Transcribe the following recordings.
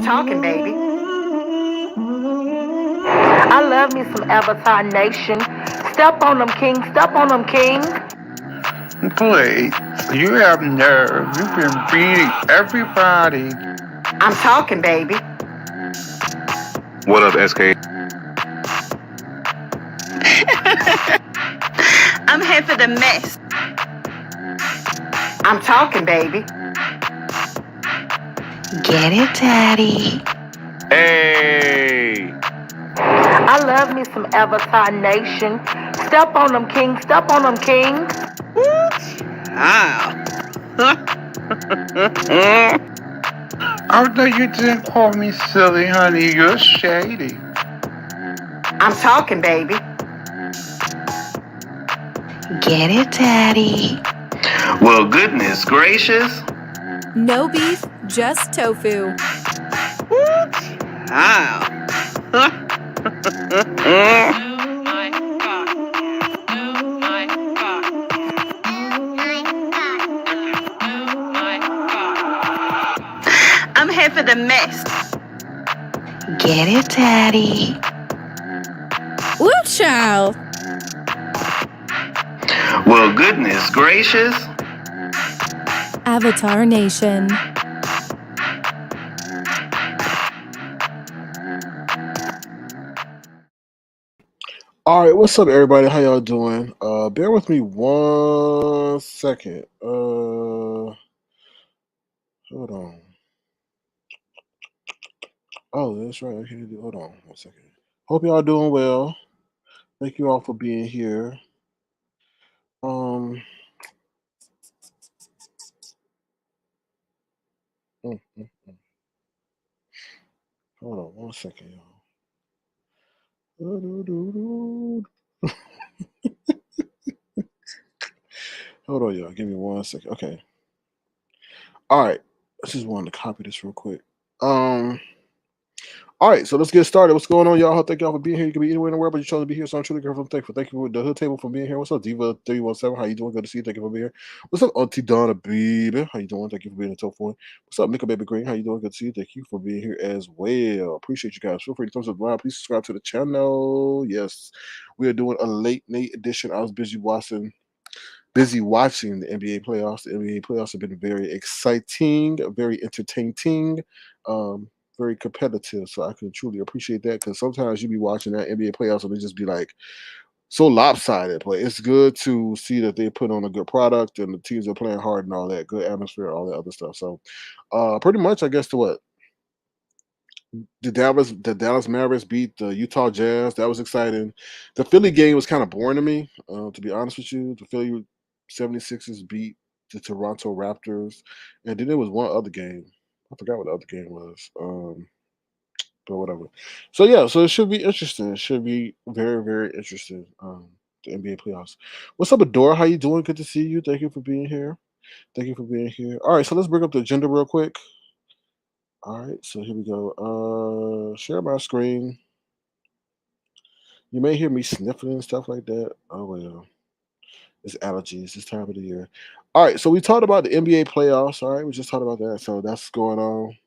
talking, baby. I love me some Avatar Nation. Step on them, king. Step on them, king. Please, you have nerve. You've been beating everybody. I'm talking, baby. What up, SK? I'm here for the mess. I'm talking, baby. Get it, daddy. Hey! I love me some Avatar Nation. Step on them, king. Step on them, king. Although you didn't call me silly, honey, you're shady. I'm talking, baby. Get it, daddy. Well, goodness gracious. No beef, just tofu. I'm here for the mess. Get it, daddy. Woo, child. Well, goodness gracious. Avatar Nation. All right, what's up, everybody? How y'all doing? Bear with me 1 second. Hold on. Oh, that's right. I can't do. Hold on 1 second. Hope y'all doing well. Thank you all for being here. Mm, mm, mm. Hold on 1 second, y'all. Hold on, y'all. Give me 1 second. Okay. All right. I just wanted to copy this real quick. All right, so let's get started. What's going on, y'all? Thank y'all for being here. You can be anywhere in the world, but you're trying to be here, so I'm truly grateful. Thankful. Thank you for the hood table for being here. What's up, Diva317? How you doing? Good to see you. Thank you for being here. What's up, Auntie Donna, baby? How you doing? Thank you for being in the top 4. What's up, Mika Baby Green? How you doing? Good to see you. Thank you for being here as well. Appreciate you guys. Feel free to thumbs up live. Please subscribe to the channel. Yes, we are doing a late night edition. I was busy watching the NBA playoffs. The NBA playoffs have been very exciting, very entertaining, very competitive. So I can truly appreciate that because sometimes you be watching that NBA playoffs and it just be like so lopsided. But it's good to see that they put on a good product and the teams are playing hard and all that, good atmosphere, all that other stuff. So pretty much, I guess, the Dallas Mavericks beat the Utah Jazz. That was exciting. The Philly game was kind of boring to me, to be honest with you. The Philly 76ers beat the Toronto Raptors. And then there was one other game. I forgot what the other game was. But whatever. So yeah, so it should be interesting. It should be very, very interesting. The NBA playoffs. What's up, Adora? How you doing? Good to see you. Thank you for being here. Thank you for being here. All right, so let's bring up the agenda real quick. All right, so here we go. Share my screen. You may hear me sniffling and stuff like that. Oh well, it's allergies this time of the year. All right, so we talked about the NBA playoffs. All right, we just talked about that. So that's going on.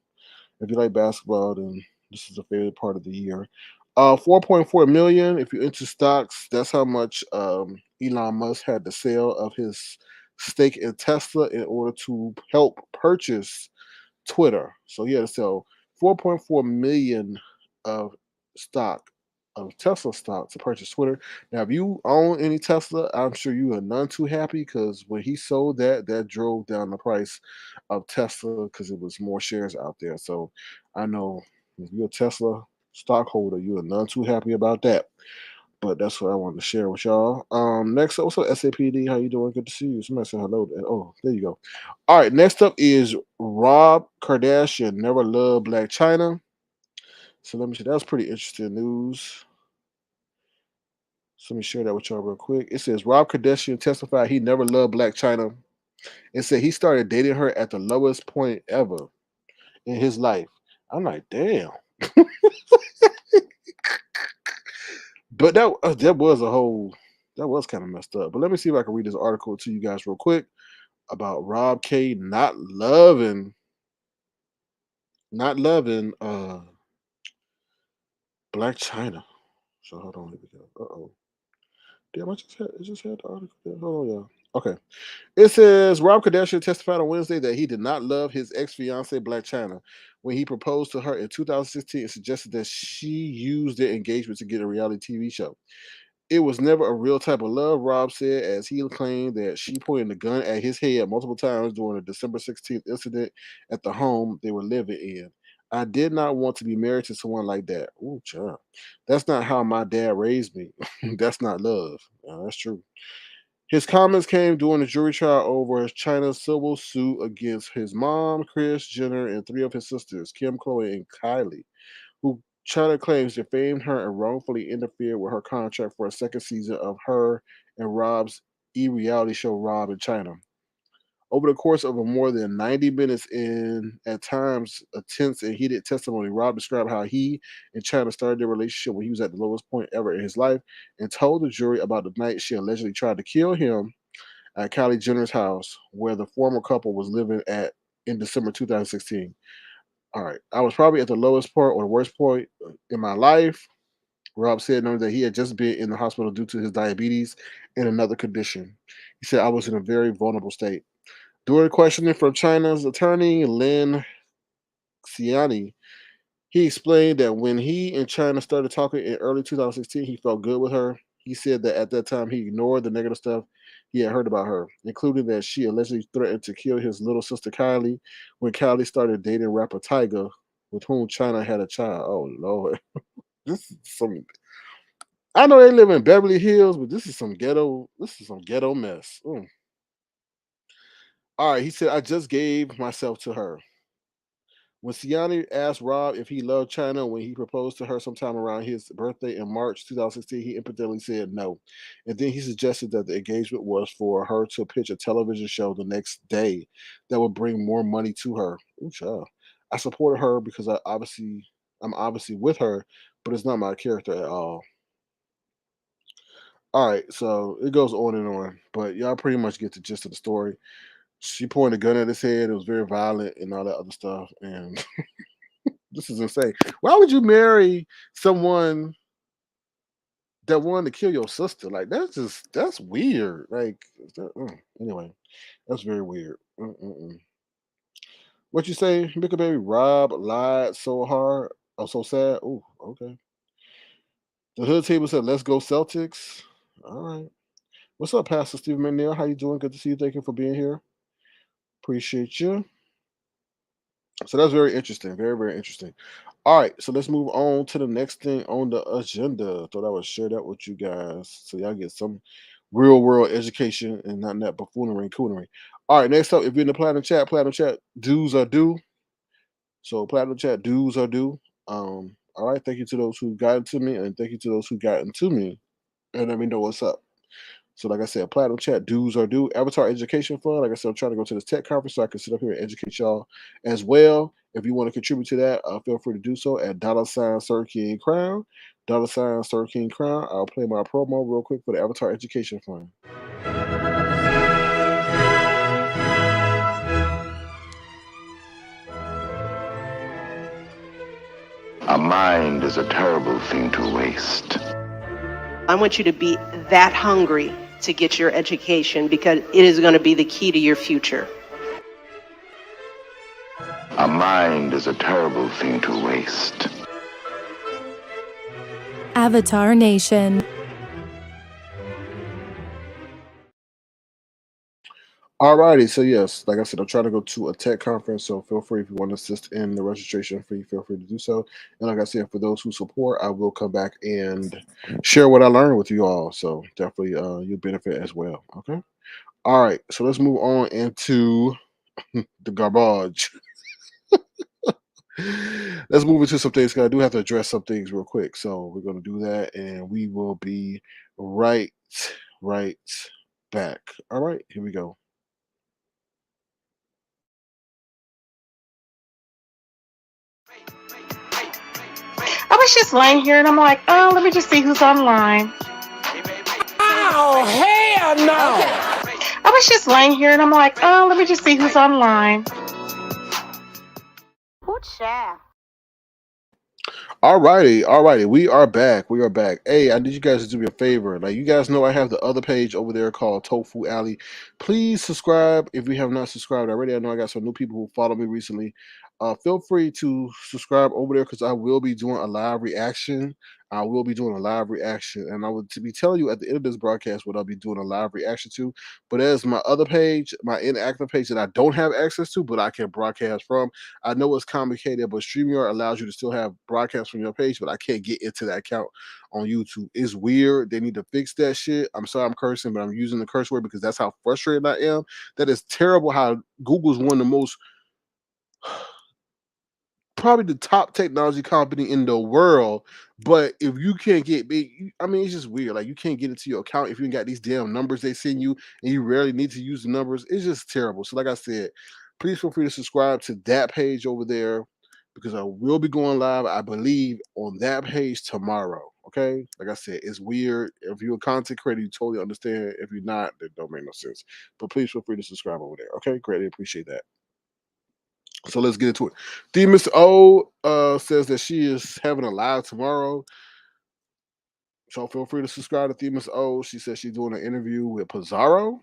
If you like basketball, then this is a favorite part of the year. 4.4 million. If you're into stocks, that's how much Elon Musk had to sell of his stake in Tesla in order to help purchase Twitter. So he had to sell 4.4 million of stock of Tesla stock to purchase Twitter. Now, if you own any Tesla, I'm sure you are none too happy because when he sold that, that drove down the price of Tesla because it was more shares out there. So I know if you're a Tesla stockholder, you are none too happy about that. But that's what I wanted to share with y'all. Next up, what's up, SAPD? How you doing? Good to see you. Somebody said hello. Oh, there you go. All right, next up is Rob Kardashian. Never loved Black China. So let me see. That was pretty interesting news. So let me share that with y'all real quick. It says Rob Kardashian testified he never loved Black China and said he started dating her at the lowest point ever in his life. I'm like, damn. But that was kind of messed up. But let me see if I can read this article to you guys real quick about Rob K not loving not loving Black China. So hold on, here we go. Uh-oh. Damn, I just had the article there. Hold on, y'all. Okay. It says Rob Kardashian testified on Wednesday that he did not love his ex-fiancee Black China when he proposed to her in 2016 and suggested that she use their engagement to get a reality TV show. It was never a real type of love, Rob said, as he claimed that she pointed the gun at his head multiple times during a December 16th incident at the home they were living in. I did not want to be married to someone like that. Ooh, child. That's not how my dad raised me. That's not love. That's true. His comments came during the jury trial over China's civil suit against his mom, Kris Jenner, and three of his sisters, Kim, Khloe, and Kylie, who China claims defamed her and wrongfully interfered with her contract for a second season of her and Rob's reality show Rob in China. Over the course of a more than 90 minutes in, at times, a tense and heated testimony, Rob described how he and China started their relationship when he was at the lowest point ever in his life and told the jury about the night she allegedly tried to kill him at Kylie Jenner's house, where the former couple was living at in December 2016. All right. I was probably at the lowest point or the worst point in my life. Rob said, knowing that he had just been in the hospital due to his diabetes and another condition. He said, I was in a very vulnerable state. During questioning from China's attorney, Lin Xiani, he explained that when he and China started talking in early 2016, he felt good with her. He said that at that time he ignored the negative stuff he had heard about her, including that she allegedly threatened to kill his little sister Kylie when Kylie started dating rapper Tyga, with whom China had a child. Oh Lord, this is some. I know they live in Beverly Hills, but this is some ghetto. This is some ghetto mess. All right, he said I just gave myself to her. When Siani asked Rob if he loved China when he proposed to her sometime around his birthday in March 2016, he impotently said no. And then he suggested that the engagement was for her to pitch a television show the next day that would bring more money to her. Ooh, child. I supported her because I'm obviously with her, but it's not my character at all. All right, so it goes on and on, but y'all pretty much get the gist of the story. She pointed a gun at his head. It was very violent and all that other stuff. And this is insane. Why would you marry someone that wanted to kill your sister? Like that's weird. Like anyway, that's very weird. What you say, Mickey Baby? Rob lied so hard. I'm so sad. Oh, okay. The hood table said, "Let's go Celtics." All right. What's up, Pastor Stephen McNeil? How you doing? Good to see you. Thank you for being here. Appreciate you. So that's very interesting. Very, very interesting. All right, so let's move on to the next thing on the agenda. Thought I would share that with you guys so y'all get some real world education and not that buffoonery and coonery. All right, next up, if you're in the platinum chat, dues are due. So platinum chat, dues are due. All right, thank you to those who got to me, and thank you to those who got into me, and let me know what's up. So, like I said, platinum chat, dues are due. Avatar Education Fund. Like I said, I'm trying to go to this tech conference so I can sit up here and educate y'all as well. If you want to contribute to that, feel free to do so at $ Sir King Crown. $ Sir King Crown. I'll play my promo real quick for the Avatar Education Fund. A mind is a terrible thing to waste. I want you to be that hungry to get your education because it is going to be the key to your future. A mind is a terrible thing to waste. Avatar Nation. Alrighty, so yes, like I said, I'm trying to go to a tech conference, so feel free if you want to assist in the registration fee, feel free to do so. And like I said, for those who support, I will come back and share what I learned with you all. So definitely you'll benefit as well. Okay. All right, so let's move on into the garbage. Let's move into some things because I do have to address some things real quick. So we're going to do that, and we will be right back. All right, here we go. I was just laying here and I'm like, oh, let me just see who's online. Oh, hell no! I was just laying here and I'm like, oh, let me just see who's online. Who child. Alrighty. We are back. Hey, I need you guys to do me a favor. Like, you guys know I have the other page over there called Tofu Alley. Please subscribe if you have not subscribed already. I know I got some new people who followed me recently. Feel free to subscribe over there because I will be doing a live reaction. And I will be telling you at the end of this broadcast what I'll be doing a live reaction to. But there's my other page, my inactive page that I don't have access to, but I can broadcast from. I know it's complicated, but StreamYard allows you to still have broadcasts from your page, but I can't get into that account on YouTube. It's weird. They need to fix that shit. I'm sorry I'm cursing, but I'm using the curse word because that's how frustrated I am. That is terrible how Google's one of the most, probably the top technology company in the world, but if you can't get big, I mean, it's just weird. Like, you can't get into your account if you ain't got these damn numbers they send you, and you rarely need to use the numbers. It's just terrible. So, like I said, please feel free to subscribe to that page over there because I will be going live, I believe, on that page tomorrow. Okay, like I said, it's weird. If you're a content creator, you totally understand. If you're not, that don't make no sense. But please feel free to subscribe over there. Okay, greatly appreciate that. So let's get into it. The Miss O says that she is having a live tomorrow. So feel free to subscribe to Themis O. She says she's doing an interview with Pizarro.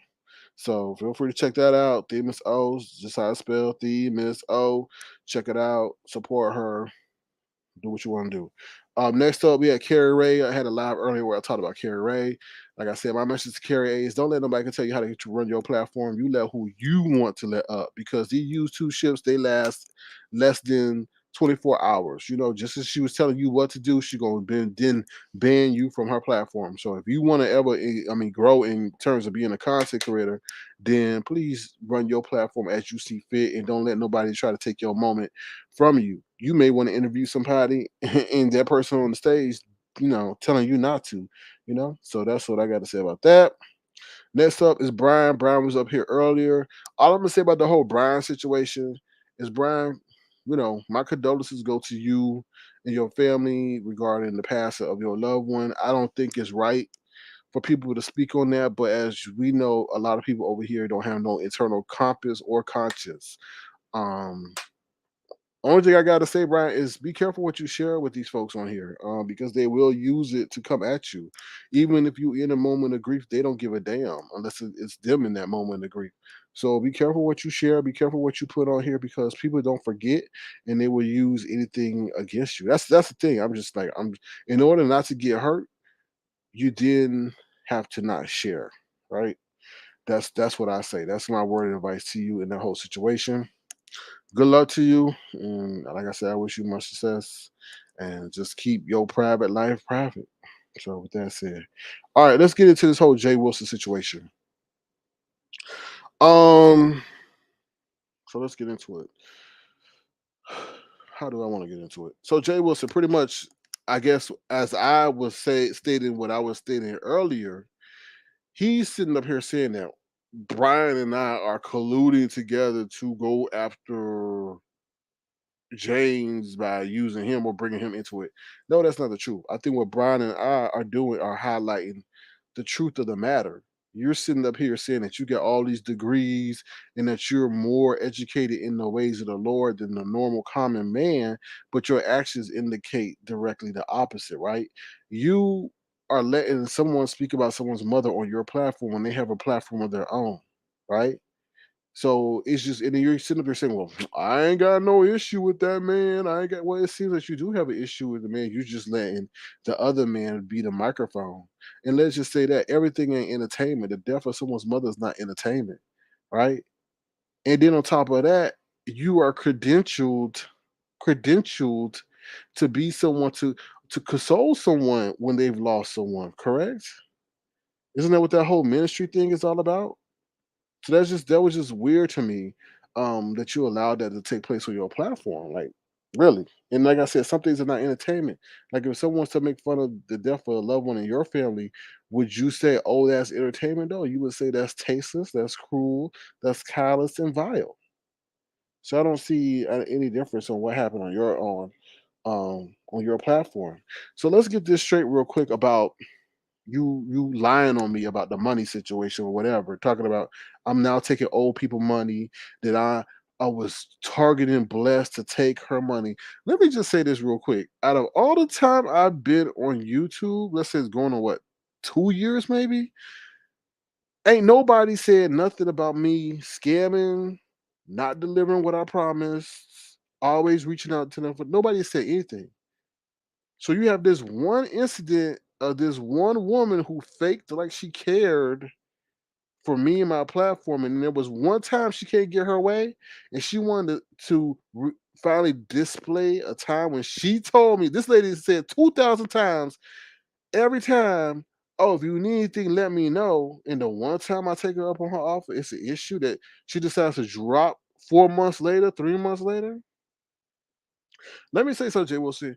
So feel free to check that out. Themis O, just how I spell Themis O. Check it out. Support her. Do what you want to do. Next up, we had Carrie Ray. I had a live earlier where I talked about Carrie Ray. Like I said, my message to Carrie A is don't let nobody can tell you how to run your platform. You let who you want to let up because these YouTube ships, they last less than 24 hours. You know, just as she was telling you what to do, she gonna then ban you from her platform. So if you want to ever, grow in terms of being a content creator, then please run your platform as you see fit and don't let nobody try to take your moment from you. You may want to interview somebody and that person on the stage, telling you not to, So that's what I got to say about that. Next up is Brian. Brian was up here earlier. All I'm gonna say about the whole Brian situation is Brian, my condolences go to you and your family regarding the passing of your loved one. I don't think it's right for people to speak on that, but as we know, a lot of people over here don't have no internal compass or conscience. Um, Only thing I gotta say, Brian, is be careful what you share with these folks on here, because they will use it to come at you. Even if you in a moment of grief, they don't give a damn unless it's them in that moment of grief. So be careful what you share. Be careful what you put on here because people don't forget and they will use anything against you. That's the thing. I'm just like in order not to get hurt, you didn't have to not share, right? That's what I say. That's my word of advice to you in that whole situation. Good luck to you. And like I said, I wish you much success and just keep your private life private. So with that said, all right, let's get into this whole Jay Wilson situation. Um, so let's get into it. How do I want to get into it? So Jay Wilson, pretty much, I guess, as I was stating what I was stating earlier, he's sitting up here saying that Brian and I are colluding together to go after James by using him or bringing him into it. No, that's not the truth. I think what Brian and I are doing are highlighting the truth of the matter. You're sitting up here saying that you get all these degrees and that you're more educated in the ways of the Lord than the normal common man, but your actions indicate directly the opposite, right? You are letting someone speak about someone's mother on your platform when they have a platform of their own, right? So it's just, and then you're sitting up there saying, "Well, I ain't got no issue with that man. I ain't got." Well, it seems like you do have an issue with the man. You're just letting the other man be the microphone. And let's just say that everything ain't entertainment. The death of someone's mother is not entertainment, right? And then on top of that, you are credentialed to be someone to console someone when they've lost someone. Correct? Isn't that what that whole ministry thing is all about? So that was just weird to me, that you allowed that to take place on your platform. Like, really. And like I said, some things are not entertainment. Like if someone wants to make fun of the death of a loved one in your family, would you say, "Oh, that's entertainment"? No, you would say that's tasteless, that's cruel, that's callous and vile. So I don't see any difference on what happened on your platform. So let's get this straight real quick about you lying on me about the money situation or whatever, talking about I'm now taking old people money that I was targeting Blessed to take her money. Let me just say this real quick. Out of all the time I've been on YouTube, let's say it's going on what, 2 years maybe? Ain't nobody said nothing about me scamming, not delivering what I promised, always reaching out to them. But nobody said anything. So you have this one incident of this one woman who faked like she cared for me and my platform, and there was one time she can't get her way, and she wanted to finally display a time when she told me. This lady said 2,000 times every time, "Oh, if you need anything, let me know." And the one time I take her up on her offer, it's an issue that she decides to drop 4 months later, 3 months later. Let me say something, Jay Wilson.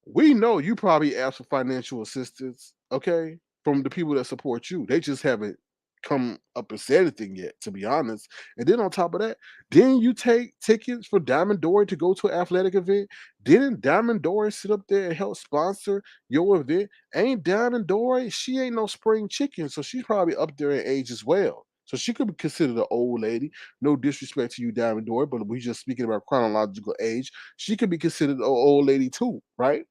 We know you probably asked for financial assistance, okay, from the people that support you. They just haven't come up and said anything yet, to be honest. And then on top of that, didn't you take tickets for Diamond Dory to go to an athletic event? Didn't Diamond Dory sit up there and help sponsor your event? Ain't Diamond Dory, she ain't no spring chicken, so she's probably up there in age as well. So she could be considered an old lady. No disrespect to you, Diamond Dory, but we just speaking about chronological age. She could be considered an old lady too, right?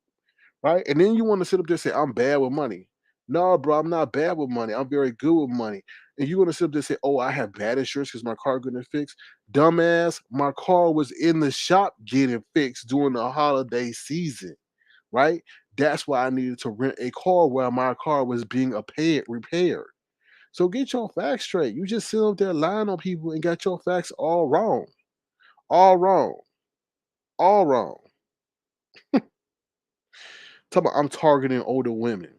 Right? And then you want to sit up there and say, I'm bad with money. No, bro, I'm not bad with money. I'm very good with money. And you want to sit up there and say, oh, I have bad insurance because my car getting fixed. Dumbass, my car was in the shop getting fixed during the holiday season, right? That's why I needed to rent a car while my car was being repaired. So get your facts straight. You just sit up there lying on people and got your facts all wrong. All wrong. All wrong. Talk about I'm targeting older women.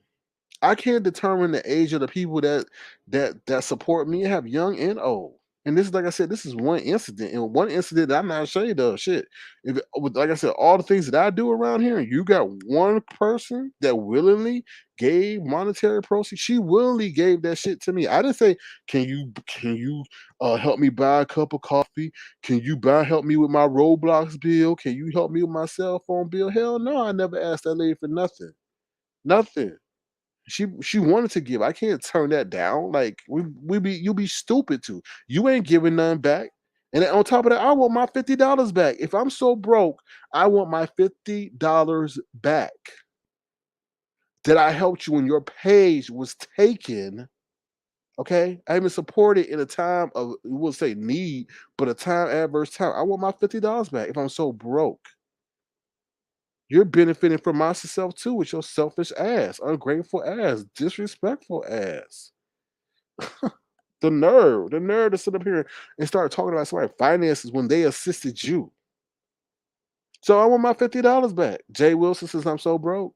I can't determine the age of the people that support me. I have young and old. And this is like I said, this is one incident, and one incident that I'm not ashamed of. Shit, like I said, all the things that I do around here, and you got one person that willingly gave monetary proceeds. She willingly gave that shit to me. I didn't say, can you help me buy a cup of coffee? Can you help me with my Roblox bill? Can you help me with my cell phone bill? Hell no, I never asked that lady for nothing. Nothing. She wanted to give. I can't turn that down. Like we be you be stupid to. You ain't giving none back. And then on top of that, I want my $50 back. If I'm so broke, I want my $50 back that I helped you when your page was taken. Okay, I even supported in a time of we'll say need, but a time adverse time. I want my $50 back if I'm so broke. You're benefiting from my success too with your selfish ass, ungrateful ass, disrespectful ass. The nerve to sit up here and start talking about somebody's finances when they assisted you. So I want my $50 back. Jay Wilson says I'm so broke.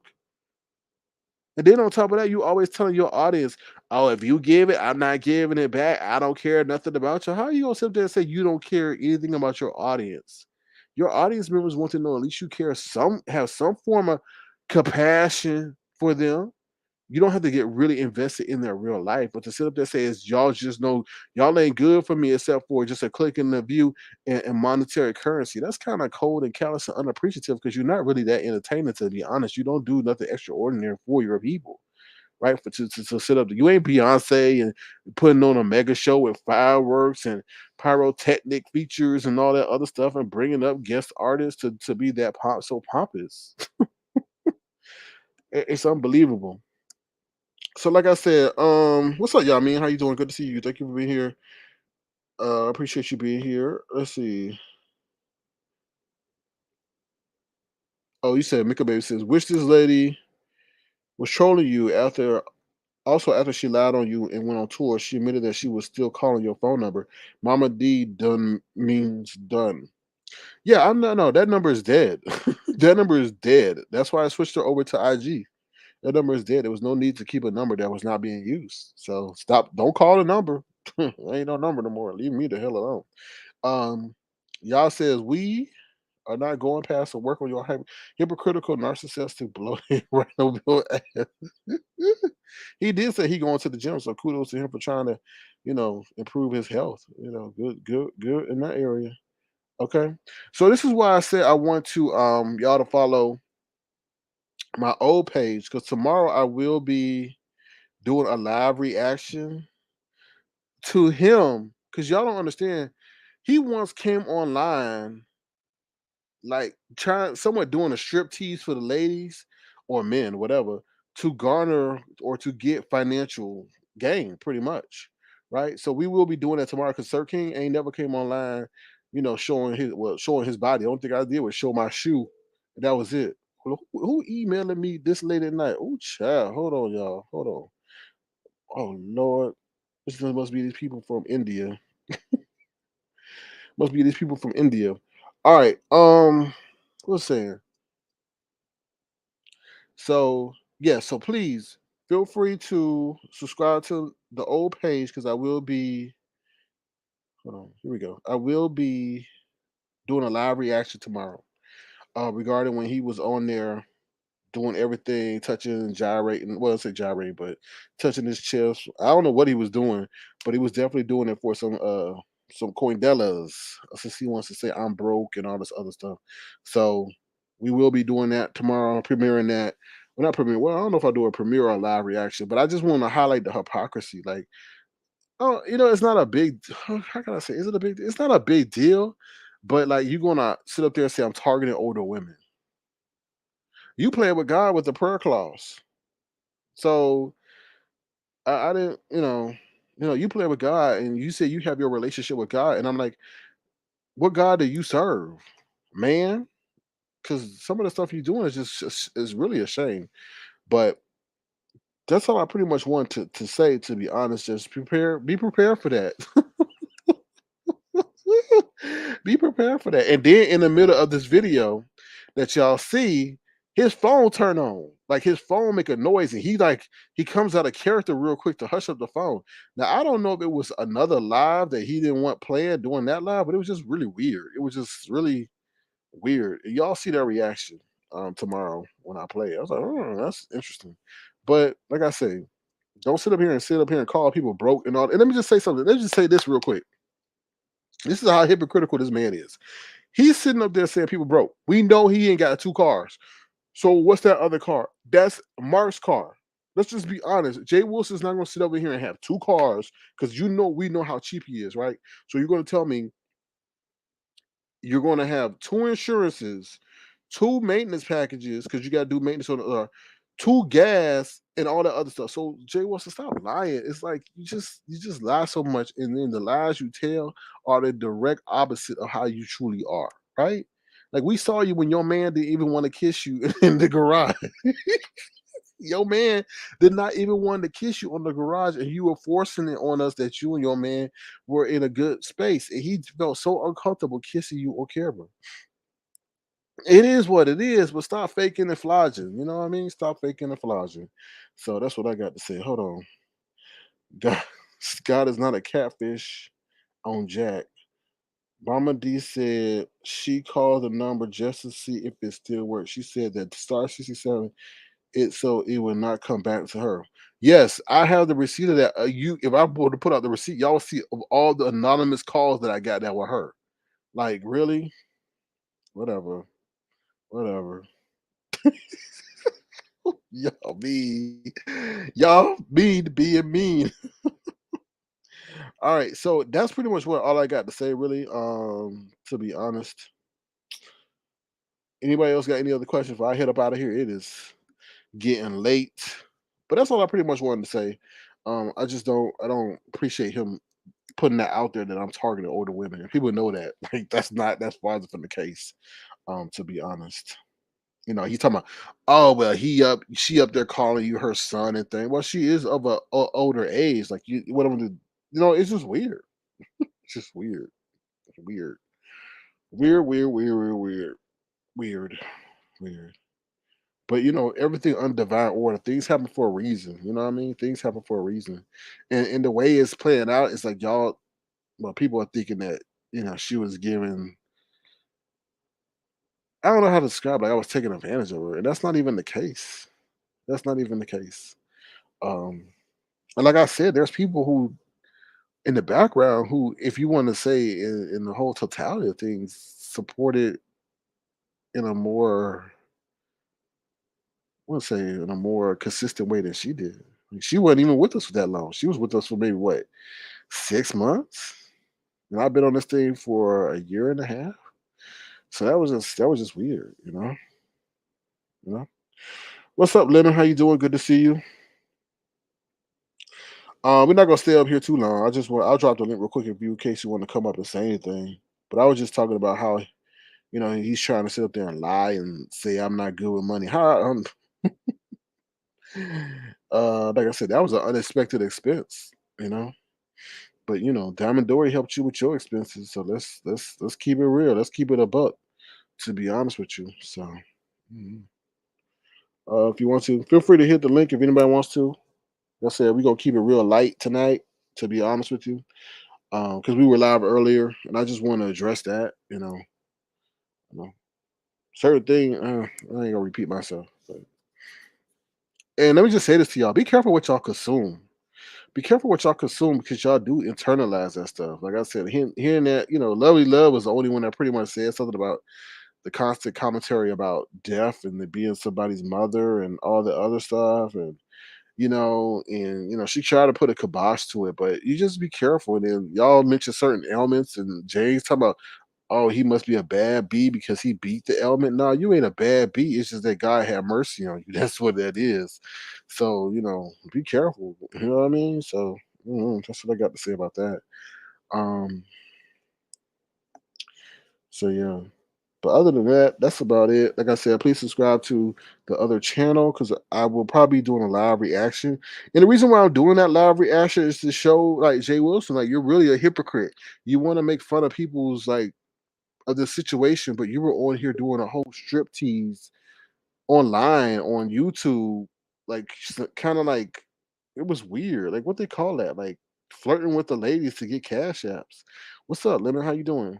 And then on top of that, you always telling your audience, oh, if you give it, I'm not giving it back. I don't care nothing about you. How are you gonna sit there and say you don't care anything about your audience? Your audience members want to know at least you have some form of compassion for them. You don't have to get really invested in their real life, but to sit up there and say is y'all just know y'all ain't good for me except for just a click in the view and monetary currency. That's kind of cold and callous and unappreciative because you're not really that entertaining, to be honest. You don't do nothing extraordinary for your people, right? To sit up, you ain't Beyonce and putting on a mega show with fireworks and pyrotechnic features and all that other stuff and bringing up guest artists to be that so pompous. It's unbelievable. So like I said, what's up, y'all? Man, how you doing? Good to see you. Thank you for being here. I appreciate you being here. Let's see. Oh, you said Mika Baby says, wish this lady was trolling you after she lied on you and went on tour. She admitted that she was still calling your phone number. Mama D done means done. Yeah, I'm not. No, that number is dead. That number is dead. That's why I switched her over to IG. That number is dead. There was no need to keep a number that was not being used. So stop. Don't call the number. Ain't no number no more. Leave me the hell alone. Y'all says we are not going past to work on your hypocritical, narcissistic, bloated, random ass. He did say he going to the gym, so kudos to him for trying to, improve his health. Good in that area. Okay, so this is why I said I want to y'all to follow my old page because tomorrow I will be doing a live reaction to him because y'all don't understand. He once came online like trying someone doing a strip tease for the ladies or men, whatever, to garner or to get financial gain, pretty much. Right. So we will be doing that tomorrow because Sir King ain't never came online, showing his body. The only thing I did was show my shoe. And that was it. Who emailing me this late at night? Oh child. Hold on, y'all. Hold on. Oh Lord. This must be these people from India. Must be these people from India. All right. What's saying? So yeah, so please feel free to subscribe to the old page because I will be. Hold on, here we go. I will be doing a live reaction tomorrow regarding when he was on there doing everything, touching, gyrating. Well, I say gyrating, but touching his chest. I don't know what he was doing, but he was definitely doing it for some coindellas. Since he wants to say I'm broke and all this other stuff. So we will be doing that tomorrow, premiering that. Well, not premiering. Well, I don't know if I do a premiere or a live reaction, but I just want to highlight the hypocrisy. Like, oh, it's not a big. How can I say? Is it a big? It's not a big deal, but like you're gonna sit up there and say I'm targeting older women. You play with God with the prayer clause. So I didn't, you play with God and you say you have your relationship with God, and I'm like, what God do you serve, man? Because some of the stuff you're doing is just is really a shame. But that's all I pretty much want to say. To be honest, just be prepared for that. Be prepared for that. And then in the middle of this video that y'all see, his phone turn on. Like his phone make a noise and he comes out of character real quick to hush up the phone. Now I don't know if it was another live that he didn't want playing during that live, but it was just really weird. It was just really weird. And y'all see their reaction tomorrow when I play it. I was like, oh, that's interesting. But like I say, don't sit up here and call people broke and all. And let me just say something. Let me just say this real quick. This is how hypocritical this man is. He's sitting up there saying people broke. We know he ain't got two cars. So what's that other car? That's Mark's car. Let's just be honest. Jay Wilson's not going to sit over here and have two cars because we know how cheap he is, right? So you're going to tell me you're going to have two insurances, two maintenance packages because you got to do maintenance on two gas and all that other stuff. So Jay Wilson, stop lying. It's like you just lie so much, and then the lies you tell are the direct opposite of how you truly are, right? Like we saw you when your man didn't even want to kiss you in the garage. Your man did not even want to kiss you on the garage, and you were forcing it on us that you and your man were in a good space, and he felt so uncomfortable kissing you or camera. It is what it is, but stop faking and flogging. You know what I mean? Stop faking and flogging. So that's what I got to say. Hold on. God, God is not a catfish on Jack. Mama D said she called the number just to see if it still works. She said that star 67 so it will not come back to her. Yes, I have the receipt of that. If I were to put out the receipt, y'all see of all the anonymous calls that I got that were her. Like really, whatever, whatever. Y'all mean, y'all mean being mean. All right, so that's pretty much what all I got to say. Really, to be honest. Anybody else got any other questions? If I head up out of here, it is getting late. But that's all I pretty much wanted to say. I don't appreciate him putting that out there that I'm targeting older women. And people know that. Like that's far from the case. To be honest. He's talking about, oh well, she up there calling you her son and thing. Well, she is of a older age. Like what I'm gonna, it's just weird. It's just weird. It's weird. Weird, weird, weird, weird, weird, weird, weird. But everything under divine order, things happen for a reason. You know what I mean? Things happen for a reason. And the way it's playing out, it's like y'all, well, people are thinking that, she was giving, I don't know how to describe it. Like I was taking advantage of her. And that's not even the case. That's not even the case. Um, and like I said, there's people who in the background who, if you want to say in the whole totality of things, supported in a more, I want to say in a more consistent way than she did. Like, she wasn't even with us for that long. She was with us for maybe what, 6 months? And I've been on this thing for a year and a half. So that was just weird, you know. You know. What's up, Leonard? How you doing? Good to see you. We're not gonna stay up here too long. I'll drop the link real quick if you in case you want to come up and say anything. But I was just talking about how he's trying to sit up there and lie and say I'm not good with money. How like I said, that was an unexpected expense, you know. But Diamond Dory helped you with your expenses, so let's keep it real. Let's keep it a buck. To be honest with you, so mhm. If you want to, feel free to hit the link if anybody wants to. Like I said, we're gonna keep it real light tonight. To be honest with you, because we were live earlier, and I just want to address that. You know, certain thing. I ain't gonna repeat myself. And let me just say this to y'all: be careful what y'all consume. Be careful what y'all consume because y'all do internalize that stuff. Like I said, hearing that, Lovely Love was the only one that pretty much said something about the constant commentary about death and the being somebody's mother and all the other stuff, and she tried to put a kibosh to it, but you just be careful. And then y'all mention certain ailments, and James talking about, oh, he must be a bad bee because he beat the ailment. No, you ain't a bad bee. It's just that God had mercy on you. That's what that is. So be careful. You know what I mean? So that's what I got to say about that. Um, so yeah. But other than that, that's about it. Like I said, please subscribe to the other channel because I will probably be doing a live reaction. And the reason why I'm doing that live reaction is to show like Jay Wilson, like you're really a hypocrite. You want to make fun of people's like of the situation, but you were on here doing a whole strip tease online on YouTube, like kind of like it was weird. Like what they call that, like flirting with the ladies to get cash apps. What's up, Lemon? How you doing?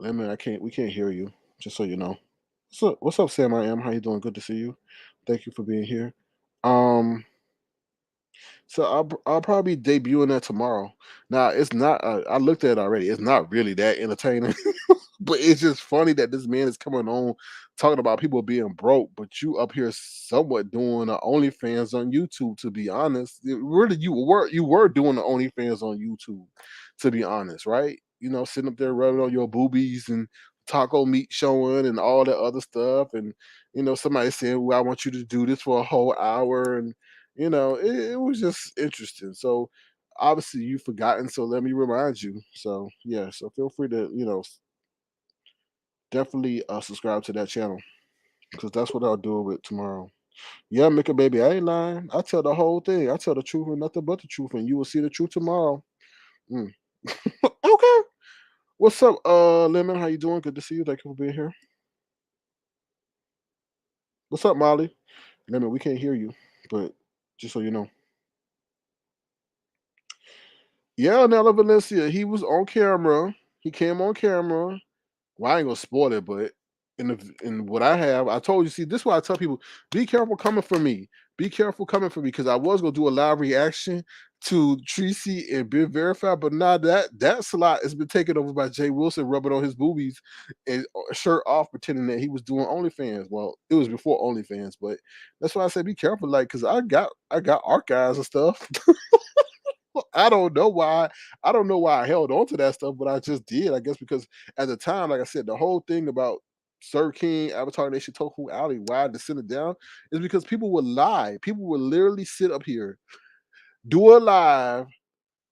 Lemon, we can't hear you. Just so you know. What's up, Sam? I am. How you doing? Good to see you. Thank you for being here. Um, so I'll probably be debuting that tomorrow. Now it's not. I looked at it already. It's not really that entertaining, but it's just funny that this man is coming on talking about people being broke, but you up here somewhat doing the OnlyFans on YouTube. To be honest, really you were doing the OnlyFans on YouTube. To be honest, right? Sitting up there rubbing on your boobies and taco meat showing and all that other stuff, and somebody saying, "Well, I want you to do this for a whole hour," and it was just interesting. So obviously you've forgotten, so let me remind you. So yeah, so feel free to definitely subscribe to that channel because that's what I'll do with tomorrow. Yeah, make a baby. I ain't lying. I tell the whole thing. I tell the truth and nothing but the truth, and you will see the truth tomorrow. Mm. Okay. What's up, Lemon? How you doing? Good to see you. Thank you for being here. What's up, Molly? Lemon, we can't hear you, but just so you know. Yeah, Nella Valencia. He was on camera. He came on camera. Well, I ain't gonna spoil it, but in what I have, I told you. See, this is why I tell people: be careful coming for me. Be careful coming for me because I was gonna do a live reaction to Tracy and Ben Verified, but now that slot has been taken over by Jay Wilson rubbing on his boobies and shirt off, pretending that he was doing OnlyFans. Well, it was before OnlyFans, but that's why I say be careful, like, because I got archives and stuff. I don't know why. I don't know why I held on to that stuff, but I just did. I guess because at the time, like I said, the whole thing about Sir King, Avatar Nation, Toku Alley, why I descended down is because people would lie. People would literally sit up here, do a live,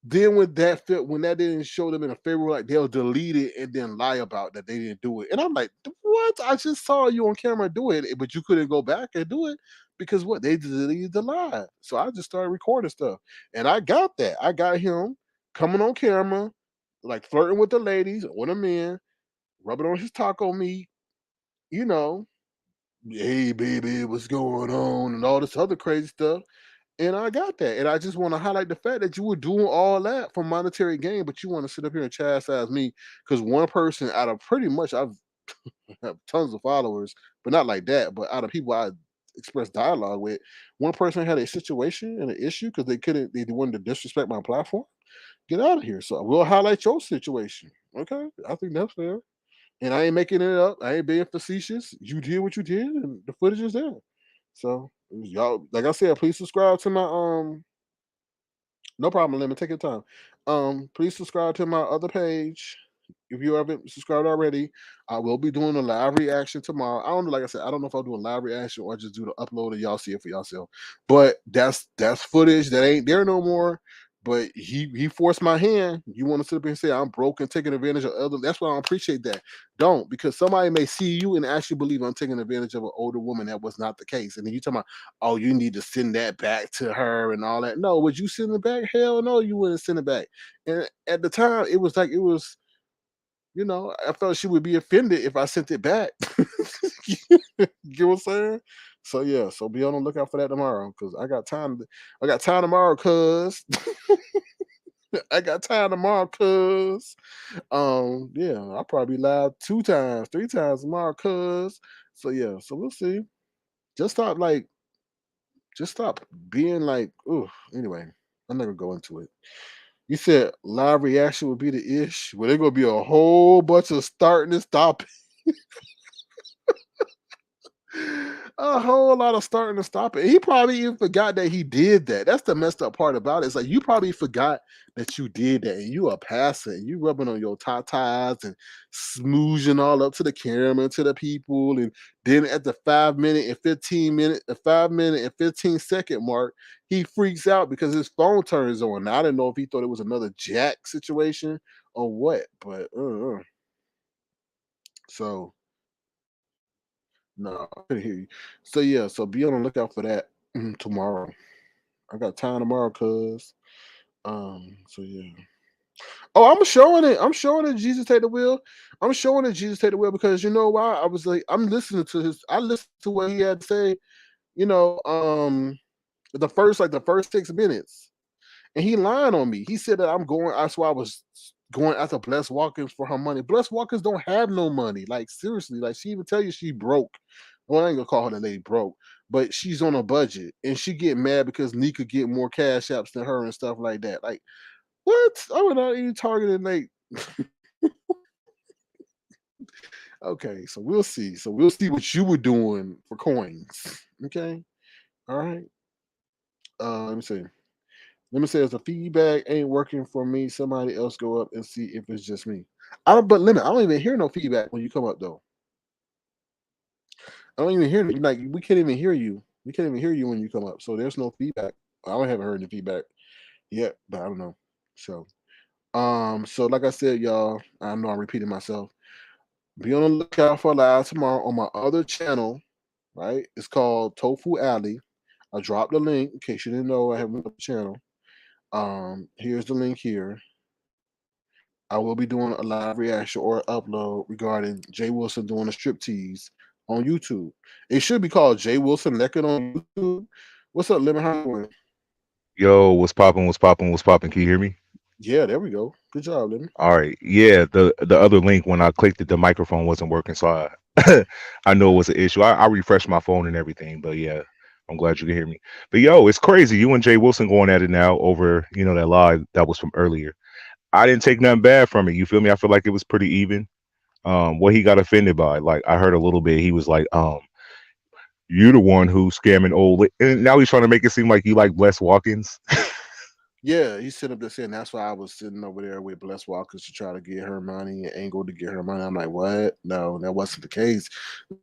then when that didn't show them in a favor, like they'll delete it and then lie about that they didn't do it. And I'm like, what? I just saw you on camera do it, but you couldn't go back and do it because what? They deleted the live. So I just started recording stuff. And I got that. I got him coming on camera, like flirting with the ladies or the men, rubbing on his taco meat, you know, hey baby, what's going on? And all this other crazy stuff. And I got that. And I just want to highlight the fact that you were doing all that for monetary gain, but you want to sit up here and chastise me because one person out of pretty much I've have tons of followers, but not like that. But out of people I express dialogue with, one person had a situation and an issue because they wanted to disrespect my platform. Get out of here. So we'll highlight your situation. Okay. I think that's fair. And I ain't making it up. I ain't being facetious. You did what you did, and the footage is there. So y'all, like I said, please subscribe to my No problem, Lemon. Take your time. Please subscribe to my other page. If you haven't subscribed already, I will be doing a live reaction tomorrow. I don't know, like I said, I don't know if I'll do a live reaction or just do the upload and y'all see it for yourself. But that's footage that ain't there no more. But he forced my hand. You want to sit up and say I'm broke and taking advantage of others? That's why I don't appreciate that. Don't, because somebody may see you and actually believe I'm taking advantage of an older woman. That was not the case. And then you talking about, oh, you need to send that back to her and all that. No, would you send it back? Hell no, you wouldn't send it back. And at the time, it was like it was, I felt she would be offended if I sent it back. You get what I'm saying? So yeah, so be on the lookout for that tomorrow because I got time. I got time tomorrow, cuz I got time tomorrow, cuz yeah, I'll probably be live 2 times, 3 times tomorrow, cuz. So yeah, so we'll see. Just stop like, just stop being like, ooh. Anyway, I'm not gonna go into it. You said live reaction would be the ish. Well, there's gonna be a whole bunch of starting and stopping. A whole lot of starting to stop it. He probably even forgot that he did that. That's the messed up part about it. It's like you probably forgot that you did that, and you are passing, and you rubbing on your tatas and smoozing all up to the camera and to the people, and then at the 5 minute and 15 second mark, he freaks out because his phone turns on. Now, I didn't know if he thought it was another jack situation or what, but so. No, I couldn't hear you. So yeah, so be on the lookout for that tomorrow. I got time tomorrow, cuz. So yeah. Oh, I'm showing it. I'm showing it. Jesus take the wheel. I'm showing it. Jesus take the wheel because you know why? I was like, I'm listening to his. I listened to what he had to say. You know, the first 6 minutes. And he lied on me. He said that I'm going. That's why I was going after Bless Watkins for her money. Bless Watkins don't have no money. Like seriously, like she even tell you she broke. Well, I ain't gonna call her the lady broke, but she's on a budget, and she get mad because Nika get more cash apps than her and stuff like that. Like what? I would not even targeting like. Okay, so we'll see. So we'll see what you were doing for coins. Okay, all right. Let me see. Let me say if the feedback ain't working for me, somebody else go up and see if it's just me. I don't, but limit. I don't even hear no feedback when you come up though. I don't even hear like we can't even hear you. We can't even hear you when you come up. So there's no feedback. Haven't heard any feedback yet, but I don't know. So like I said, y'all, I know I'm repeating myself. Be on the lookout for live tomorrow on my other channel. Right, it's called Tofu Alley. I dropped the link in case you didn't know I have another channel. Here's the link here. I will be doing a live reaction or upload regarding Jay Wilson doing a striptease on YouTube. It should be called Jay Wilson Naked on YouTube. What's up, Lemon? How you doing? Yo, what's popping? What's popping? What's popping? Can you hear me? Yeah, there we go. Good job, Lemon. All right. Yeah, the other link when I clicked it, the microphone wasn't working, so I I know it was an issue. I refreshed my phone and everything, but yeah, I'm glad you can hear me. But yo, it's crazy. You and Jay Wilson going at it now over, that live that was from earlier. I didn't take nothing bad from it. You feel me? I feel like it was pretty even. What he got offended by, like I heard a little bit. He was like, you the one who's scamming and now he's trying to make it seem like you like Bless Watkins. Yeah, he's sitting up there saying that's why I was sitting over there with Bless Walkers to try to get her money and Angle to get her money. I'm like, what? No, that wasn't the case.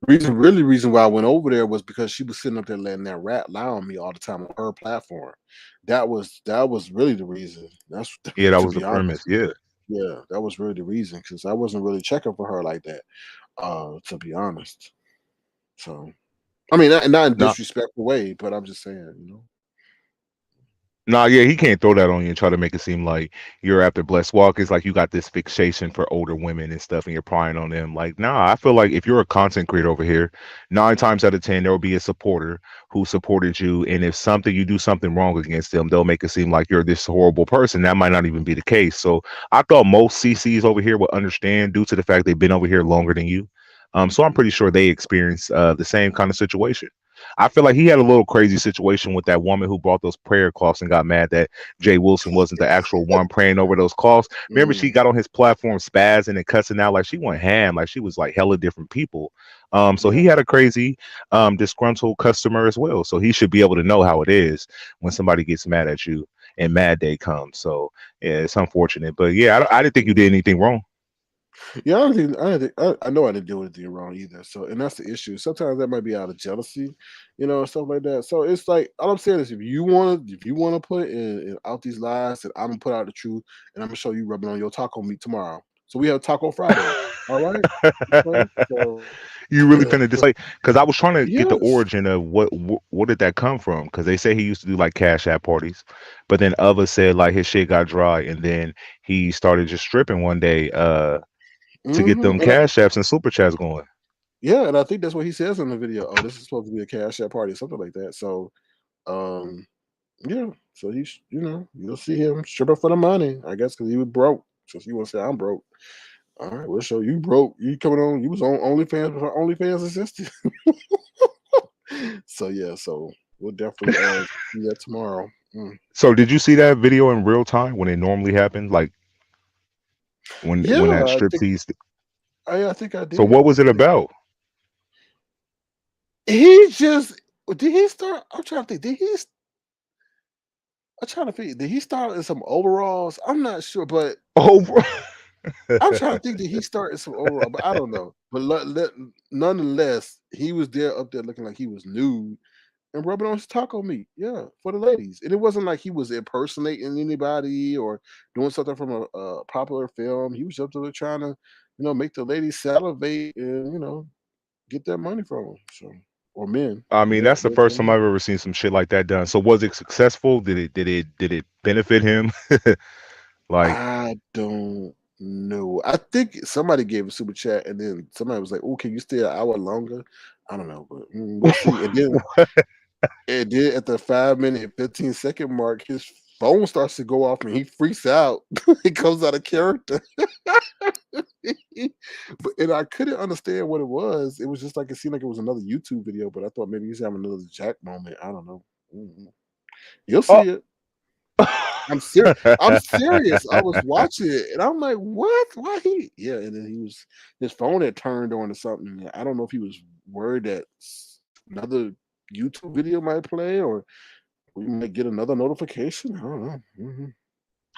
Reason why I went over there was because she was sitting up there letting that rat lie on me all the time on her platform. That was really the reason. That's Yeah, that to was the be honest. premise. Yeah. Yeah, that was really the reason because I wasn't really checking for her like that. To be honest. So I mean, not in Nah, disrespectful way, but I'm just saying. Nah, yeah, he can't throw that on you and try to make it seem like you're after Blessed Walkers, like you got this fixation for older women and stuff, and you're prying on them. Like, nah, I feel like if you're a content creator over here, 9 times out of 10 there will be a supporter who supported you, and if you do something wrong against them, they'll make it seem like you're this horrible person. That might not even be the case. So I thought most CCs over here would understand due to the fact they've been over here longer than you. So I'm pretty sure they experienced the same kind of situation. I feel like he had a little crazy situation with that woman who brought those prayer cloths and got mad that Jay Wilson wasn't the actual one praying over those cloths. Remember, she got on his platform spazzing and cussing out like she went ham, like she was like hella different people. So Yeah. he had a crazy, disgruntled customer as well. So he should be able to know how it is when somebody gets mad at you. and Mad Day comes. So yeah, it's unfortunate, but yeah, I didn't think you did anything wrong. Yeah, I know I didn't do anything wrong either. So, and that's the issue. Sometimes that might be out of jealousy, stuff like that. So it's like all I'm saying is, if you want to put in out these lies, and I'm gonna put out the truth, and I'm gonna show you rubbing on your taco meat tomorrow. So we have Taco Friday. All right. Okay. So You really finna dislike? Because I was trying to get the yes. origin of what did that come from? Because they say he used to do like cash app parties, but then others said like his shit got dry, and then he started just stripping one day to get them And cash apps and super chats going. yeah, and I think that's what he says in the video. Oh, this is supposed to be a cash app party, or something like that. So, um, yeah. So you'll see him stripping for the money, I guess, because he was broke. Since you want to say I'm broke, all right, we'll show you broke. You coming on? You was on OnlyFans before OnlyFans existed. So yeah, so we'll definitely see that tomorrow. So did you see that video in real time when it normally happened? Like when Yeah, that strip tease? I think I So did. what was it about? He just did he start? I'm trying to think. I'm trying to think. Did he start in some overalls? I'm not sure, but Oh, bro. I'm trying to think. Did he start in some overalls? But I don't know. But nonetheless, he was there up there looking like he was nude and rubbing on his taco meat. Yeah, for the ladies. And it wasn't like he was impersonating anybody or doing something from a popular film. He was just there trying to, make the ladies salivate and get that money from them. So or men. I mean, that's the They're first time men. I've ever seen some shit like that done. So was it successful? Did it benefit him? Like, I don't know. I think somebody gave a super chat, and then somebody was like, "Oh, can you stay an hour longer?" I don't know, but we'll see. And then at the 5 minute and 15 second mark, his phone starts to go off, and he freaks out. He comes out of character. And I couldn't understand what it was. It was just like it seemed like it was another YouTube video, but I thought maybe he's having another Jack moment. I don't know. You'll oh. see it. I'm serious. I was watching it and I'm like, what? Why he? Yeah, and then his phone had turned on or something. I don't know if he was worried that another YouTube video might play or we might get another notification. I don't know.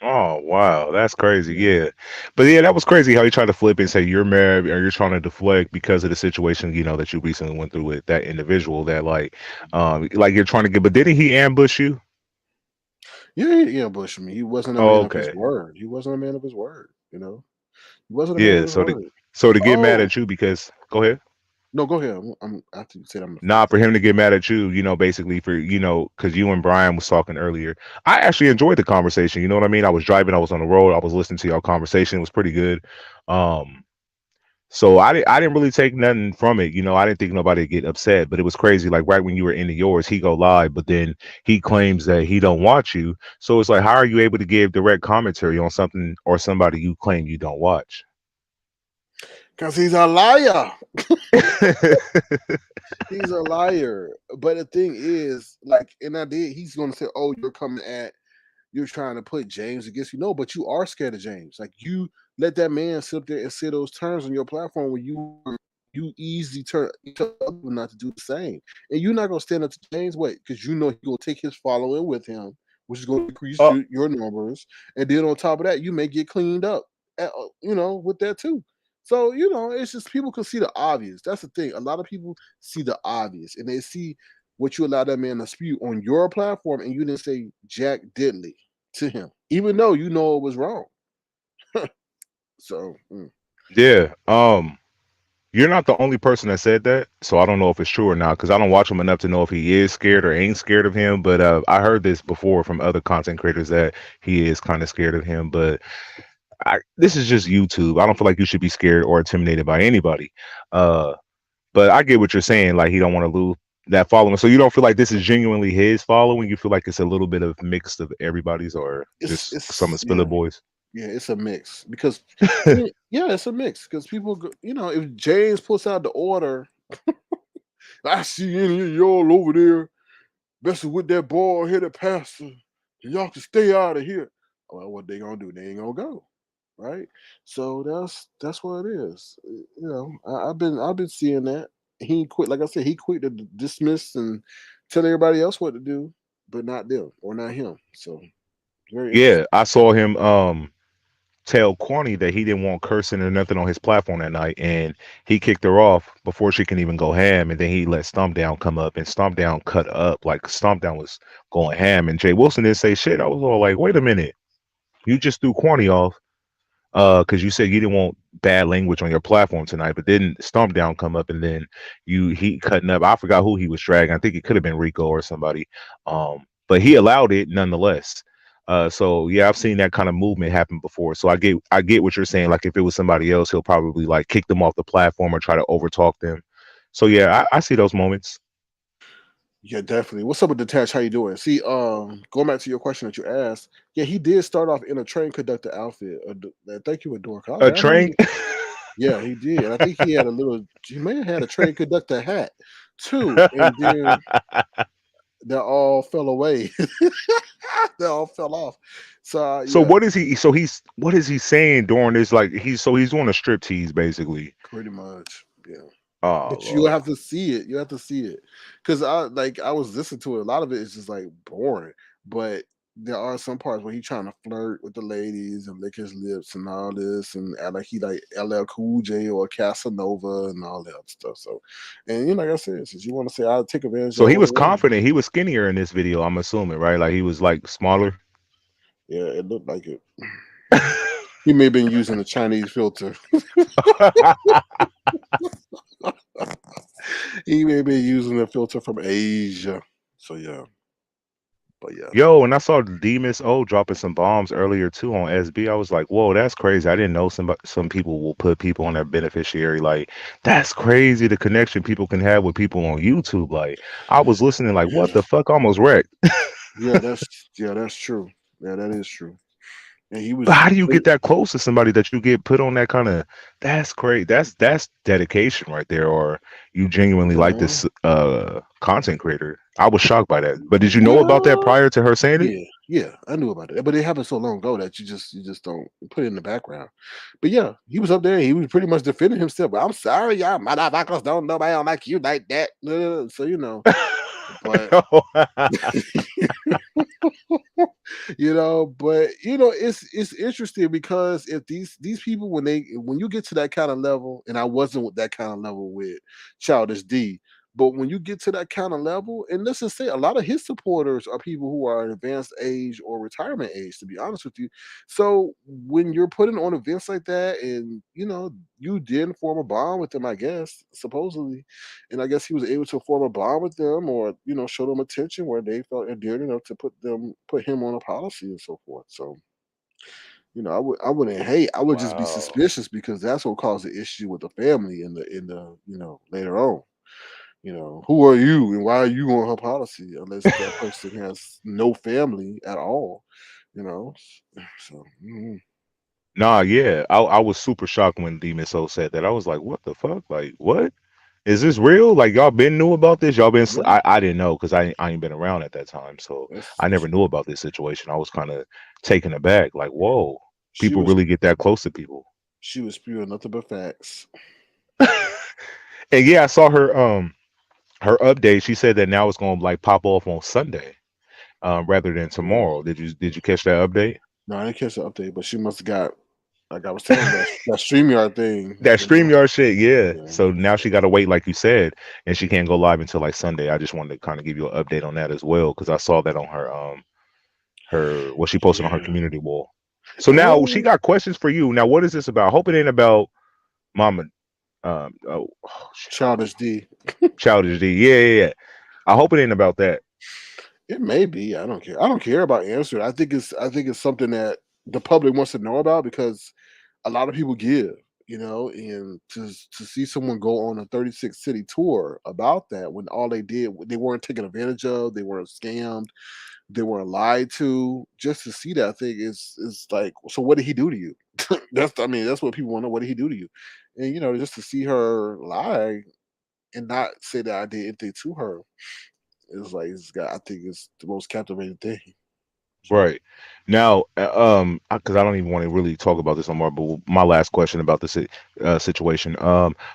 Oh wow, that's crazy. Yeah. Yeah, but yeah, that was crazy how he tried to flip and say you're mad or you're trying to deflect because of the situation that you recently went through with that individual. That like you're trying to get. But didn't he ambush you? Yeah, he ambushed me. He wasn't a Oh, man of his okay. word. He wasn't a man of his word. He wasn't a man of Yeah. his So to word. get mad Oh at you because go ahead. no, go ahead. I'm after you said I'm gonna Nah, finish. for him to get mad at you, basically for because you and Brian was talking earlier. I actually enjoyed the conversation. You know what I mean? I was driving, I was on the road, I was listening to your conversation. It was pretty good. Um, So I didn't really take nothing from it. I didn't think nobody would get upset, but it was crazy. Like right when you were into yours, he go live, but then he claims that he don't watch you. So it's like, how are you able to give direct commentary on something or somebody you claim you don't watch? Because he's a liar. He's a liar. But the thing is, like, and I did, he's gonna say, "Oh, you're trying to put James against you." No, but you are scared of James. Like you let that man sit up there and say those terms on your platform where you easily tell other people not to do the same. And you're not gonna stand up to James Wait, because he gonna take his following with him, which is gonna increase Oh, your numbers. And then on top of that, you may get cleaned up with that too. So, it's just people can see the obvious. That's the thing. A lot of people see the obvious and they see what you allow that man to spew on your platform and you didn't say Jack Diddley to him, even though you know it was wrong. So, yeah. You're not the only person that said that, so I don't know if it's true or not because I don't watch him enough to know if he is scared or ain't scared of him. But I heard this before from other content creators that he is kind of scared of him. But this is just YouTube. I don't feel like you should be scared or intimidated by anybody. But I get what you're saying. Like he don't want to lose that following. So you don't feel like this is genuinely his following. You feel like it's a little bit of mixed of everybody's, or just some of Spiller yeah, Boys. yeah, it's a mix because yeah, it's a mix because people, if James puts out the order, I see any of y'all over there messing with that bald headed pastor, y'all can stay out of here. Well, what they gonna do? They ain't gonna go. Right. So that's what it is. I've been seeing that. He quit, like I said, he quit to dismiss and tell everybody else what to do, but not them or not him. So Very Yeah, interesting. I saw him tell Corny that he didn't want cursing or nothing on his platform that night, and he kicked her off before she can even go ham, and then he let Stomp Down come up, and Stomp Down cut up like Stomp Down was going ham, and Jay Wilson didn't say shit. I was all like, wait a minute, you just threw Corny off because you said you didn't want bad language on your platform tonight, but didn't Stomp Down come up, and then he cutting up. I forgot who he was dragging. I think it could have been Rico or somebody, but he allowed it nonetheless. So yeah, I've seen that kind of movement happen before. So I get what you're saying. Like if it was somebody else, he'll probably like kick them off the platform or try to overtalk them. So yeah, I see those moments. Yeah, definitely. What's up with Detach? How you doing? See, going back to your question that you asked, yeah, he did start off in a train conductor outfit. Thank you, Adore. 'Cause I was A like, I know train. you. Yeah, he did. And I think he had a little. He may have had a train conductor hat too, and then they all fell away. They all fell off. So So yeah, what is he? So he's what is he saying during this? Like he's doing a strip tease basically. pretty much. Yeah. Oh But you Lord. have to see it. You have to see it, because I was listening to it. A lot of it is just like boring, but there are some parts where he's trying to flirt with the ladies and lick his lips and all this, and act like he like LL Cool J or Casanova and all that other stuff. So, and like I said, since you want to say I'll take advantage So of he older was women, confident. He was skinnier in this video. I'm assuming, right? Like he was like smaller. yeah, it looked like it. He may have been using a Chinese filter. He may be using a filter from Asia. So yeah, but yeah. Yo, and I saw Demus O dropping some bombs earlier too on SB. I was like, whoa, that's crazy. I didn't know some people will put people on their beneficiary. Like, that's crazy the connection people can have with people on YouTube. Like, I was listening, like, what Yeah, the fuck? Almost wrecked. that's true. Yeah, that is true. And he But was how do you pretty, get that close to somebody that you get put on that kind of that's crazy. That's dedication right there, or you genuinely like uh, this content creator. I was shocked by that. But did you know about that well, prior to her saying it? yeah, I knew about it, but it happened so long ago that you just don't put it in the background. But yeah, he was up there. He was pretty much defending himself. But I'm sorry, y'all motherfuckers don't nobody don't like you like that. So but it's interesting because if these people when you get to that kind of level, and I wasn't with that kind of level with Childish D, but when you get to that kind of level, and let's just say a lot of his supporters are people who are in advanced age or retirement age, to be honest with you. So when you're putting on events like that, and you did form a bond with them, I guess, supposedly, and I guess he was able to form a bond with them, or show them attention where they felt endeared enough to put him on a policy and so forth. So I wouldn't hate. I would just be Wow. suspicious, because that's what caused the issue with the family in the later on. Who are you and why are you on her policy, unless that person has no family at all. You know, so Nah, yeah. I was super shocked when Demon Soul said that. I was like, what the fuck? Like, what? Is this real? Like y'all been knew about this? Y'all been yeah, I didn't know because I ain't been around at that time. So that's I never knew about this situation. I was kind of taken aback, like, whoa, she people was really get that close to people. she was spewing nothing but facts. And yeah, I saw her update. She said that now it's gonna like pop off on Sunday, rather than Yeah. tomorrow. Did you catch that update? No, I didn't catch the update, but she must have got, like I was telling that StreamYard thing. That StreamYard shit, yeah. Yeah. So now she got to wait, like you said, and she can't go live until like Sunday. I just wanted to kind of give you an update on that as well because I saw that on her what she posted on her Yeah. community wall. So now she And got questions for you. Now, what is this about? I hope it ain't about Mama. Oh shit, I almost Childish D. Childish D. Yeah. I hope it ain't about that. It may be. I don't care. I don't care about answering. I think it's something that the public wants to know about, because a lot of people give, and to see someone go on a 36 city tour about that, when all they weren't taken advantage of, they weren't scammed, they weren't lied to. Just to see that, I think is like, so what did he do to you? That's what people want to know. What did he do to you? And just to see her lie and not say that I did anything to her, it's like, I think it's the most captivating thing. Right. Now, because I don't even want to really talk about this no more. But my last question about the situation.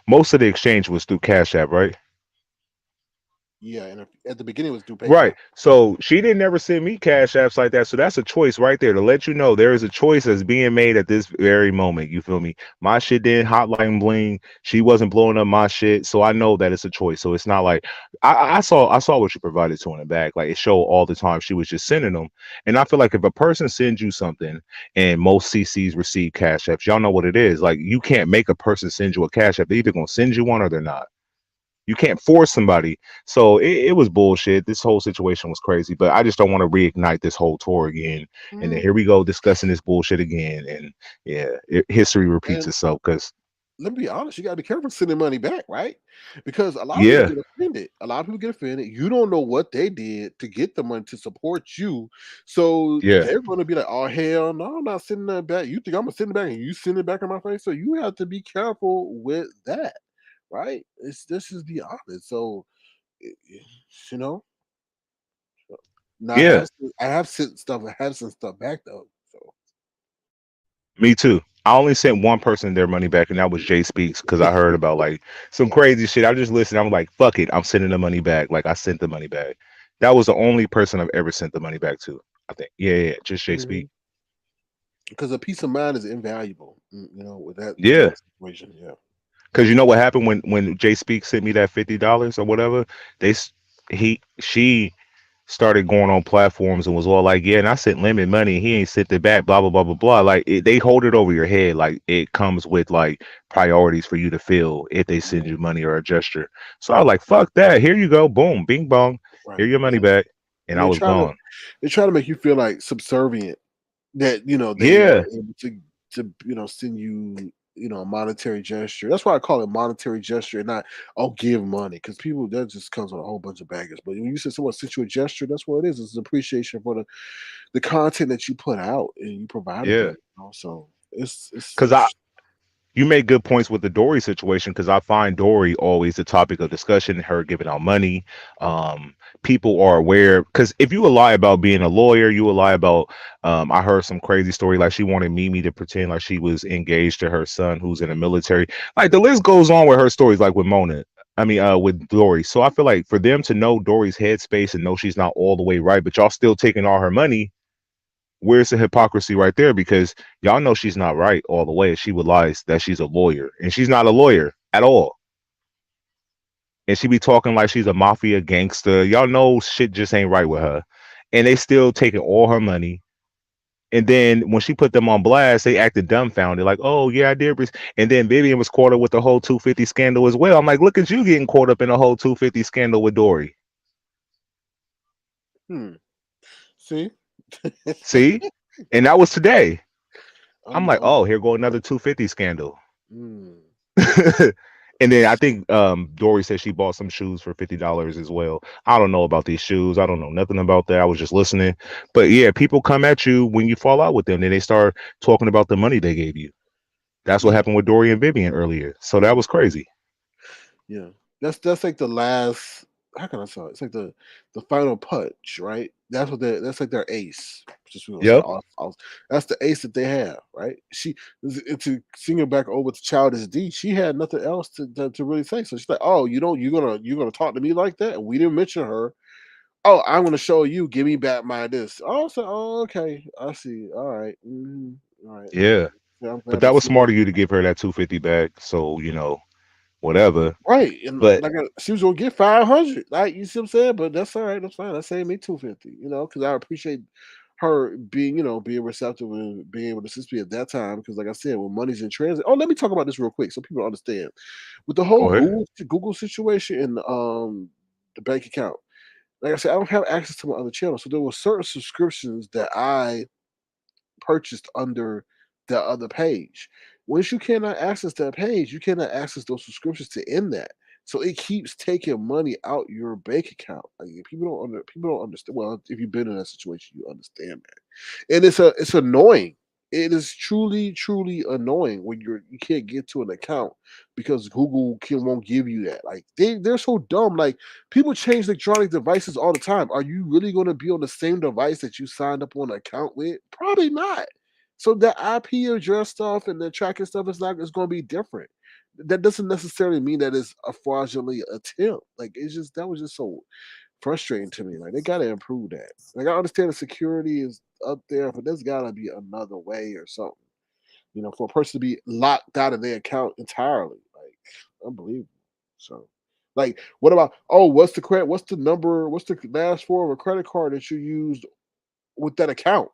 Most of the exchange was through Cash App, right? Yeah, and at the beginning it was through Right. PayPal. So she didn't ever send me cash apps like that. So that's a choice right there to let you know there is a choice that's being made at this very moment. You feel me? My shit didn't hotline bling. She wasn't blowing up my shit. So I know that it's a choice. So it's not like I saw what you provided to in the back. Like it showed all the time she was just sending them. And I feel like if a person sends you something and most CCs receive cash apps, y'all know what it is. Like you can't make a person send you a cash app. They're either gonna send you one or they're not. You can't force somebody. So it was bullshit. This whole situation was crazy, but I just don't want to reignite this whole tour again. And then Mm. here we go discussing this bullshit again. And yeah, history repeats And itself because, let me be honest, you gotta be careful sending money back, right? Because a lot of people yeah, get offended. A lot of people get offended. You don't know what they did to get the money to support you. So yeah, they're gonna be like, oh hell no, I'm not sending that back. You think I'm gonna send it back and you send it back in my face? So you have to be careful with that, right? It's this is the honest. So you know, now yeah, I have sent stuff, I have sent stuff back though. So me too. I only sent one person their money back, and that was Jay Speaks because I heard about like some yeah. crazy shit. I just listened. I'm like, fuck it, I'm sending the money back. Like I sent the money back. That was the only person I've ever sent the money back to. I think. Yeah, yeah, just Jay Speaks. Because a peace of mind is invaluable, with that Yeah. type of situation. Yeah. Cause you know what happened when Jay Speak sent me that $50 or whatever, they s- he she started going on platforms and was all like, yeah, and I sent Lemon money, he ain't sent it back, blah blah blah blah blah. Like they hold it over your head, like it comes with like priorities for you to fill if they send Yeah. you money or a gesture. So I was like, fuck that, here you go, boom, bing bong, here Right. your money Yeah. back, and And I was gone. they try to make you feel like subservient that they are Yeah, able to send you a monetary gesture. That's why I call it monetary gesture and not give money because people that just comes with a whole bunch of baggage. But when you say someone sent you a gesture, that's what it is. It's appreciation for the content that you put out and you provided yeah. them. So Cause you make good points with the Dory situation because I find Dory always the topic of discussion, her giving out money. People are aware because if you lie about being a lawyer, you will lie about I heard some crazy story like she wanted Mimi to pretend like she was engaged to her son who's in the military. Like the list goes on with her stories, like with Mona. I mean, with Dory. So I feel like for them to know Dory's headspace and know she's not all the way right, but y'all still taking all her money, where's the hypocrisy right there? Because y'all know she's not right all the way. She lies that she's a lawyer, and she's not a lawyer at all. And she be talking like she's a mafia gangster. Y'all know shit just ain't right with her. And they still taking all her money. And then when she put them on blast, they acted dumbfounded, like, "Oh yeah, I did." And then Vivian was caught up with the whole 250 scandal as well. I'm like, look at you getting caught up in the whole 250 scandal with Dory. Hmm. See, See, and that was today. I'm like, I'm oh, here go another 250 scandal. mm, And then I think Dory said she bought some shoes for $50 as well. I don't know about these shoes. I don't know nothing about that. I was just listening. But yeah, people come at you when you fall out with them. Then they start talking about the money they gave you. That's what yeah. happened with Dory and Vivian earlier. So that Yeah. was crazy. Yeah, that's like the last. How can I say it? It's like the final punch, right? That's like their ace. Just we gonna say, Yep. that's the ace that they have, right? To sing it back over to Childish D. She had nothing else to really say, so she's like, "Oh, you're gonna talk to me like that?" And we didn't mention her. Oh, I'm gonna show you. Give me back my this. Oh, so okay, I see. All right, all right. Yeah. Yeah, I'm But glad I that was see. smart of you to give her that 250 back. So, whatever. Right, and But like she was gonna get 500. Like you see what I'm saying, but that's all right. That's fine. That's saved me 250. Because I appreciate her being receptive and being able to assist me at that time. Because like I said, when money's in transit. Oh, let me talk about this real quick so people understand. With the whole go ahead. Google situation and the bank account. Like I said, I don't have access to my other channels, so there were certain subscriptions that I purchased under the other page. Once you cannot access that page, you cannot access those subscriptions to end that. So it keeps taking money out your bank account. Like, people don't understand. Well, if you've been in that situation, you understand that. And it's annoying. It is truly, truly annoying when you can't get to an account because Google won't give you that. Like they're so dumb. Like people change electronic devices all the time. Are you really going to be on the same device that you signed up on an account with? Probably not. So the IP address stuff and the tracking stuff is going to be different. that doesn't necessarily mean that it's a fraudulent attempt. Like it's just that was just so frustrating to me. Like they gotta improve that. Like I understand the security is up there, but there's gotta be another way or something. For a person to be locked out of their account entirely. Like unbelievable. So like what about what's the credit what's the number, what's the last four of a credit card that you used with that account?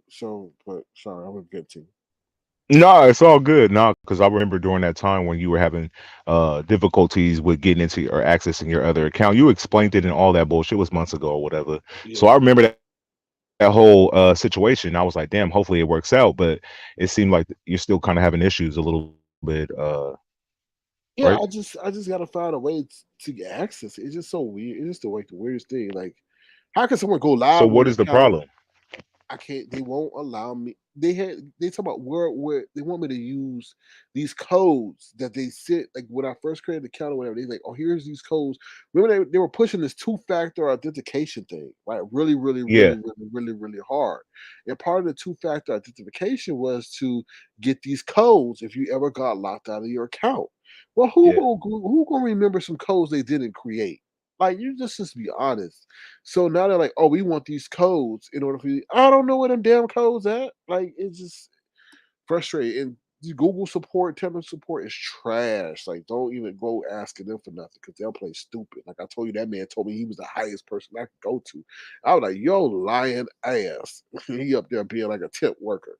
So but sorry, I'm a good team. No, it's all good. No, because I remember during that time when you were having difficulties with getting into or accessing your other account, you explained it and all that bullshit was months ago or whatever. So Yeah. I remember that whole situation. I was like, damn, hopefully it works out. But it seemed like you're still kind of having issues a little bit, Yeah, right? I just gotta find a way to get access. It's just so weird. It's just the weirdest thing. Like, how can someone go So live on what an is the account? problem? I can't. They won't allow me. They talk about where they want me to use these codes that they sent. Like when I first created the account or whatever, they like, here's these codes. Remember they were pushing this two-factor authentication thing, right? Really, really, really, Yeah, really, really, really hard. And part of the two-factor authentication was to get these codes if you ever got locked out of your account. Well, yeah. who gonna remember some codes they didn't create? Like you just be honest. So now they're like, oh, we want these codes in order for you. I don't know where them damn codes at. Like it's just frustrating. And the Google support, technical support is trash. Like don't even go asking them for nothing because they'll play stupid. Like I told you, that man told me he was the highest person I could go to. I was like, yo, lying ass. He up there being like a tip worker.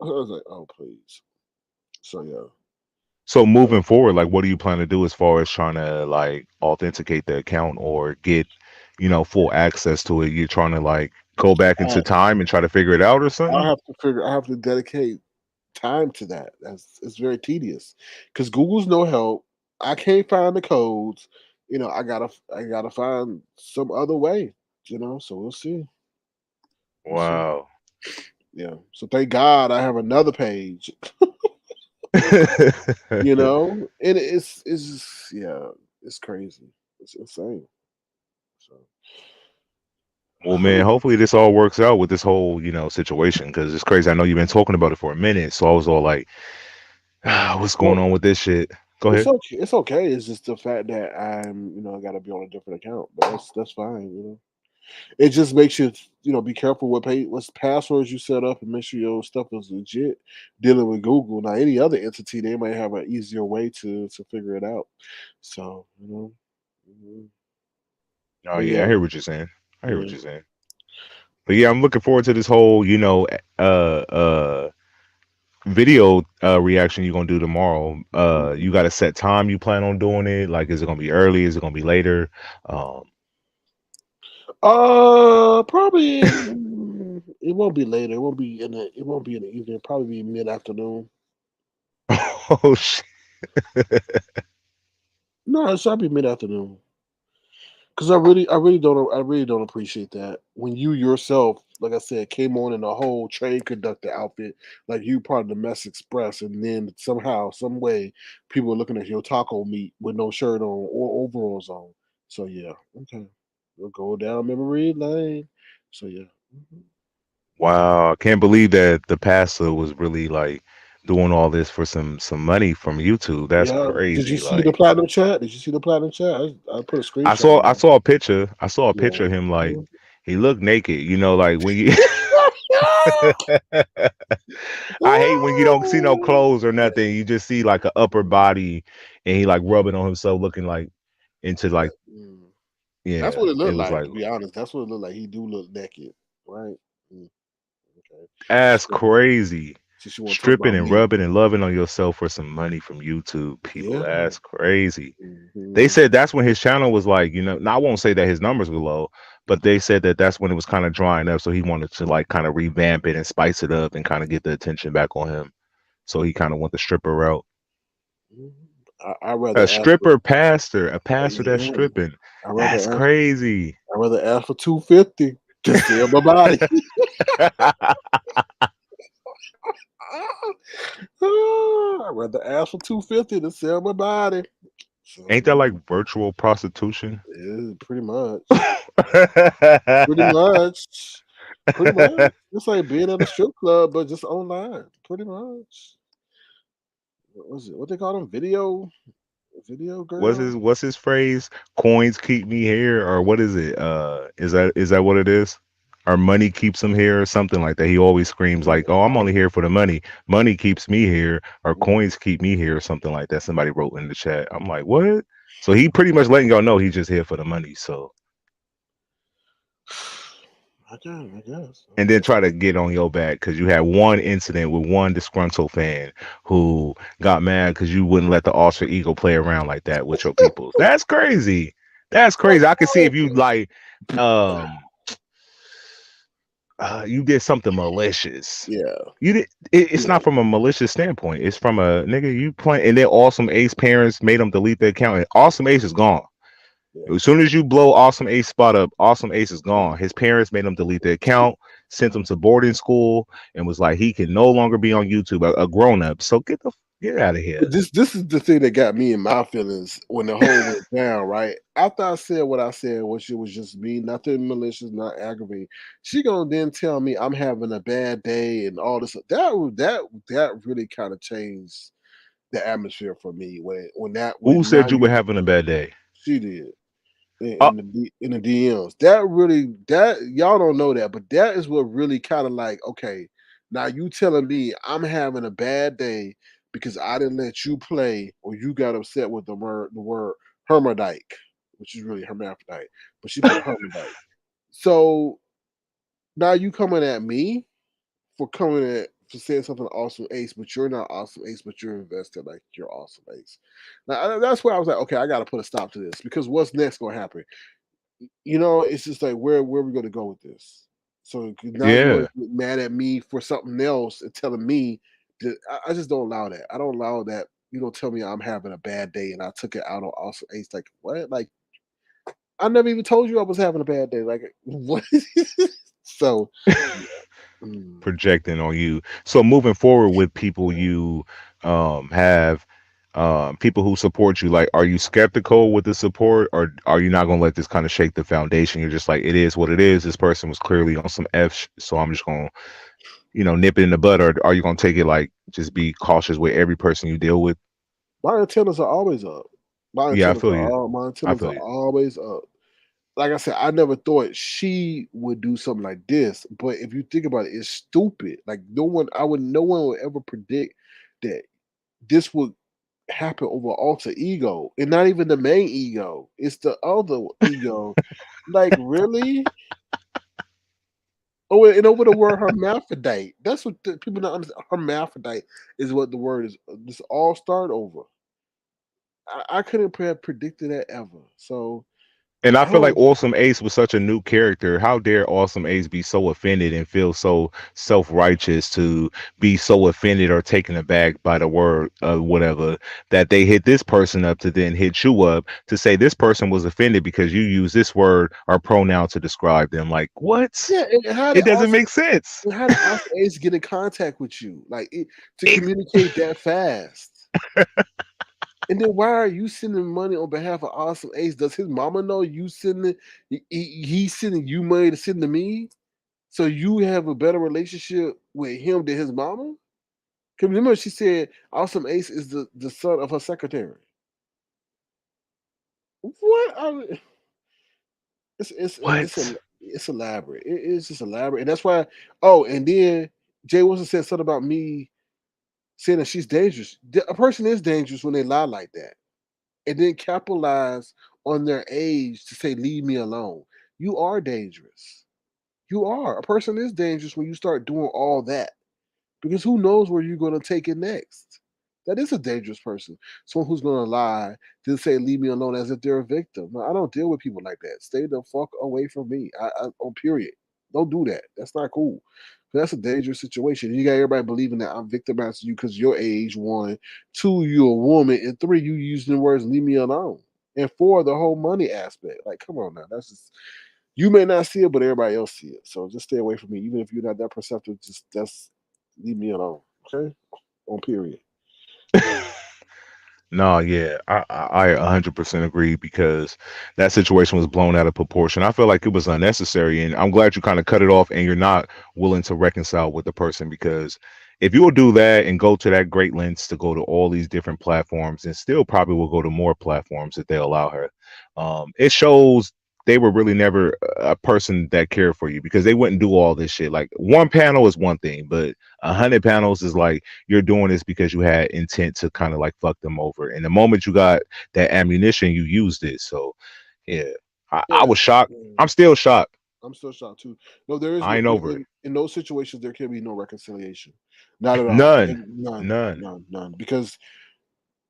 I was like, oh please. So yeah. So moving forward, like, what do you plan to do as far as trying to like authenticate the account or get, full access to it? You're trying to like go back I, into time and try to figure it out or I something? have to figure. I have to dedicate time to that. It's very tedious because Google's no help. I can't find the codes. I gotta find some other way. So we'll see. We'll see. Wow. Yeah. So thank God I have another page. And it's just yeah, it's crazy. It's insane. So Well, man, hopefully this all works out with this whole, situation because it's crazy. I know you've been talking about it for a minute, so I was all like, what's going well, on with this shit? Go it's ahead. okay. It's okay. It's just the fact that I gotta be on a different account, but that's fine. It just makes you, be careful what's passwords you set up and make sure your stuff is legit. Dealing with Google now, any other entity, they might have an easier way to figure it out. So Oh but yeah, yeah, I hear what you're saying. I hear what yeah. you're saying. But yeah, I'm looking forward to this whole, video reaction you're gonna do tomorrow. You got a set time you plan on doing it? Like, is it gonna be early? Is it gonna be later? Um, Probably it won't be later. It won't be in the evening. It'll probably be mid afternoon. oh shit. No, it should be mid afternoon. Because I really don't appreciate that when you yourself, like I said, came on in a whole train conductor outfit, like you part of the Mess Express, and then somehow, some way, people are looking at your taco meat with no shirt on or overalls on. So yeah, okay, we'll go down memory lane. So yeah, mhm. Wow, I can't believe that the pastor was really like doing all this for some money from YouTube. That's Yeah. Did you crazy. see the Like, platinum chat? Did you see the platinum chat? I put a I screenshot saw in I there. saw a picture. I saw a picture Yeah. of him like he looked naked. Like when you I hate when you don't see no clothes or nothing. You just see like an upper body and he like rubbing on himself looking like into like Mm. That's yeah, what it it looked was like, like to be honest. That's what it looked like. He do look naked, right? Mm, okay. that's So, crazy. since you want to talk Stripping about and me, rubbing and loving on yourself for some money from YouTube people. yeah. That's crazy. They Hmm. said that's when his channel was like, now I won't say that his numbers were low, but they said that that's when it was kind of drying up. So he wanted to like kind of revamp it and spice it up and kind of get the attention back on him. So he kind of went the stripper route. I A rather ask for stripper pastor, a pastor that's yeah. stripping. I rather That's ask. crazy. I rather ask for 250 to sell my body. I rather ask for 250 to sell my body. So Ain't that like virtual prostitution? yeah, pretty much. Pretty much. Pretty much. It's like being at a strip club, but just online. Pretty much. what was it? What they call them? Video girl. What's his phrase? Coins keep me here, or what is it? Is that what it is? Or money keeps him here, or something like that. He always screams like, "Oh, I'm only here for the money. Money keeps me here, or coins keep me here," or something like that. Somebody wrote in the chat. I'm like, what? So he pretty much letting y'all know he's just here for the money. So I guess. and then try to get on your back because you had one incident with one disgruntled fan who got mad because you wouldn't let the alter ego play around like that with your peoples. That's crazy. That's crazy. I can see if you like um you did something malicious. Yeah. You did it's Yeah. not from a malicious standpoint. It's from a nigga you playing and then Awesome Ace parents made him delete the account and Awesome Ace is gone. Yeah. As soon as you blow Awesome Ace spot up, Awesome Ace is gone. His parents made him delete the account, sent him to boarding school, and was like, he can no longer be on YouTube, a grown up. So get out of here. This is the thing that got me in my feelings when the whole went down, right? After I said what I said, which it was just me, nothing malicious, not aggravating. She gonna then tell me I'm having a bad day and all this. That really kind of changed the atmosphere for me Who when now said you you were having a bad day? she did Uh, in the DMs. That really that y'all don't know that, but that is what really kind of like, okay, now you telling me I'm having a bad day because I didn't let you play or you got upset with the word hermaphrodite, which is really hermaphrodite, but she put hermaphrodite. So now you coming at me for saying something to Awesome Ace, but you're not Awesome Ace, but you're invested like you're Awesome Ace. Now that's where I was like, okay, I got to put a stop to this because what's next going to happen? It's just like where are we going to go with this? So now you're going yeah. to get mad at me for something else and telling me that I just don't allow that. I don't allow that. You don't tell me I'm having a bad day and I took it out on Awesome Ace. Like what? Like I never even told you I was having a bad day. Like what? So mm, Projecting on you. So moving forward with people you have people who support you, like are you skeptical with the support or are you not gonna let this kind of shake the foundation? You're just like it is what it is. This person was clearly on some so I'm just gonna, nip it in the bud, or are you gonna take it like just be cautious with every person you deal with? my antennas are always up. Yeah, I feel you. My I antennas feel are you. always up. Like I said, I never thought she would do something like this. But if you think about it, it's stupid. Like no one would ever predict that this would happen over alter ego, and not even the main ego. It's the other ego. Like really? Oh, and over the word hermaphrodite. That's what people don't understand. Hermaphrodite is what the word is. This all start over. I couldn't have predicted that ever. So And I I feel like don't. Awesome Ace was such a new character. How dare Awesome Ace be so offended and feel so self-righteous to be so offended or taken aback by the word whatever that they hit this person up to then hit you up to say this person was offended because you use this word or pronoun to describe them. Like what? Yeah, and It doesn't make sense. how did Awesome Ace get in contact with you? To Ex- communicate that fast. And then why are you sending money on behalf of Awesome Ace? Does his mama know you sending? He's sending you money to send to me, so you have a better relationship with him than his mama. Cause remember she said Awesome Ace is the son of her secretary. What? what? It's elaborate. It's just elaborate, and that's why. Oh, and then Jay Wilson said something about me saying that she's dangerous. A person is dangerous when they lie like that, and then capitalize on their age to say leave me alone. You are dangerous. You are. A person is dangerous when you start doing all that because who knows where you're going to take it next. That is a dangerous person. Someone who's going to lie, then say leave me alone as if they're a victim. No, I don't deal with people like that. Stay the fuck away from me. On period. Don't do that. That's not cool. That's a dangerous situation. You got everybody believing that I'm victimizing you because your age, one, two, you're a woman, and three, you using the words leave me alone. And four, the whole money aspect. Like, come on now. That's just you may not see it, but everybody else see it. So just stay away from me. Even if you're not that perceptive, just that's leave me alone. Okay? On period. No, yeah, I 100% agree because that situation was blown out of proportion. I feel like it was unnecessary, and I'm glad you kind of cut it off, and you're not willing to reconcile with the person because if you will do that and go to that great lengths to go to all these different platforms, and still probably will go to more platforms if they allow her, it shows they were really never a person that cared for you, because they wouldn't do all this shit. Like, one panel is one thing, but 100 panels is like you're doing this because you had intent to kind of like fuck them over. And the moment you got that ammunition, you used it. So yeah, I Yeah, was shocked. yeah. I'm still shocked. I'm still shocked too. No, there is I no ain't over it. in those situations there can be no reconciliation, not at all, None, and none, none. none, because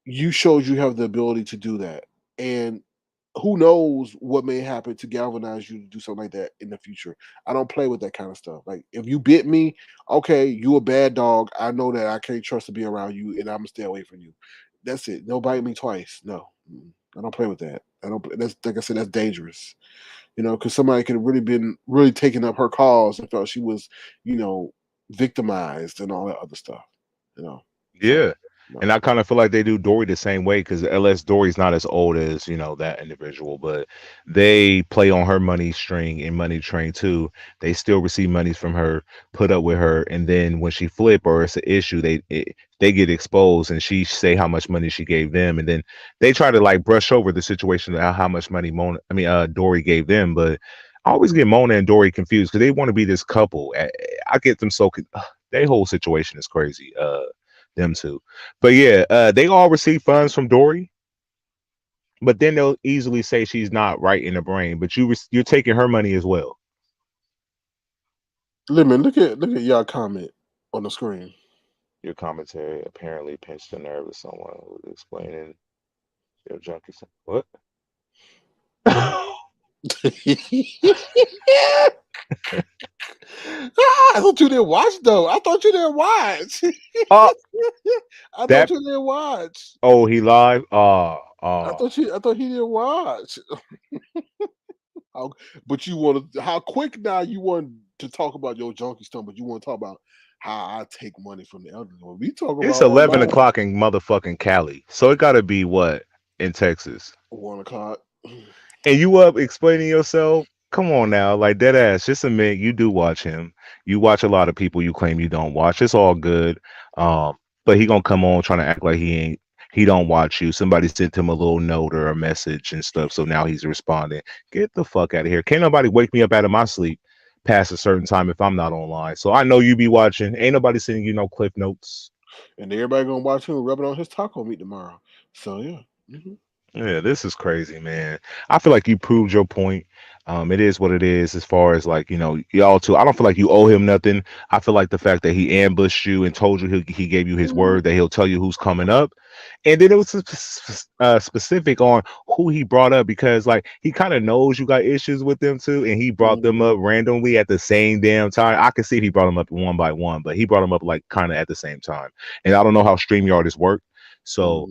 you showed you have the ability to do that, and who knows what may happen to galvanize you to do something like that in the future. I don't play with that kind of stuff. Like, if you bit me, okay, you a bad dog. I know that I can't trust to be around you, and I'm gonna stay away from you. That's it. Don't bite me twice. No, I don't play with that. I don't. That's, like I said, that's dangerous. Because somebody could have really been really taking up her cause and felt she was, you know, victimized and all that other stuff. You know, so Yeah. And no. I kind of feel like they do Dory the same way, because LS Dory's not as old as, that individual, but they play on her money string and money train too. They still receive monies from her, put up with her, and then when she flip or it's an issue, they get exposed, and she say how much money she gave them, and then they try to like brush over the situation of how much money Dory gave them. But I always get Mona and Dory confused because they want to be this couple. I get them their whole situation is crazy. Them two. But yeah, they all receive funds from Dory, but then they'll easily say she's not right in the brain. But you're taking her money as well. Lemon, look at y'all comment on the screen. Your commentary apparently pinched the nerve of someone who was explaining your junkie. What? I thought you didn't watch though. I thought you didn't watch. Oh, I thought that. you didn't watch. Oh, he live. I thought he didn't watch. How, but you want to? How quick now you want to talk about your junkie stuff? But you want to talk about how I take money from the elderly? When we talk It's about 11 online, o'clock in motherfucking Cali, so it got to be what in Texas. 1 o'clock. And you up explaining yourself? Come on now, like dead ass. Just admit you do watch him. You watch a lot of people you claim you don't watch. It's all good. But he gonna come on trying to act like he don't watch you. Somebody sent him a little note or a message and stuff, so now he's responding. Get the fuck out of here. Can't nobody wake me up out of my sleep past a certain time if I'm not online. So I know you be watching. Ain't nobody sending you no cliff notes. And everybody gonna watch him rubbing on his taco meat tomorrow. So yeah. Yeah, this is crazy, man. I feel like you proved your point. It is what it is as far as like, y'all too. I don't feel like you owe him nothing. I feel like the fact that he ambushed you and told you he gave you his word that he'll tell you who's coming up. And then it was specific on who he brought up, because like he kind of knows you got issues with them too. And he brought them up randomly at the same damn time. I could see if he brought them up one by one, but he brought them up like kind of at the same time. And I don't know how StreamYard is worked. So,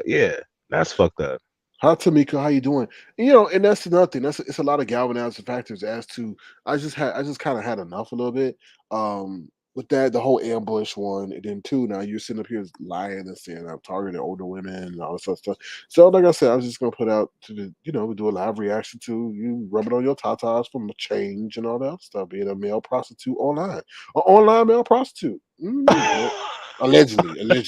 yeah. That's fucked up. Hi Tamika, how you doing? And that's another thing. It's a lot of galvanizing factors as to I just kind of had enough a little bit. With that, the whole ambush one, and then two, now you're sitting up here lying and saying I've targeted older women and all this other stuff. So like I said, I was just gonna put out to we do a live reaction to you rubbing on your tatas from a change and all that stuff, being a male prostitute online. An online male prostitute. Allegedly. We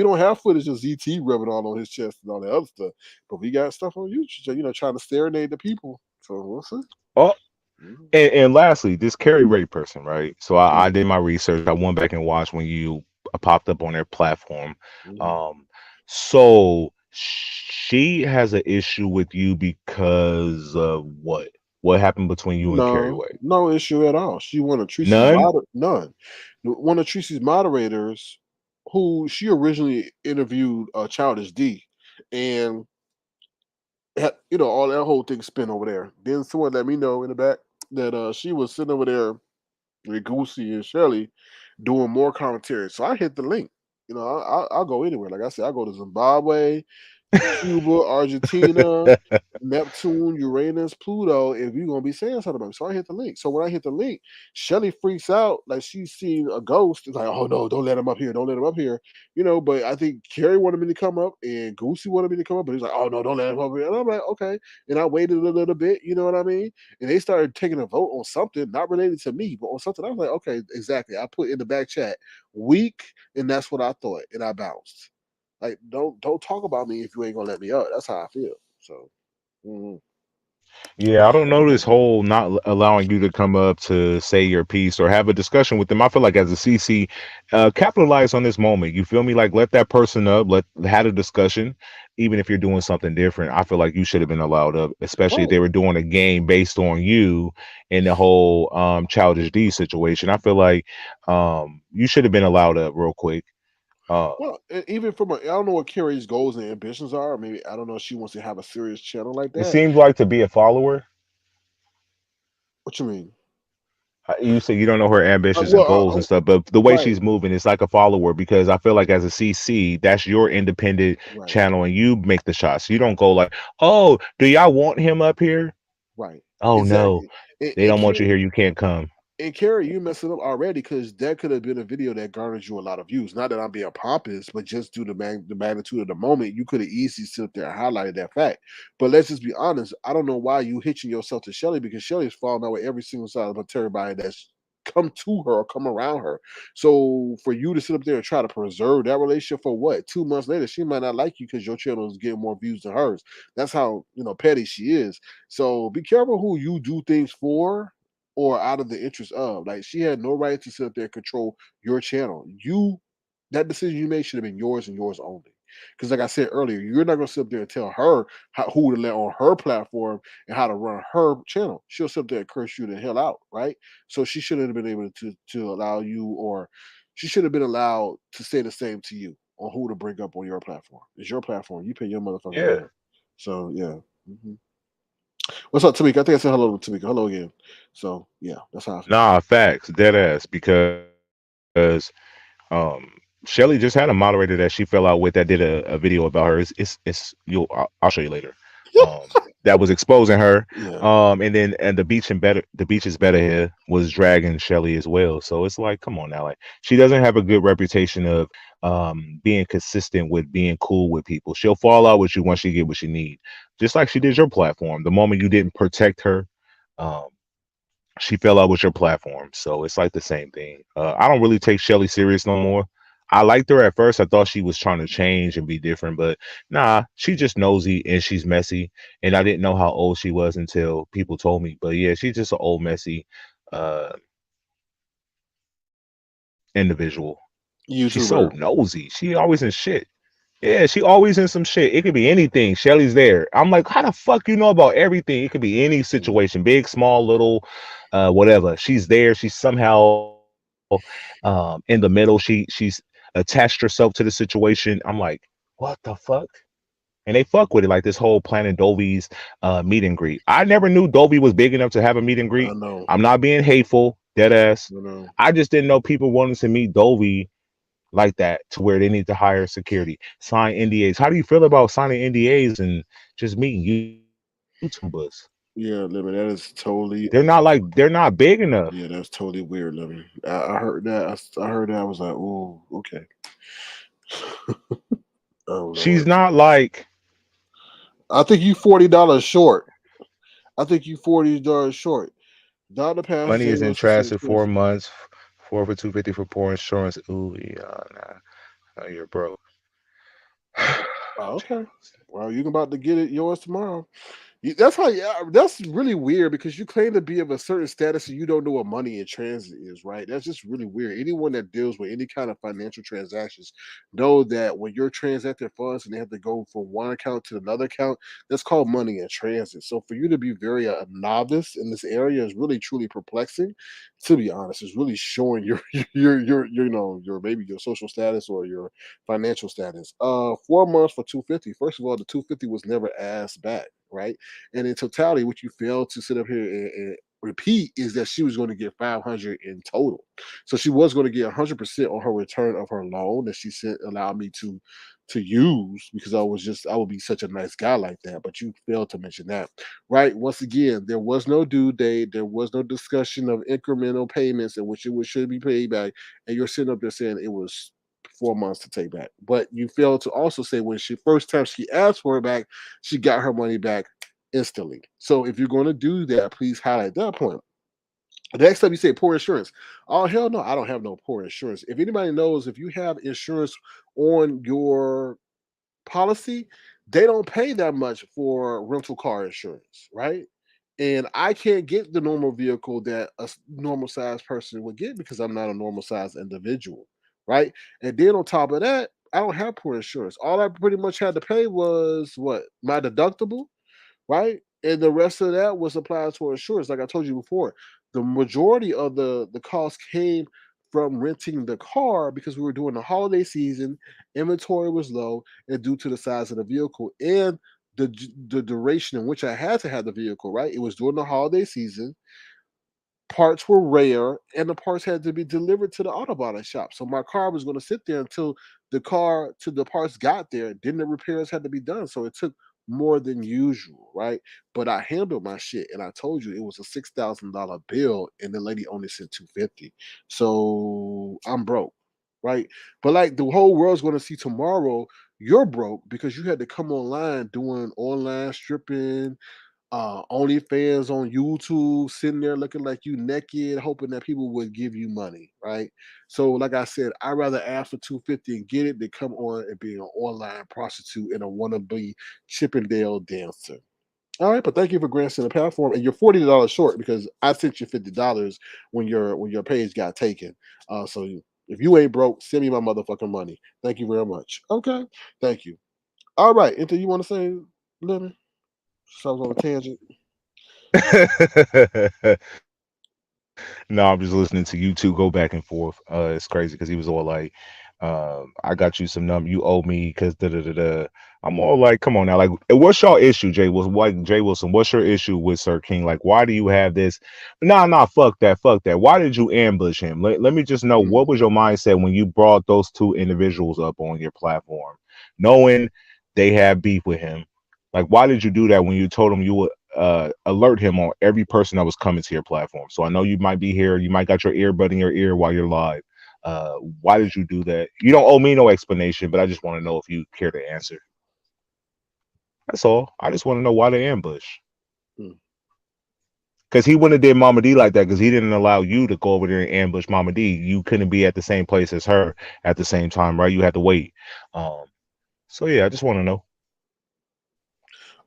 don't have footage of ZT rubbing all on his chest and all that other stuff, but we got stuff on YouTube, trying to serenade the people. So we'll see. Oh, Mhm. and lastly, this Carrie Ray person, right? So I did my research. I went back and watched when you popped up on their platform. Mhm. Um, so she has an issue with you because of what? What happened between you and Carrie No, Way? no issue at all. She one of Tracy's None. none. One of Tracy's moderators, who she originally interviewed, Childish D, and all that whole thing spin over there. Then someone let me know in the back that she was sitting over there with Goosey and Shelly doing more commentary. So I hit the link. I'll go anywhere. Like I said, I go to Zimbabwe Cuba, Argentina, Neptune, Uranus, Pluto, if you're gonna be saying something about me. So I hit the link. So when I hit the link, Shelly freaks out like she's seen a ghost. It's like, oh no, don't let him up here, don't let him up here. But I think Carrie wanted me to come up and Goosey wanted me to come up, but he's like, oh no, don't let him up here. And I'm like, okay. And I waited a little bit, you know what I mean? And they started taking a vote on something, not related to me, but on something. I was like, okay, exactly. I put in the back chat weak, and that's what I thought, and I bounced. Like, don't talk about me if you ain't gonna let me up. That's how I feel. So, mhm. Yeah, I don't know this whole not allowing you to come up to say your piece or have a discussion with them. I feel like as a CC, capitalize on this moment. You feel me? Like let that person up, let had a discussion, even if you're doing something different. I feel like you should have been allowed up, especially if Right. they were doing a game based on you in the whole Childish D situation. I feel like you should have been allowed up real quick. Uh, Well, even from I don't know what Carrie's goals and ambitions are. Maybe I don't know if she wants to have a serious channel like it that. seems like to be a follower. What you mean? You say you don't know her ambitions and Well, goals and stuff, but the way right, she's moving is like a follower because I feel like as a CC, that's your independent right, channel and you make the shots. You don't go like, oh, do y'all want him up here? right. Oh no, Exactly. And, they and don't want you Carrie, here. You can't come. And Carrie, you messing up already because that could have been a video that garnered you a lot of views. Not that I'm being pompous, but just due to the magnitude of the moment, you could have easily sit there and highlighted that fact. But let's just be honest. I don't know why you hitching yourself to Shelly because Shelly's falling out with every single side of everybody that's come to her or come around her. So for you to sit up there and try to preserve that relationship for what? 2 months later, she might not like you because your channel is getting more views than hers. That's how petty she is. So be careful who you do things for or out of the interest of. Like she had no right to sit up there and control your channel. That decision you made should have been yours and yours only. Because like I said earlier, you're not gonna sit up there and tell her who to let on her platform and how to run her channel. She'll sit up there and curse you the hell out, right? So she shouldn't have been able to allow you, or she should have been allowed to say the same to you on who to bring up on your platform. It's your platform. You pay your motherfucking Yeah. rent. So yeah. What's up, Tamika? I think I said hello to Tamika. Hello again. So yeah, that's how I feel. Nah, facts, dead ass. Because Shelly just had a moderator that she fell out with that did a video about her. It's you'll I'll show you later. Um, that was exposing her. Yeah. And the beach is better here was dragging Shelly as well. So it's like, come on now, like she doesn't have a good reputation of being consistent with being cool with people. She'll fall out with you once she get what she need, just like she did your platform. The moment you didn't protect her, um, she fell out with your platform. So it's like the same thing. I don't really take Shelly serious no more. I liked her at first. I thought she was trying to change and be different, but nah, she just nosy and she's messy. And I didn't know how old she was until people told me. But yeah, she's just an old messy uh individual. She's so YouTuber. nosy. She always in shit. Yeah, she always in some shit. It could be anything. Shelly's there. I'm like, how the fuck you know about everything? It could be any Mm. situation, big, small, little, whatever. She's there. She's somehow in the middle. She's attached herself to the situation. I'm like, what the fuck? And they fuck with it, like this whole Planet Dovi's meet and greet. I never knew Dovey was big enough to have a meet and I greet. know. I'm not being hateful, dead ass. I know. I just didn't know people wanted to meet Dovey like that to where they need to hire security, sign NDAs. How do you feel about signing NDAs and just meeting YouTubers? Yeah, Lemon, that is totally. They're not big enough. Yeah, that's totally weird, Lemon. I heard that. I heard that. I was like, oh, okay. Oh She's Lord. not like I think you $40 short. I think you $40 short. Dollar pass is money is in able to say transit expensive. 4 months, 4 for 250 for poor insurance. Ooh, yeah, nah, you're broke. Oh, okay. Well, you can about to get it yours tomorrow. That's how. Yeah, that's really weird because you claim to be of a certain status and you don't know what money in transit is, right? That's just really weird. Anyone that deals with any kind of financial transactions know that when you're transacting funds and they have to go from one account to another account, that's called money in transit. So for you to be very a novice in this area is really truly perplexing. To be honest, it's really showing your your maybe your social status or your financial status. 4 months for 250. First of all, the 250 was never asked back, right? And in totality, what you failed to sit up here and repeat is that she was going to get 500 in total. So she was going to get 100% on her return of her loan that she sent allowed me to to use because I would be such a nice guy like that. But you failed to mention that, right? Once again, there was no due date. There was no discussion of incremental payments in which should be paid back, and you're sitting up there saying it was 4 months to take back. But you failed to also say when she first time she asked for it back, she got her money back instantly. So if you're going to do that, please highlight that point. The next time you say poor insurance, oh hell no, I don't have no poor insurance. If anybody knows, if you have insurance on your policy, they don't pay that much for rental car insurance, right? And I can't get the normal vehicle that a normal sized person would get because I'm not a normal sized individual, right? And then on top of that, I don't have poor insurance. All I pretty much had to pay was what, my deductible, right? And the rest of that was applied to insurance. Like I told you before, the majority of the cost came from renting the car because we were doing the holiday season, inventory was low, and due to the size of the vehicle and the duration in which I had to have the vehicle, right? It was during the holiday season, parts were rare and the parts had to be delivered to the auto body shop. So my car was going to sit there until the parts got there. Then the repairs had to be done. So it took more than usual, right? But I handled my shit and I told you it was a $6,000 bill and the lady only sent 250. So I'm broke, right? But like the whole world's going to see tomorrow you're broke because you had to come online doing online stripping, OnlyFans on YouTube, sitting there looking like you naked, hoping that people would give you money, right? So, like I said, I'd rather ask for 250 and get it than come on and be an online prostitute and a wannabe Chippendale dancer. All right, but thank you for gracing the platform, and you're $40 short because I sent you $50 when your page got taken. So if you ain't broke, send me my motherfucking money. Thank you very much. Okay, thank you. All right, anything you want to say, Lennon? So I was on a tangent. No, I'm just listening to you two go back and forth. It's crazy because he was all like, "I got you some number. You owe me because da da da da." I'm all like, "Come on now, like, what's your issue, Jay Wilson? Like, Jay Wilson, what's your issue with Sir King? Like, why do you have this? Nah, nah, fuck that, fuck that. Why did you ambush him? Let me just know what was your mindset when you brought those two individuals up on your platform, knowing they had beef with him. Like, why did you do that when you told him you would alert him on every person that was coming to your platform? So I know you might be here, you might got your earbud in your ear while you're live. Why did you do that? You don't owe me no explanation, but I just want to know if you care to answer. That's all. I just want to know why the ambush. Because he wouldn't have did Mama D like that because he didn't allow you to go over there and ambush Mama D. You couldn't be at the same place as her at the same time, right? You had to wait. So yeah, I just want to know.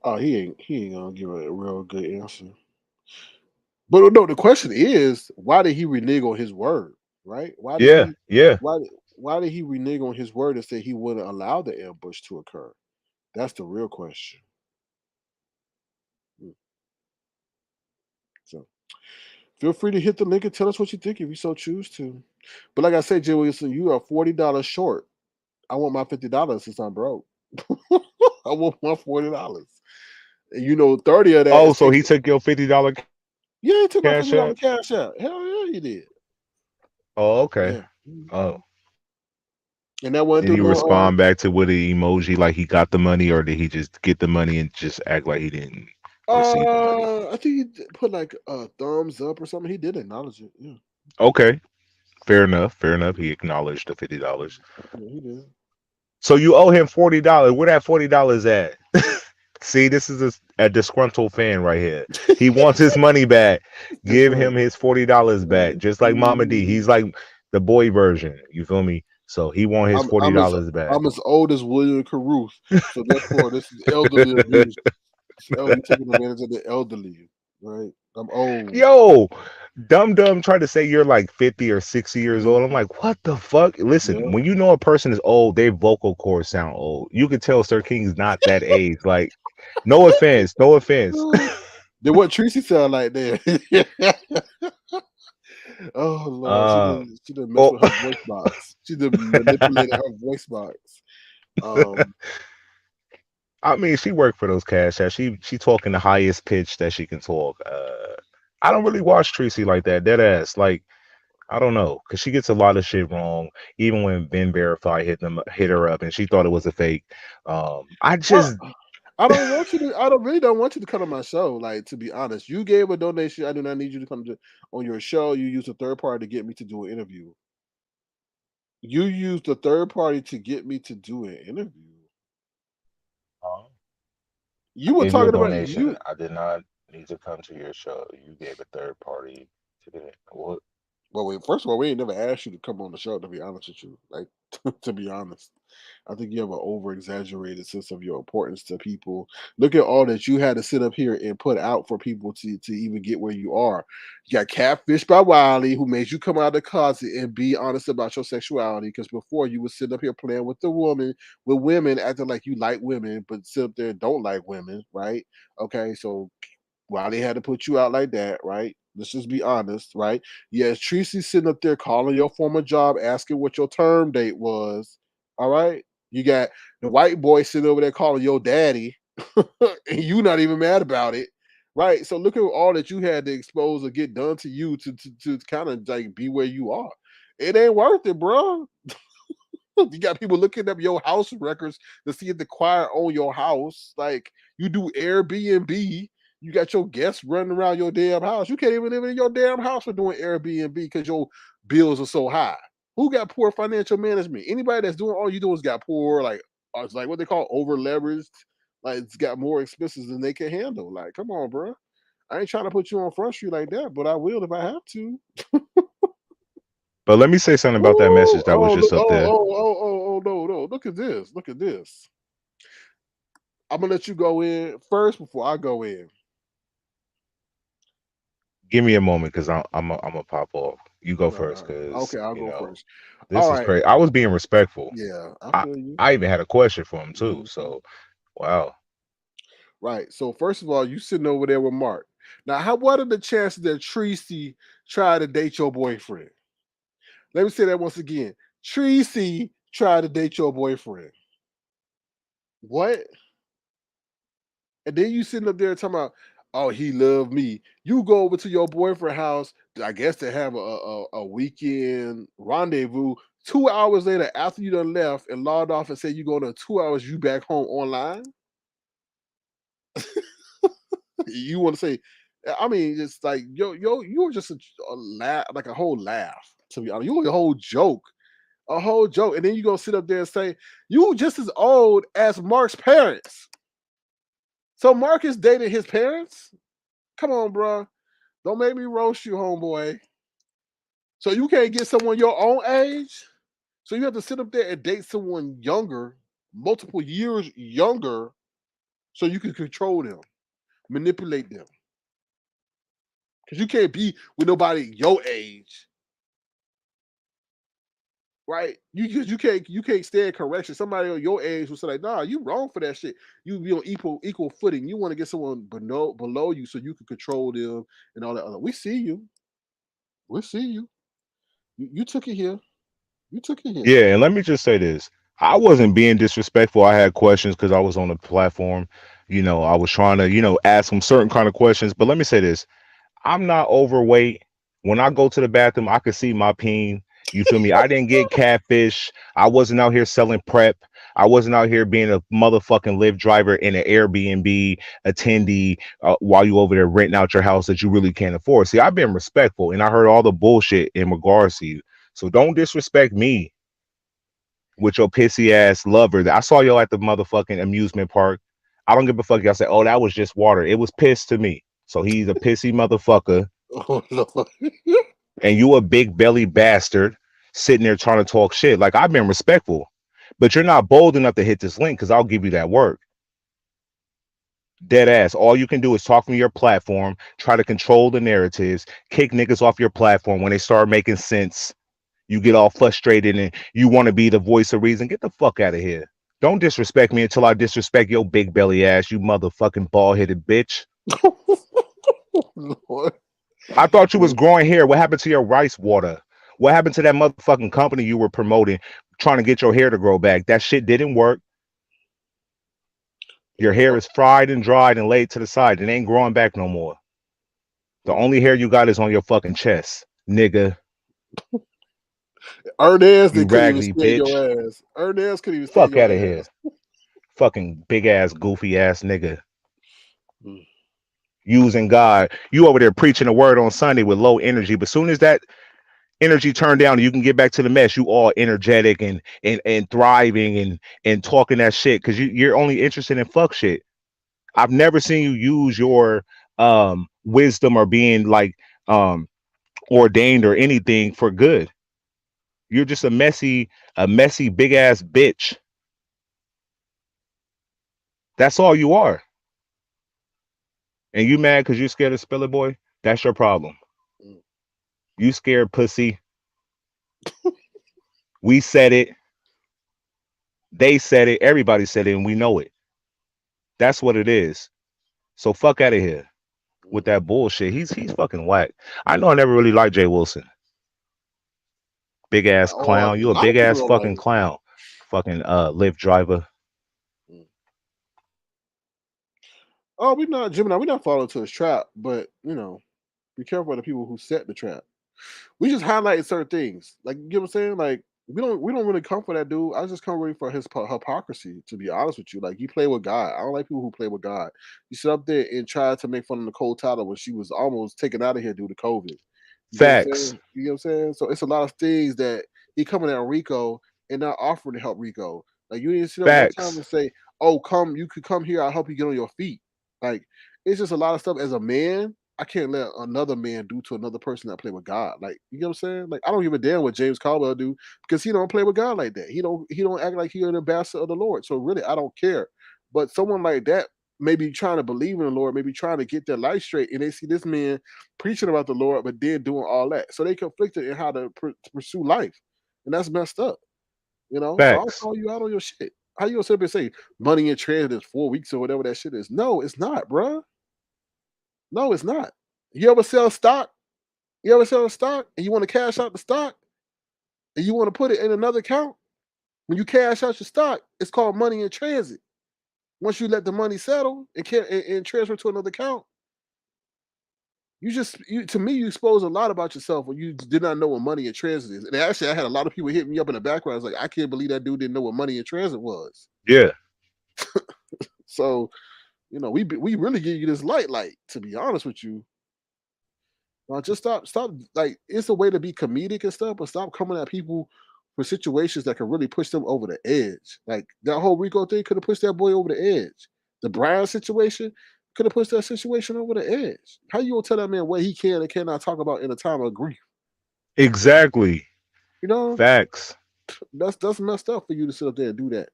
Oh, he ain't gonna give a real good answer. But no, the question is, why did he renege on his word? Right? Why did Yeah, he? yeah. Why did he renege on his word and say he wouldn't allow the ambush to occur? That's the real question. So feel free to hit the link and tell us what you think if you so choose to. But like I said, Jay Wilson, you are $40 short. I want my $50 since I'm broke. I want my $40. And you know, 30 of that Oh, is so he taken. took your $50 Yeah, he took my cash $50 app? cash out. Hell yeah, he did. Oh, okay. Yeah. Oh. And that went Did through he no respond back to with an emoji like he got the money, or did he just get the money and just act like he didn't receive the money? I think he put like a thumbs up or something. He did acknowledge it. Yeah. Okay, fair enough. Fair enough. He acknowledged the $50. Yeah, he did. So you owe him $40. Where that $40 at? See, this is a disgruntled fan right here. He wants his money back. That's Give right. him his $40 back, just like Mama D. Mhm. He's like the boy version. You feel me? So he want his I'm forty I'm as dollars back. I'm as old as William Caruth, so therefore this is elderly abuse. It's elderly taking advantage of the elderly, right? I'm old. Yo, Dum Dum tried to say you're like 50 or 60 years old. I'm Mhm. like, what the fuck? Listen, Yeah. when you know a person is old, their vocal cords sound old. You can tell Sir King's not that age. Like, no offense, no offense. Then what Tracy sound like there? Oh Lord, uh, she didn't mess oh, with her voice box. She didn't manipulated her voice box. Um, I mean, she worked for those cash apps. She talking the highest pitch that she can talk. I don't really watch Tracy like that. Dead ass. Like, I don't know, because she gets a lot of shit wrong. Even when Ben Verify hit her up, and she thought it was a fake. I Well, just I don't want you to. I don't really don't want you to come on my show. Like, to be honest, you gave a donation. I do not need you to come on your show. You used a third party to get me to do an interview. You used a third party to get me to do an interview. I You were gave you a talking about donation. you. I did not need to come to your show. You gave a third party to get it. What? Well, first of all, we ain't never asked you to come on the show. To be honest with you, like to be honest, I think you have an over exaggerated sense of your importance to people. Look at all that you had to sit up here and put out for people to even get where you are. You got catfish by Wiley, who made you come out of the closet and be honest about your sexuality. Because before you would sit up here playing with women, acting like you like women, but sit up there and don't like women, right? Okay, so why they had to put you out like that, right? Let's just be honest, right? Yes, Tracy sitting up there calling your former job, asking what your term date was. All right. You got the white boy sitting over there calling your daddy, and you not even mad about it. Right. So look at all that you had to expose or get done to you to kind of like be where you are. It ain't worth it, bro. You got people looking up your house records to see if the choir own your house. Like, you do Airbnb. You got your guests running around your damn house. You can't even live in your damn house for doing Airbnb because your bills are so high. Who got poor financial management? Anybody that's doing all you do is got poor, like, it's like what they call over leveraged. Like, it's got more expenses than they can handle. Like, come on, bro. I ain't trying to put you on Front Street like that, but I will if I have to. But let me say something about that Ooh, message that was just up there. no, no. Look at this. Look at this. I'm gonna let you go in first before I go in. Give me a moment, because I'm a pop off. You go first, because Okay, I'll go first. All this is right. crazy. I was being respectful. Yeah, I I feel you. I even had a question for him too. Mhm. So wow. Right. So first of all, you sitting over there with Mark. Now, what are the chances that Tracy tried to date your boyfriend? Let me say that once again. Tracy tried to date your boyfriend. What? And then you sitting up there talking about, oh, he loved me. You go over to your boyfriend's house, I guess, to have a weekend rendezvous. 2 hours later, after you done left and logged off and said you going to 2 hours, you back home online. You want to say, I mean, it's like you were just a laugh, like a whole laugh. To be honest, you were a whole joke, and then you gonna sit up there and say you just as old as Mark's parents. So Mark is dating his parents. Come on, bro. Don't make me roast you, homeboy. So you can't get someone your own age. So you have to sit up there and date someone younger, multiple years younger, so you can control them, manipulate them. Because you can't be with nobody your age, right? You can't stand correction. Somebody on your age will say like, nah, you wrong for that shit. You be on equal footing. You want to get someone below you so you can control them and all that other. We see you. We see you. You took it here. You took it here. Yeah, and let me just say this. I wasn't being disrespectful. I had questions because I was on the platform. I was trying to, ask them certain kind of questions. But let me say this. I'm not overweight. When I go to the bathroom, I can see my peen. You feel me? I didn't get catfish. I wasn't out here selling prep. I wasn't out here being a motherfucking Lyft driver in an Airbnb attendee while you over there renting out your house that you really can't afford. See, I've been respectful, and I heard all the bullshit in regards to you. So don't disrespect me with your pissy ass lover. I saw y'all at the motherfucking amusement park. I don't give a fuck. Y'all say, oh, that was just water. It was piss to me. So he's a pissy motherfucker, Oh Lord. and you a big belly bastard sitting there trying to talk shit. Like, I've been respectful, but you're not bold enough to hit this link because I'll give you that work. Dead ass. All you can do is talk from your platform, try to control the narratives, kick niggas off your platform when they start making sense. You get all frustrated and you want to be the voice of reason. Get the fuck out of here. Don't disrespect me until I disrespect your big belly ass, you motherfucking bald headed bitch. Lord. I thought you was growing hair. What happened to your rice water? What happened to that motherfucking company you were promoting, trying to get your hair to grow back? That shit didn't work. Your hair is fried and dried and laid to the side. It ain't growing back no more. The only hair you got is on your fucking chest, nigga. Ernest, they You couldn't even raggedy stand bitch. your ass. Ernest couldn't even stand Fuck your out of here. ass. Fucking big ass, goofy ass nigga. Mm. Using God. You over there preaching the word on Sunday with low energy, but soon as that energy turned down and you can get back to the mess, you all energetic and thriving and talking that shit because you're only interested in fuck shit. I've never seen you use your wisdom or being like um ordained or anything for good. You're just a messy big ass bitch. That's all you are. And you mad because you're scared of Spiller Boy? That's your problem. Mm. You scared pussy. We said it. They said it. Everybody said it, and we know it. That's what it is. So fuck out of here with that bullshit. He's fucking whack. I know I never really liked Jay Wilson. Big ass Oh, a clown. You a lot of big people ass don't like fucking it. clown. Fucking Lyft driver. Mm. Oh, we not Gemini. We not falling to his trap, but be careful of the people who set the trap. We just highlight certain things. Like, you know what I'm saying? Like, we don't really come for that dude. I just come really for his hypocrisy, to be honest with you. Like, you play with God. I don't like people who play with God. You sit up there and try to make fun of Nicole Tyler when she was almost taken out of here due to COVID. You get what I'm Facts. saying? You get what I'm saying? So it's a lot of things that he coming at Rico and not offering to help Rico. Like, you didn't sit up one time Facts. and say, "Oh, you could come here. I'll help you get on your feet." Like, it's just a lot of stuff as a man. I can't let another man do to another person that play with God. Like, you know what I'm saying? Like, I don't give a damn what James Colwell do because he don't play with God like that. He don't act like he's an ambassador of the Lord. So really, I don't care. But someone like that maybe trying to believe in the Lord, maybe trying to get their life straight, and they see this man preaching about the Lord, but then doing all that. So they conflicted in how to pursue life, and that's messed up. So I'll Facts. call you out on your shit. How you gonna sit up and say money in transit is 4 weeks or whatever that shit is? No, it's not, bruh. No, it's not. You ever sell stock? You ever sell a stock and you want to cash out the stock and you want to put it in another account? When you cash out your stock, it's called money in transit. Once you let the money settle and transfer to another account, to me you expose a lot about yourself when you did not know what money in transit is. And actually, I had a lot of people hit me up in the background. I was like, I can't believe that dude didn't know what money in transit was. Yeah. So we really give you this light. To be honest with you, just stop. Like, it's a way to be comedic and stuff, but stop coming at people for situations that can really push them over the edge. Like, that whole Rico thing could have pushed that boy over the edge. The Brian situation could have pushed that situation over the edge. How you gonna tell that man what he can and cannot talk about in a time of grief? Exactly. You know, Facts. that's messed up for you to sit up there and do that.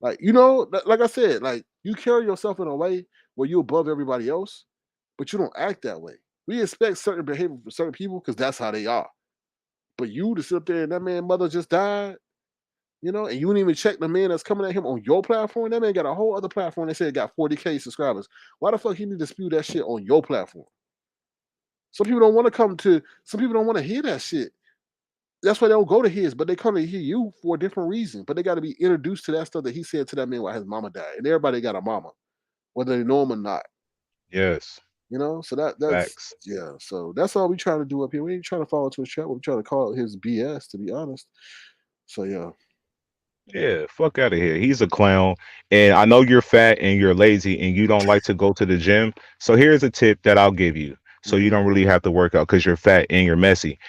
Like, like I said, like, you carry yourself in a way where you're above everybody else, but you don't act that way. We expect certain behavior from certain people because that's how they are. But you to sit up there and that man mother just died, and you didn't even check the man that's coming at him on your platform. That man got a whole other platform. They said it got 40K subscribers. Why the fuck he need to spew that shit on your platform? Some people don't want to some people don't want to hear that shit. That's why they don't go to his, but they come to hear you for a different reason. But they got to be introduced to that stuff that he said to that man while his mama died. And everybody got a mama, whether they know him or not. Yes. So that's Facts. yeah. So that's all we trying to do up here. We ain't trying to fall into his trap. We're trying to call it his BS, to be honest. So yeah. Yeah, fuck out of here. He's a clown. And I know you're fat and you're lazy and you don't like to go to the gym. So here's a tip that I'll give you. So you don't really have to work out because you're fat and you're messy.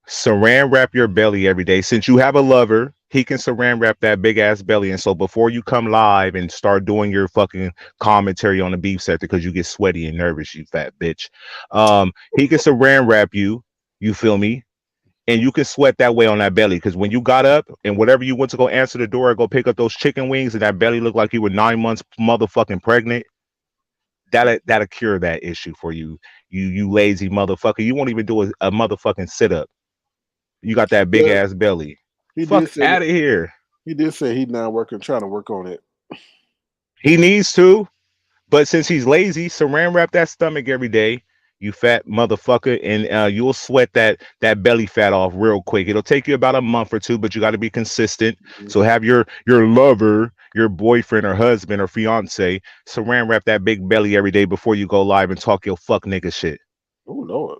Saran wrap your belly every day. Since you have a lover, he can saran wrap that big ass belly. And so before you come live and start doing your fucking commentary on the beef sector because you get sweaty and nervous, you fat bitch. He can saran wrap you. You feel me? And you can sweat that way on that belly because when you got up and whatever you went to go answer the door or go pick up those chicken wings and that belly looked like you were 9 months motherfucking pregnant, that'll cure that issue for you. You lazy motherfucker. You won't even do a motherfucking sit up. You got that big Yeah, ass belly. he Fuck did say out that. of here. He did say he's now trying to work on it. He needs to, but since he's lazy, saran wrap that stomach every day. You fat motherfucker, and you'll sweat that belly fat off real quick. It'll take you about a month or two, but you got to be consistent. So have your lover, your boyfriend or husband or fiance saran wrap that big belly every day before you go live and talk your fuck nigga shit. Oh Lord.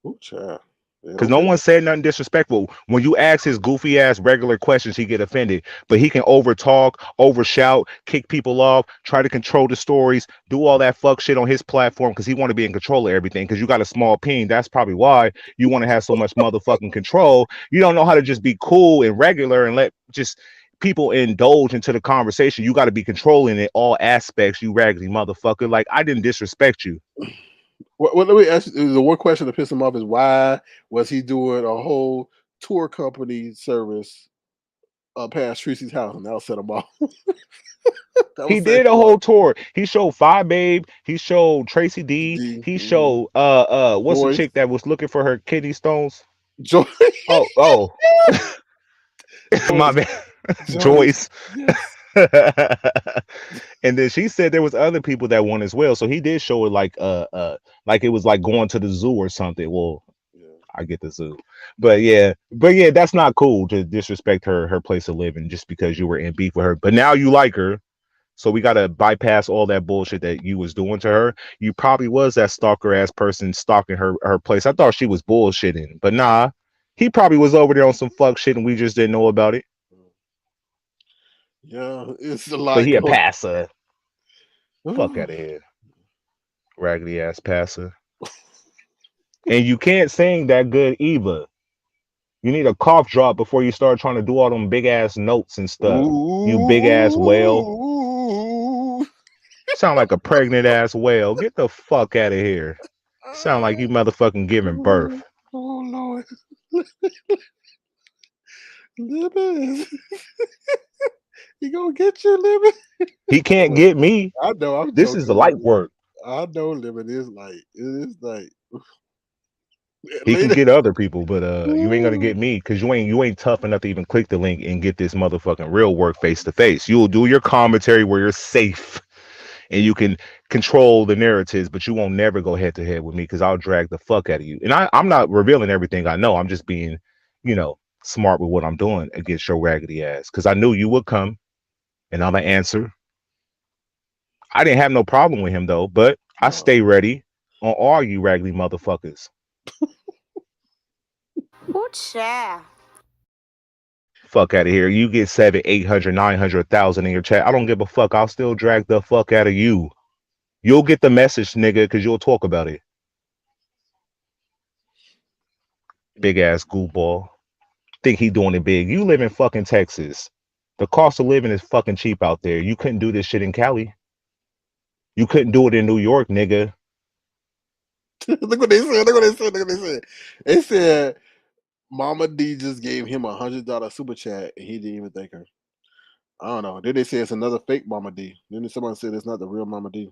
Oh child. They Because don't no care. one said nothing disrespectful. When you ask his goofy ass regular questions, he get offended. But he can over talk, over shout, kick people off, try to control the stories, do all that fuck shit on his platform because he want to be in control of everything. Because you got a small peen. That's probably why you want to have so much motherfucking control. You don't know how to just be cool and regular and let just people indulge into the conversation. You got to be controlling it all aspects, you raggedy motherfucker. Like I didn't disrespect you. Well, let me ask you. The one question that pissed him off is why was he doing a whole tour company service past Tracy's house, and that'll set him off. That He was set did a him whole off. tour. He showed Five Babe. He showed Tracy D. He showed what's the Joyce, chick that was looking for her kidney stones? Joyce, Oh my Joyce, bad. Joyce. Joyce. Yes. And then she said there was other people that won as well. So he did show it like it was like going to the zoo or something. Well, Yeah. I get the zoo. But yeah, that's not cool to disrespect her place of living just because you were in beef with her. But now you like her. So we gotta bypass all that bullshit that you was doing to her. You probably was that stalker ass person stalking her place. I thought she was bullshitting, but nah, he probably was over there on some fuck shit and we just didn't know about it. Yeah, it's a But lot he a going. passer. Fuck out of here, raggedy ass passer. And you can't sing that good either. You need a cough drop before you start trying to do all them big ass notes and stuff. You big ass whale. Ooh. Sound like a pregnant ass whale. Get the fuck out of here. Sound like you motherfucking giving birth. Oh Lord, Libby, he gonna get you, Libby. He can't get me. I know, I'm This is the joking, light Libby. work. I know, Libby. It is like He can later. get other people, but you ain't gonna get me because you ain't tough enough to even click the link and get this motherfucking real work face to face. You'll do your commentary where you're safe and you can control the narratives, but you won't never go head to head with me because I'll drag the fuck out of you. And I'm not revealing everything I know. I'm just being, smart with what I'm doing against your raggedy ass. Because I knew you would come and I'm gonna answer. I didn't have no problem with him though, but I stay ready on all you raggedy motherfuckers. Ooh-cha. Fuck out of here. You get 7, 800, 900,000 in your chat. I don't give a fuck. I'll still drag the fuck out of you. You'll get the message, nigga, because you'll talk about it. Big ass goofball. Think he doing it big. You live in fucking Texas. The cost of living is fucking cheap out there. You couldn't do this shit in Cali. You couldn't do it in New York, nigga. Look what they said. Look what they said. Look what they said. They said Mama D just gave him $100 super chat and he didn't even thank her. I don't know. Then they say it's another fake Mama D. Then someone said it's not the real Mama D.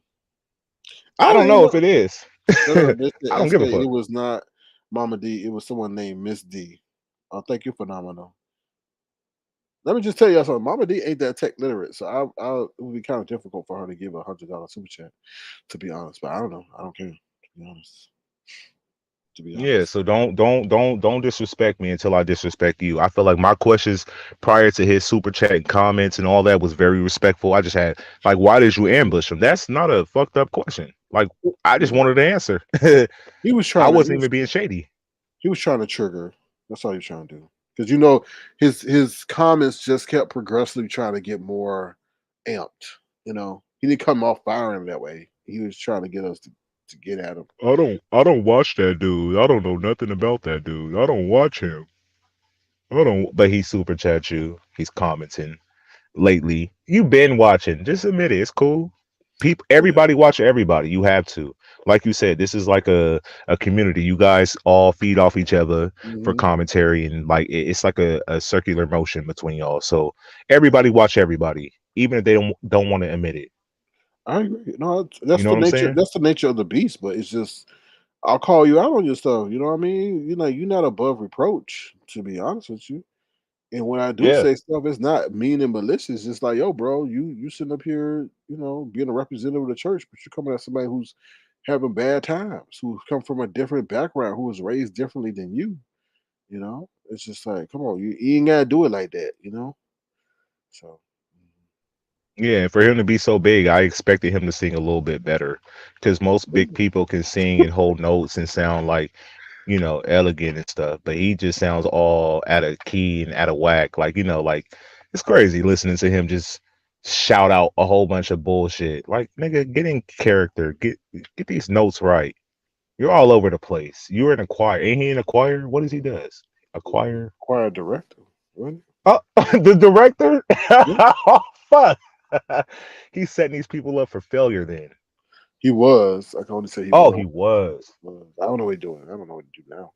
I I don't don't even know know. if it is. No, they I said, don't give a it fuck. was not Mama D. It was someone named Miss D. Oh, thank you, phenomenal. Let me just tell you something. Mama D ain't that tech literate, so it would be kind of difficult for her to give $100 super chat. To be honest, but I don't know. I don't care. To be honest. Yeah, so don't disrespect me until I disrespect you. I feel like my questions prior to his super chat and comments and all that was very respectful. I just had like, why did you ambush him? That's not a fucked up question. Like, I just Yeah. wanted to answer. He was I trying to. wasn't even being shady. He was trying to trigger. That's all he was trying to do. Because his comments just kept progressively trying to get more amped. He didn't come off firing that way. He was trying to get us to get at him. I don't watch that dude. I don't know nothing about that dude. I don't watch him. I don't. But he super chat you. He's commenting lately. You've been watching. Just admit it. It's cool. People, Yeah. everybody watch everybody. You have to. Like you said, this is like a community. You guys all feed off each other for Hmm. commentary and like it's like a circular motion between y'all. So everybody watch everybody, even if they don't want to admit it. I agree. No, You that's know the what I'm nature. saying? That's the nature of the beast. But it's just I'll call you out on your stuff. You know what I mean? You're not above reproach. To be honest with you. And when I do Yeah. say stuff, it's not mean and malicious. It's like, yo, bro, you sitting up here, being a representative of the church, but you're coming at somebody who's having bad times, who come from a different background, who was raised differently than you. It's just like, come on, you ain't gotta do it like that. So Yeah, and for him to be so big, I expected him to sing a little bit better because most big people can sing and hold notes and sound like elegant and stuff, but he just sounds all out of key and out of whack. Like, like it's crazy listening to him just shout out a whole bunch of bullshit. Like, nigga, get in character, get these notes right. You're all over the place. You're in a choir. Ain't he in a choir? What does he does? A choir? Choir director. What? Oh, the director? Yeah. Oh, fuck. He's setting these people up for failure then. He was. I can only say he Oh, was. he was. I don't know what he's doing. I don't know what to do now.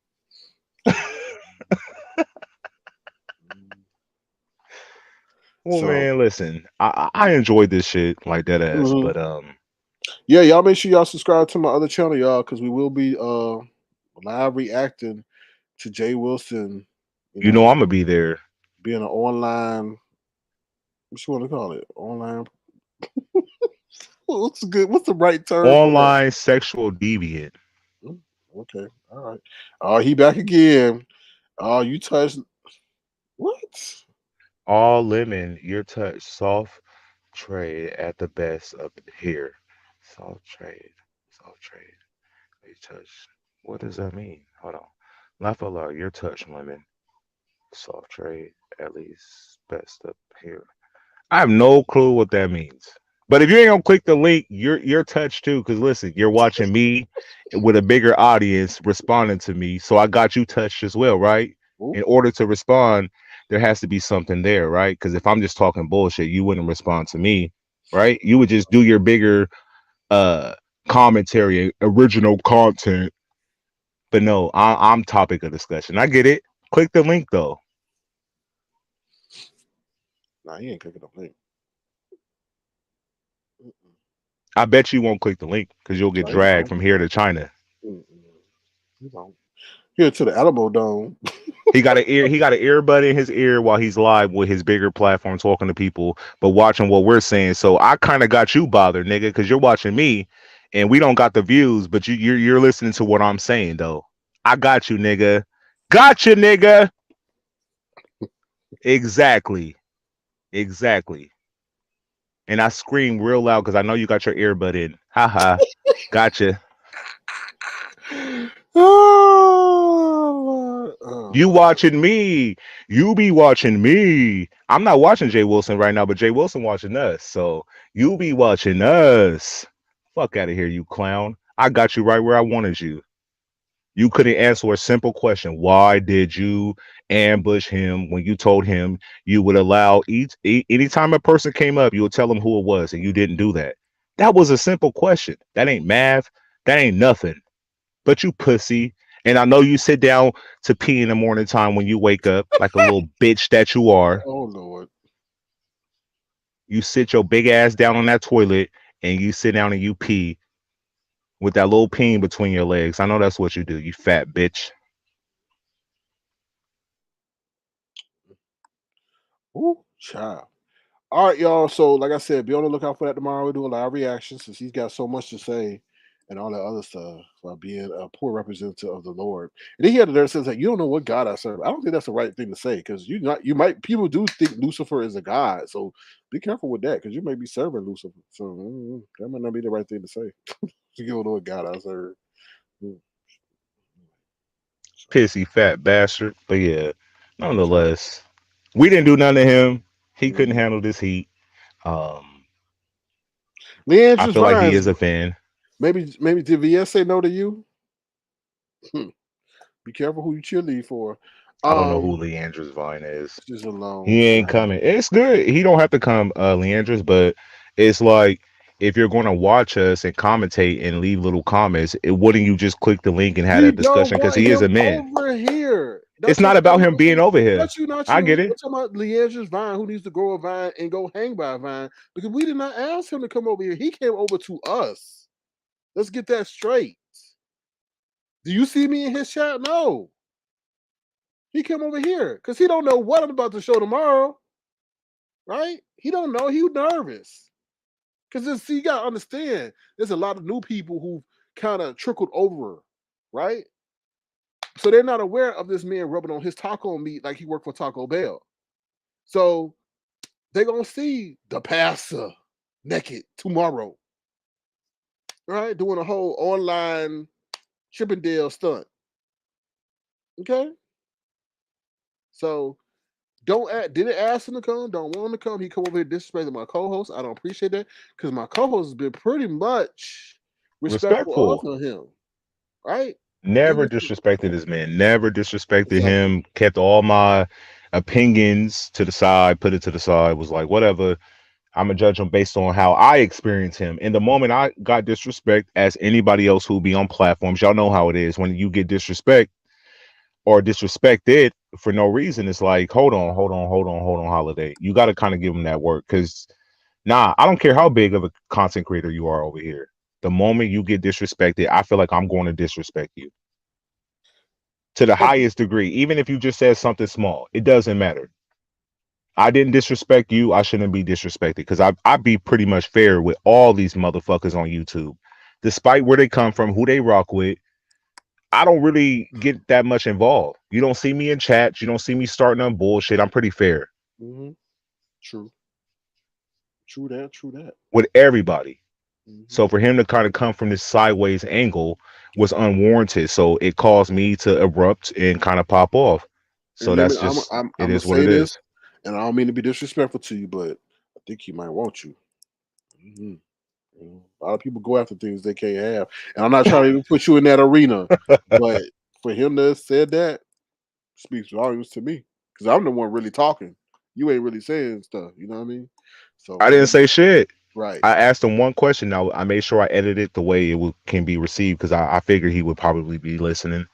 Well, So, man, listen, I enjoyed this shit like that ass, mhm. but Yeah, y'all make sure y'all subscribe to my other channel, y'all, because we will be live reacting to Jay Wilson, I'm gonna be there. being an online, what you want to call it? Online. What's good? What's the right term for that? Online sexual deviant. Okay, all right. Oh, he back again. Oh, you touched what? All lemon, your touch, soft trade at the best up here. Soft trade, soft trade. Your touch. What does that mean? Hold on. Laugh a lot, your touch, lemon. Soft trade, at least best up here. I have no clue what that means. But if you ain't gonna click the link, you're touched too. Because listen, you're watching me with a bigger audience responding to me, so I got you touched as well, right? Ooh. In order to respond, there has to be something there, right? Because if I'm just talking bullshit, you wouldn't respond to me, right? You would just do your bigger uh commentary, original content. But no, I'm topic of discussion. I get it. Click the link though. Nah, he ain't clicking the link. Mm-mm. I bet you won't click the link because you'll get No, he dragged won't. from here to China. Mm-mm. He won't. Here to the Alamo Dome. He got an earbud in his ear while he's live with his bigger platform talking to people, but watching what we're saying. So I kind of got you bothered, nigga, because you're watching me and we don't got the views, but you're listening to what I'm saying though. I got you, nigga. Got you, nigga. Exactly. Exactly. And I scream real loud because I know you got your earbud in. Haha. Gotcha. Oh, Lord. You watching me. You be watching me. I'm not watching Jay Wilson right now, but Jay Wilson watching us. So you be watching us. Fuck out of here, you clown. I got you right where I wanted you. You couldn't answer a simple question. Why did you ambush him when you told him you would allow anytime a person came up, you would tell them who it was, and you didn't do that? That was a simple question. That ain't math. That ain't nothing. But you pussy. And I know you sit down to pee in the morning time when you wake up like a little bitch that you are. Oh, Lord. You sit your big ass down on that toilet and you sit down and you pee with that little peen between your legs. I know that's what you do, you fat bitch. Ooh, child. All right, y'all. So, like I said, be on the lookout for that tomorrow. We'll do a live reaction since he's got so much to say and all that other stuff about being a poor representative of the Lord. And then he had there says that you don't know what God I serve. I don't think that's the right thing to say because you might people do think Lucifer is a god. So be careful with that because you may be serving Lucifer. So that might not be the right thing to say. You don't know what God I serve. Mm. Pissy fat bastard. But yeah, So, nonetheless, we didn't do nothing to him. He couldn't mhm. handle this heat. Um, I Leandra's feel like he Vines. is a fan. Maybe did VS say no to you? Be careful who you cheerlead for. I don't know Um, who Leandra's Vine is. just alone. He ain't coming. It's good. He don't have to come, Leandris, but it's like if you're going to watch us and commentate and leave little comments, wouldn't you just click the link and have We that don't discussion? Because want he is him a man. over here. It's That's not not about you. him being over here. That's you, not I you. get it. We're talking about Leandra's Vine, who needs to grow a vine and go hang by a vine because we did not ask him to come over here. He came over to us. Let's get that straight. Do you see me in his chat? No. He came over here because he don't know what I'm about to show tomorrow. Right? He don't know. He nervous. Because see, you gotta understand, there's a lot of new people who kind of trickled over, right? So they're not aware of this man rubbing on his taco meat like he worked for Taco Bell. So they're gonna see the pastor naked tomorrow, right? Doing a whole online Chippendale stunt. Okay, so didn't ask him to come. Don't want him to come. He come over here disrespecting my co-host. I don't appreciate that because my co-host has been pretty much respectful Respectful. of him, right? He Never was disrespected this man. Never disrespected exactly. him. Kept all my opinions to the side. Put it to the side. Was like whatever. I'm gonna judge him based on how I experience him. And the moment I got disrespect, as anybody else who be on platforms, y'all know how it is. When you get disrespect or disrespected for no reason, it's like, hold on, holiday. You got to kind of give him that work because, nah, I don't care how big of a content creator you are over here. The moment you get disrespected, I feel like I'm going to disrespect you to the highest degree. Even if you just said something small, it doesn't matter. I didn't disrespect you. I shouldn't be disrespected because I be pretty much fair with all these motherfuckers on YouTube, despite where they come from, who they rock with. I don't really get that much involved. You don't see me in chats. You don't see me starting on bullshit. I'm pretty fair Mm-hmm. True. True that. True that. with everybody. Mm-hmm. So for him to kind of come from this sideways angle was unwarranted. So it caused me to erupt and kind of pop off. So And let me, that's just I'm it gonna is what say it this, is. and I don't mean to be disrespectful to you, but I think he might want you. Hmm. A lot of people go after things they can't have, and I'm not trying to even put you in that arena, but for him to have said that speaks volumes to me because I'm the one really talking. You ain't really saying stuff. You know what I mean? So I for didn't him, say shit. right? I asked him one question. Now I made sure I edited it the way can be received because I figured he would probably be listening.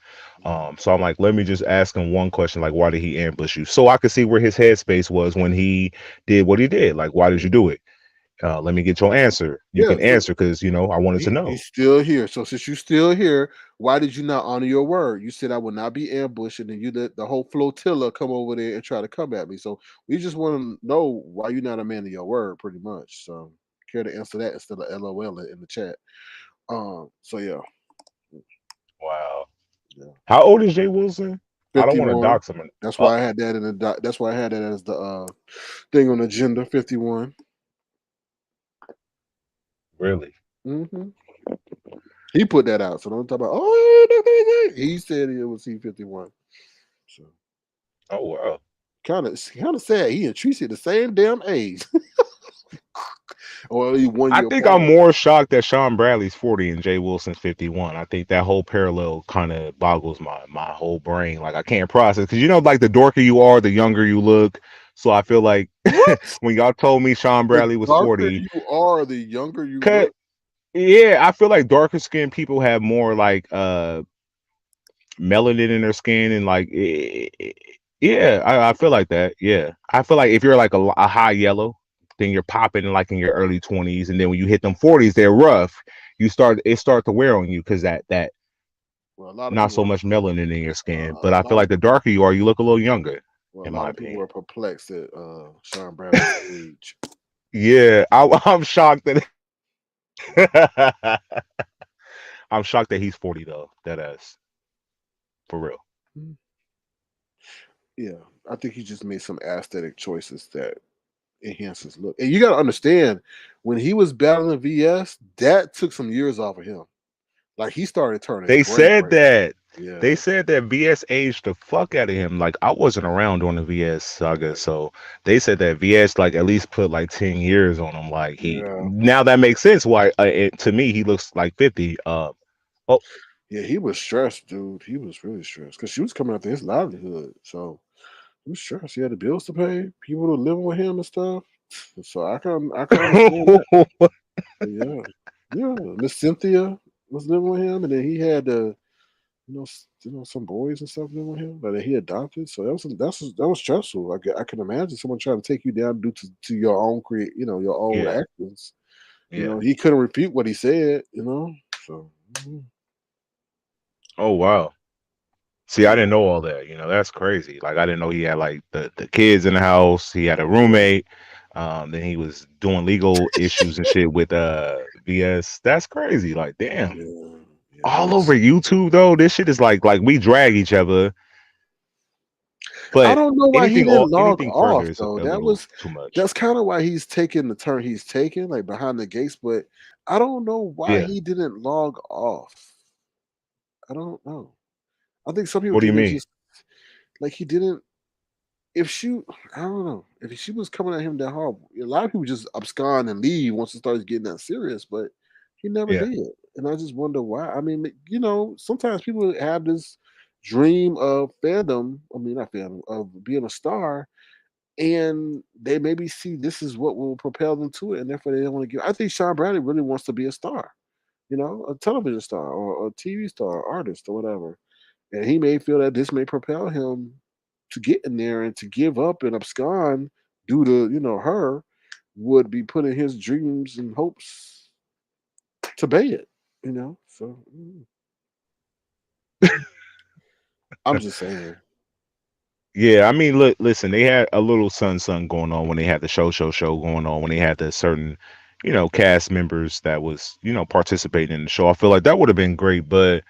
So I'm like, let me just ask him one question, like, why did he ambush you? So I could see where his headspace was when he did what he did. Like, why did you do it? Let me get your answer. You Yeah. can So answer because I wanted to know. he's still here. So since you're still here, why did you not honor your word? You said I would not be ambushed, and then you let the whole flotilla come over there and try to come at me. So we just want to know why you're not a man of your word, pretty much. So care to answer that instead of LOL in the chat. So yeah, Wow. yeah. How old is Jay Wilson? I don't want to 51. dox him. That's Uh, why I had that in the that's why I had that as the thing on the agenda. 51. really? Hmm. He put that out, so don't talk about. Oh, he said it was C51. So Oh wow. kind of sad. He and Tracy the same damn age, or only one I year think I'm apart. more shocked that Sean Bradley's 40 and Jay Wilson's 51. I think that whole parallel kind of boggles my whole brain. Like I can't process because like the dorkier you are, the younger you look. So I feel like What? when y'all told me Sean The Bradley was darker 40, you are, the younger you cut look. yeah, I feel like darker skinned people have more like melanin in their skin and like yeah, I feel like that. Yeah, I feel like if you're like a high yellow, then you're popping like in your early 20s, and then when you hit them 40s, they're rough. It start to wear on you because that Well, a lot of not people so are. much melanin in your skin. But A I feel lot of like the darker you are, you look a little younger, well, a in lot my of people opinion. are perplexed at Sean Bradley's age. Yeah, I'm shocked that I'm shocked that he's 40 though. That ass for real. Mm. Yeah, I think he just made some aesthetic choices that enhance his look. And you got to understand, when he was battling VS, that took some years off of him. Like he started turning They gray, said gray. that. Yeah, They said that VS aged the fuck out of him. Like I wasn't around during the VS saga, so they said that VS like at least put like 10 years on him. Like he yeah, now that makes sense why to me he looks like 50. Oh, yeah. He was stressed, dude. He was really stressed because she was coming after his livelihood. So he was stressed. He had the bills to pay, people were living with him and stuff. So I can understand that. Yeah, yeah. Miss Cynthia was living with him, and then he had some boys and stuff living with him that he adopted. So that was stressful. I can imagine someone trying to take you down due to your own your own yeah, actions. yeah. He couldn't refute what he said. So Oh wow. See, I yeah, didn't know all that. That's crazy. Like I didn't know he had like the kids in the house. He had a yeah, roommate. Then he was doing legal issues and shit with VS. That's crazy. Like damn. yeah, yeah. It All over was. YouTube though. This shit is like we drag each other, I but don't know why he didn't log anything further off is though. a little too much. That's kind of why he's taking the turn he's taking, like behind the gates. But I don't know why Yeah. he didn't log off. I don't know. I think some people What do you didn't mean? just like he didn't. If she, I don't know, if she was coming at him that hard, a lot of people just abscond and leave once it starts getting that serious. But he never Yeah. did, and I just wonder why. I mean, sometimes people have this dream of fandom. I mean, not fandom of being a star, and they maybe see this is what will propel them to it, and therefore they don't want to give. I think Sean Bradley really wants to be a star, a television star or a TV star, artist or whatever, and he may feel that this may propel him to get in there and to give up and abscond due to her would be putting his dreams and hopes to bed. So I'm just saying. Yeah, I mean, look, listen, they had a little son going on when they had the show going on, when they had the certain, cast members that was, participating in the show. I feel like that would have been great, but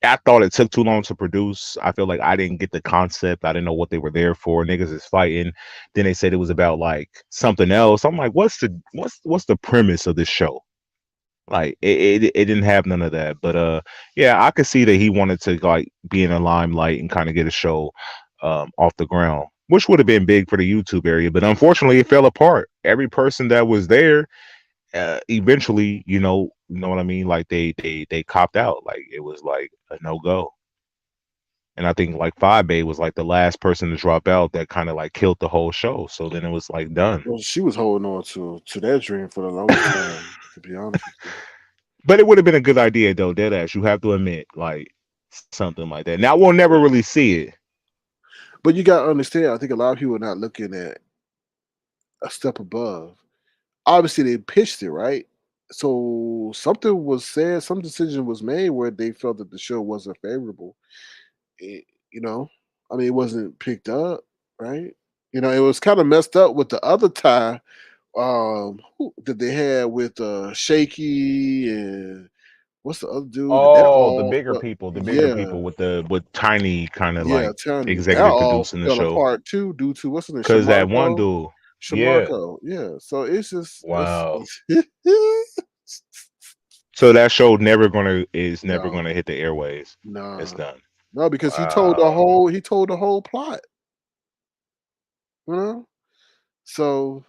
I thought it took too long to produce. I feel like I didn't get the concept. I didn't know what they were there for. Niggas is fighting. Then they said it was about like something else. I'm like, what's the premise of this show? Like it didn't have none of that. But yeah, I could see that he wanted to like be in the limelight and kind of get a show off the ground, which would have been big for the YouTube area. But unfortunately, it fell apart. Every person that was there, eventually, you know what I mean. Like they copped out. Like it was like a no go. And I think like Five Bay was like the last person to drop out that kind of like killed the whole show. So then it was like done. Well, she was holding on to that dream for the longest time, to be honest with you. But it would have been a good idea though, dead ass. You have to admit, like something like that. Now we'll never really see it. But you gotta understand, I think a lot of people are not looking at a step above. Obviously, they pitched it right, so something was said, some decision was made where they felt that the show wasn't favorable. It, you know, I mean, it wasn't picked up, right? It was kind of messed up with the other tie that they had with Shaky and what's the other dude? That Oh, all, the bigger yeah, people with tiny kind of yeah, like Tony. That executive all producing the fell show. apart too due to what's the name, Cause that one Shamarco. dude, yeah, Shamarco, yeah. So it's just it's wow. So that show never no, gonna hit the airways. It's nah, done. no, because Wow. he told the whole plot, you know. So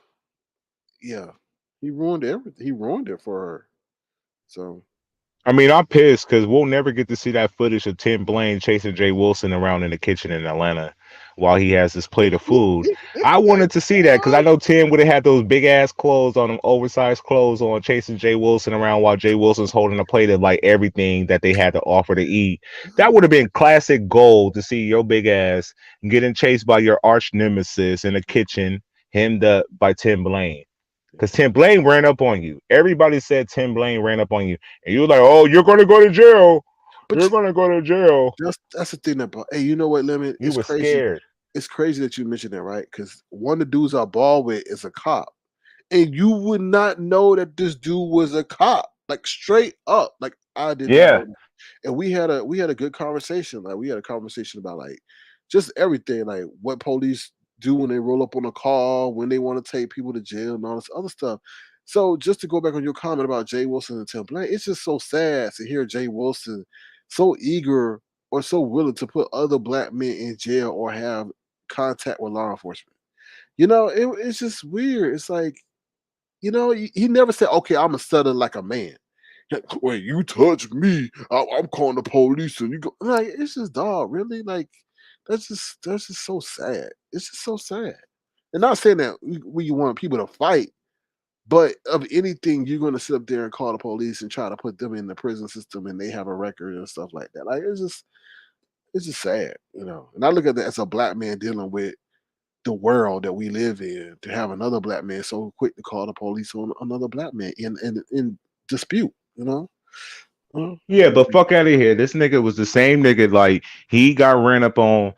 yeah, he ruined everything. He ruined it for her. So I mean, I'm pissed because we'll never get to see that footage of Tim Blaine chasing Jay Wilson around in the kitchen in Atlanta while he has this plate of food. I wanted to see that because I know Tim would have had those big ass clothes on, them oversized clothes on, chasing Jay Wilson around while Jay Wilson's holding a plate of like everything that they had to offer to eat. That would have been classic gold to see your big ass getting chased by your arch nemesis in the kitchen, hemmed up by Tim Blaine. Because Tim Blaine ran up on you. Everybody said Tim Blaine ran up on you. And you were like, oh, you're going to go to jail. but You're going to go to jail. that's the thing about. Hey, you know what, Lemon? You It's were crazy. scared. It's crazy that you mentioned that, right? Because one of the dudes I ball with is a cop, and you would not know that this dude was a cop, like straight up. Like I did not Yeah. know. And we had a good conversation. Like we had a conversation about like just everything, like what police do when they roll up on a car, when they want to take people to jail, and all this other stuff. So just to go back on your comment about Jay Wilson and Tim Blaine, it's just so sad to hear Jay Wilson so eager or so willing to put other black men in jail or have contact with law enforcement. It's just weird. It's like, he never said, "Okay, I'm a southern like a man." When you touch me, I'm calling the police, and you go like, it's just dog, really, like that's just so sad. It's just so sad. And not saying that we want people to fight, but of anything, you're going to sit up there and call the police and try to put them in the prison system, and they have a record and stuff like that. Like it's just sad. And I look at that as a black man dealing with the world that we live in, to have another black man so quick to call the police on another black man in dispute. Well, Yeah, but fuck out of here. This nigga was the same nigga. Like he got ran up on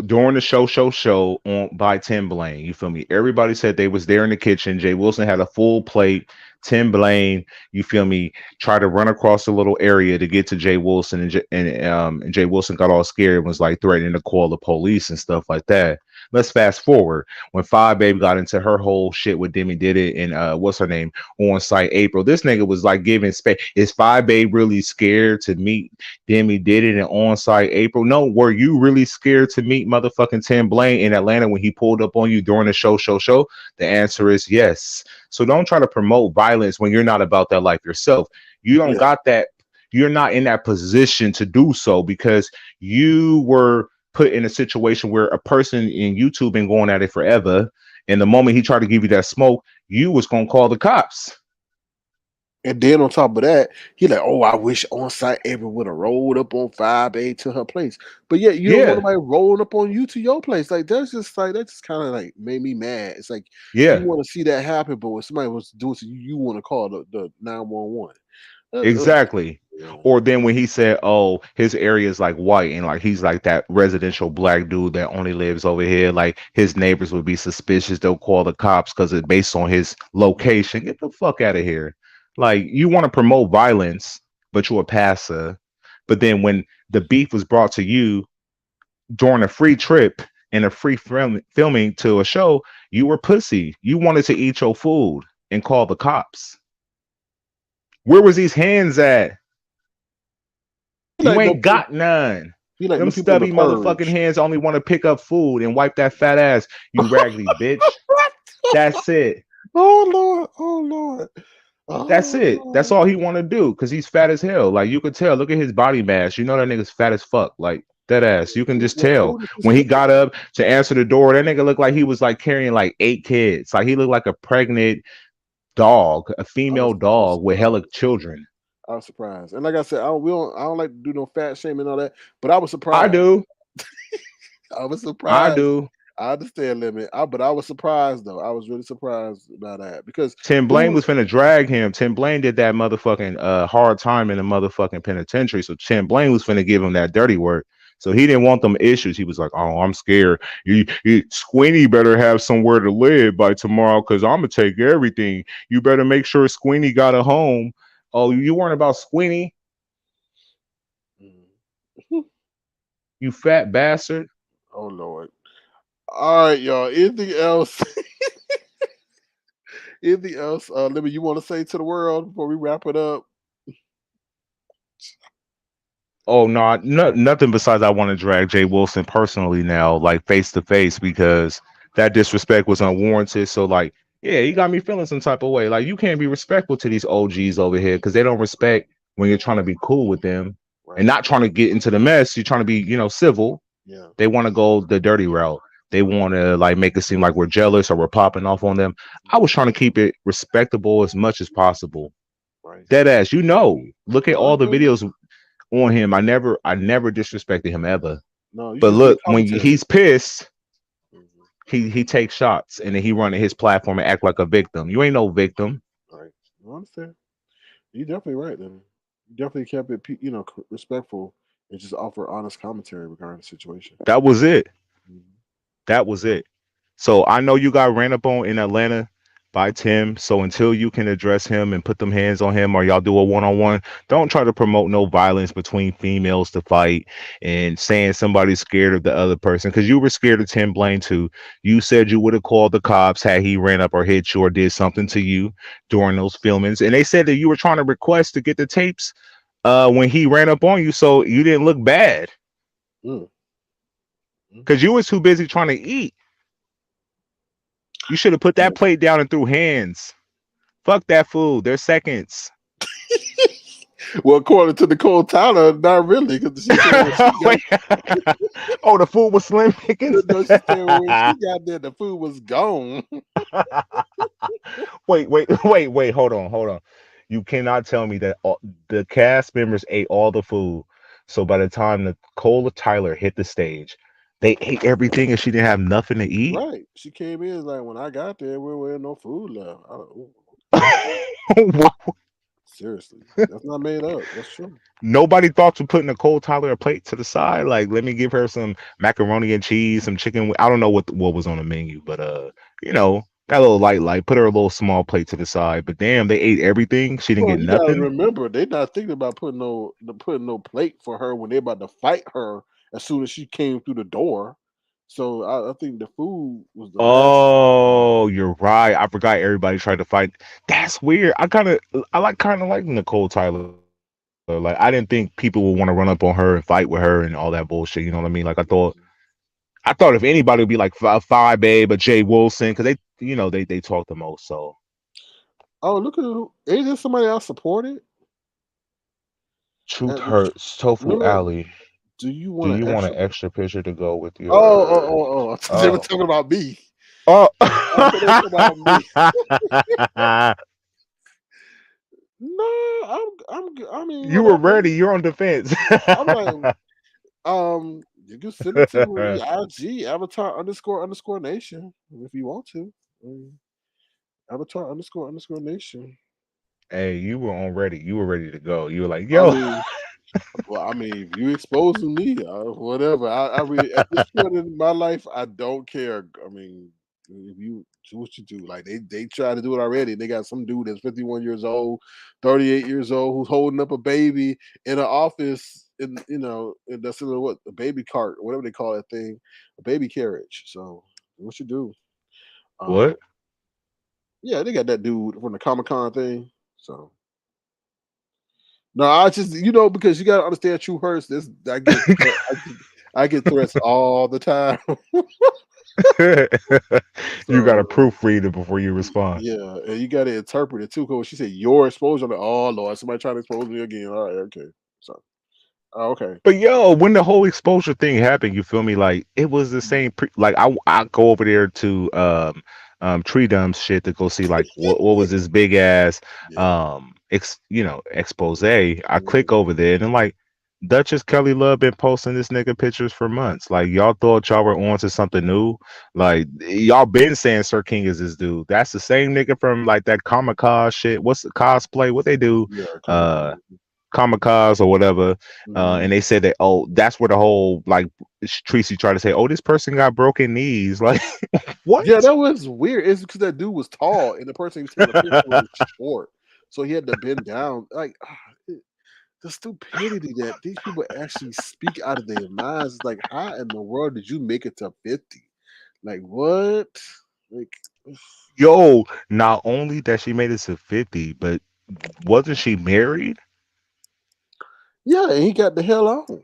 during the show on by Tim Blaine. You feel me? Everybody said they was there in the kitchen. Jay Wilson had a full plate. Tim Blaine, you feel me? Tried to run across a little area to get to Jay Wilson, and Jay Wilson got all scared and was like threatening to call the police and stuff like that. Let's fast forward when Five Babe got into her whole shit with Demi Did It and what's her name on site April. This nigga was like giving space. Is Five Babe really scared to meet Demi Did It and on site April? No, were you really scared to meet motherfucking Tim Blaine in Atlanta when he pulled up on you during the show? The answer is yes. So don't try to promote violence when you're not about that life yourself. You don't got that. You're not in that position to do so because you were put in a situation where a person in YouTube been going at it forever. And the moment he tried to give you that smoke, you was gonna call the cops. And then on top of that, he like, oh, I wish on site April would have rolled up on 5A to her place. But yet you don't want nobody rolling up on you to your place. Like that's just kind of like made me mad. It's like you want to see that happen, but when somebody wants to do it to you, you want to call the 911. Exactly. Or then when he said, oh, his area is like white and like he's like that residential black dude that only lives over here, like his neighbors would be suspicious, they'll call the cops because it's based on his location. Get the fuck out of here. Like you want to promote violence, but you're a passer. But then when the beef was brought to you during a free trip and a free filming to a show, you were pussy. You wanted to eat your food and call the cops. Where was these hands at? You ain't got none. Them stubby motherfucking hands only want to pick up food and wipe that fat ass, you raggedy bitch. That's it. Oh Lord. That's it. That's all he want to do because he's fat as hell. Like you could tell. Look at his body mass. You know that nigga's fat as fuck. Like that ass. You can just tell when he got up to answer the door. That nigga looked like he was like carrying like 8 kids. Like he looked like a pregnant dog, a female dog with hella children. I was surprised, and like I said, I don't like to do no fat shaming and all that. But I was surprised. I do. I was surprised. I do. I understand, Limit. But I was surprised though. I was really surprised about that because Tim Blaine was finna drag him. Tim Blaine did that motherfucking hard time in the motherfucking penitentiary. So Tim Blaine was finna give him that dirty work. So he didn't want them issues. He was like, "Oh, I'm scared. Squeenie better have somewhere to live by tomorrow because I'm gonna take everything. You better make sure Squeenie got a home." Oh, you weren't about Squeenie? You fat bastard. Oh Lord. All right, y'all. Anything else? Anything else? Libby, you want to say to the world before we wrap it up? Oh no, nothing besides I want to drag Jay Wilson personally now, like face to face, because that disrespect was unwarranted. So like, yeah, he got me feeling some type of way. Like you can't be respectful to these OGs over here because they don't respect when you're trying to be cool with them and not trying to get into the mess. You're trying to be, civil. Yeah. They want to go the dirty route. They want to like make it seem like we're jealous or we're popping off on them. I was trying to keep it respectable as much as possible. Right. Dead ass, look at all the videos on him. I never disrespected him ever. No, but look, when he's pissed, he takes shots and then he run his platform and act like a victim. You ain't no victim. Right. I understand. You're definitely right, then. You definitely kept it, respectful and just offer honest commentary regarding the situation. That was it. That was it. So I know you got ran up on in Atlanta by Tim. So until you can address him and put them hands on him or y'all do a one-on-one, don't try to promote no violence between females to fight and saying somebody's scared of the other person because you were scared of Tim Blaine too. You said you would have called the cops had he ran up or hit you or did something to you during those filmings. And they said that you were trying to request to get the tapes when he ran up on you so you didn't look bad. Because you was too busy trying to eat. You should have put that plate down and threw hands. Fuck that food. They're seconds. Well, according to Nicole Tyler, not really. Because oh, the food was slim pickings? No, she said when she got there, the food was gone. Wait. Hold on. You cannot tell me that the cast members ate all the food. So by the time Nicole Tyler hit the stage, they ate everything and she didn't have nothing to eat. Right. She came in like when I got there, we were no food left. Seriously, that's not made up. That's true. Nobody thought to put Nicole Tyler a plate to the side. Like, let me give her some macaroni and cheese, some chicken. I don't know what was on the menu, but that little light. Put her a little small plate to the side. But damn, they ate everything. She didn't get nothing. Remember, they're not thinking about putting no plate for her when they're about to fight her as soon as she came through the door. So I think the food was the best. Oh, you're right. I forgot everybody tried to fight. That's weird. I kind of like Nicole Tyler. Like I didn't think people would want to run up on her and fight with her and all that bullshit. You know what I mean? Like I thought if anybody would be like Five Babe or Jay Wilson because they talk the most. So Oh, look at who! Ain't there somebody else supported? Truth At the, hurts. Tofu remember? Alley. Do you Do want an you want an extra? extra picture to go with Oh, oh, your? oh, oh! I thought they were Oh. talking about me. Oh. I thought they were talking about me. No, I mean, You were whatever. ready. You're on defense. I'm like, you can send it to me, IG avatar__ nation if you want to. Avatar__ nation. Hey, you were on ready. You were ready to go. You were like, I yo. mean, well, I mean, if you exposing me, whatever. I really, at this point in my life, I don't care. I mean, if you do what you do, like they try to do it already. They got some dude that's 51 years old, 38 years old, who's holding up a baby in an office, that's in a baby cart, or whatever they call that thing, a baby carriage. So what you do? Um, What? yeah, they got that dude from the Comic-Con thing. So. No, I just because you gotta understand true hurts. This I get threats all the time. You got to So proofread it before you respond. yeah, and you gotta interpret it too. Cause she said your exposure. I'm like, oh Lord, somebody trying to expose me again. All right, okay. So okay. But yo, when the whole exposure thing happened, you feel me? Like it was the same. Like I go over there to Tree Dumb's shit to go see like what was this big ass Yeah. expose. I Mhm. click over there and I'm like, Duchess Kelly Love been posting this nigga pictures for months. Like y'all thought y'all were on to something new. Like y'all been saying Sir King is this dude. That's the same nigga from like that Comic Con shit. What's the cosplay? What they do? Yeah, Uh Comic-Con. kamikaze or whatever, Mhm. and they said that that's where the whole like Tracy tried to say, oh, this person got broken knees. Like what? Yeah, that was weird. It's because that dude was tall and the person he was taking a picture with was short, so he had to bend down. Like the stupidity that these people actually speak out of their minds is like, how in the world did you make it to 50? Like what? Like Yo, not only that she made it to 50, but wasn't she married? yeah, and he got the hell on.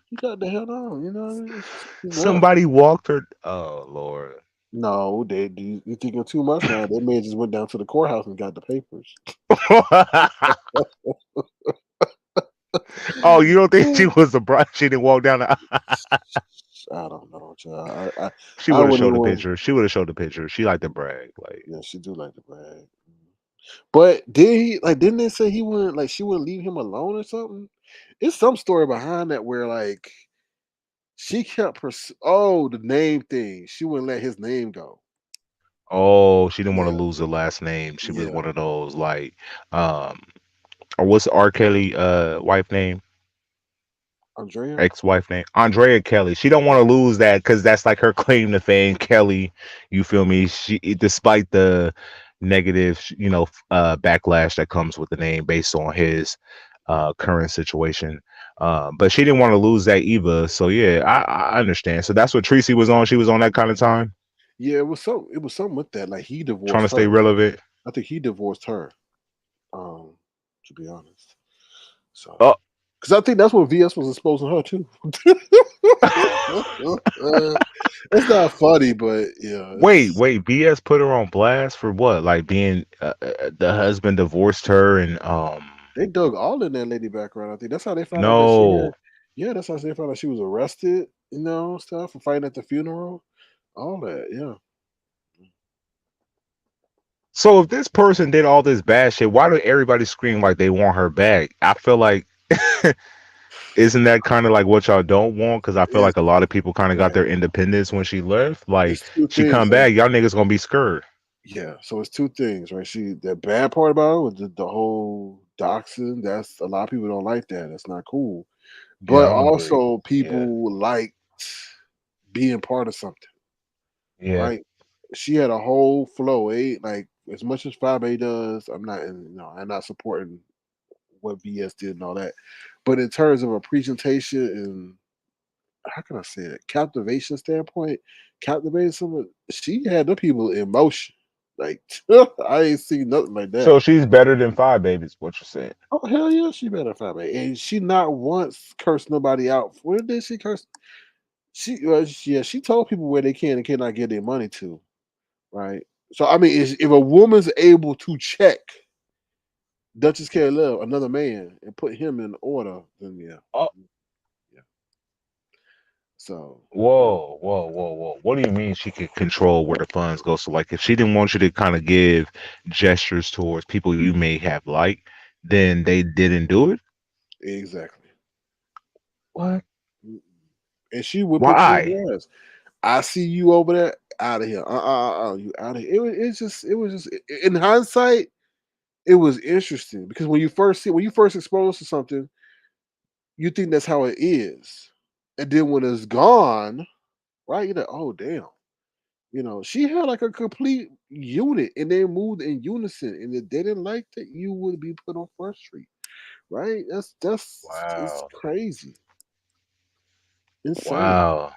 He got the hell on. You know what I mean? It's just too much. Somebody walked her. Oh Lord. No, you thinking too much now. That man just went down to the courthouse and got the papers. Oh, you don't think she was a bride? She didn't walk down the. I don't know, child. She I would have wouldn't showed even the want. picture. She would have showed the picture. She liked to brag. Like, Yeah, she do like to brag. But did he like? Didn't they say he wouldn't like? She wouldn't leave him alone or something? It's some story behind that where like she kept the name thing. She wouldn't let his name go. oh, she didn't want to Yeah, lose her last name. She was yeah. one of those like, um, or what's R. Kelly wife name? Andrea. Ex-wife name? Andrea Kelly. She don't want to lose that because that's like her claim to fame. Kelly, you feel me? She, despite the negative, backlash that comes with the name based on his current situation. But she didn't want to lose that either. So yeah, I understand. So that's what Tracy was on. She was on that kind of time, Yeah, it was some. It was something with that. Like he trying to divorced stay her. relevant. I think he divorced her. Um, to be honest. So, Oh, because I think that's what VS was exposing her too. It's not funny, but yeah, wait, wait. BS put her on blast for what? Like being the husband divorced her and they dug all in that lady background. I think that's how they found out that she no. had. Yeah, that's how they found out she was arrested. Stuff for fighting at the funeral. All that. Yeah. So if this person did all this bad shit, why do everybody scream like they want her back? I feel like isn't that kind of like what y'all don't want? Because I feel It's like a lot of people kind of got yeah. their independence when she left. Like It's two she things. come Like back, y'all niggas gonna be scared. yeah. So it's two things, right? The bad part about it was the whole doxing. That's a lot of people don't like that. That's not cool. Yeah, But I don't agree. also Yeah, people liked being part of something, yeah, right? She had a whole flow. Like as much as 5A does, I'm not supporting what BS did and all that. But in terms of a presentation and how can I say it? Captivation standpoint, captivating someone. She had the people in motion. Like I ain't seen nothing like that. So she's better than Five Babies. What you saying? Oh hell yeah, she better find me. And she not once cursed nobody out. Where did she curse? She told people where they can and cannot get their money to. Right. So I mean, if a woman's able to check Duchess Carey Love, another man, and put him in order, then yeah, Oh, yeah. So yeah, whoa. What do you mean she could control where the funds go? So, like, if she didn't want you to kind of give gestures towards people you may have liked, then they didn't do it? exactly. What? Mm-mm. And she would put you on Why? blast. I see you over there, out of here. You out of here. It was just in hindsight, it was interesting because when you first exposed to something, you think that's how it is. And then when it's gone, right, you're like, oh damn. She had like a complete unit and they moved in unison. And if they didn't like that, you would be put on First Street. Right? It's Wow. crazy. Insane. Wow.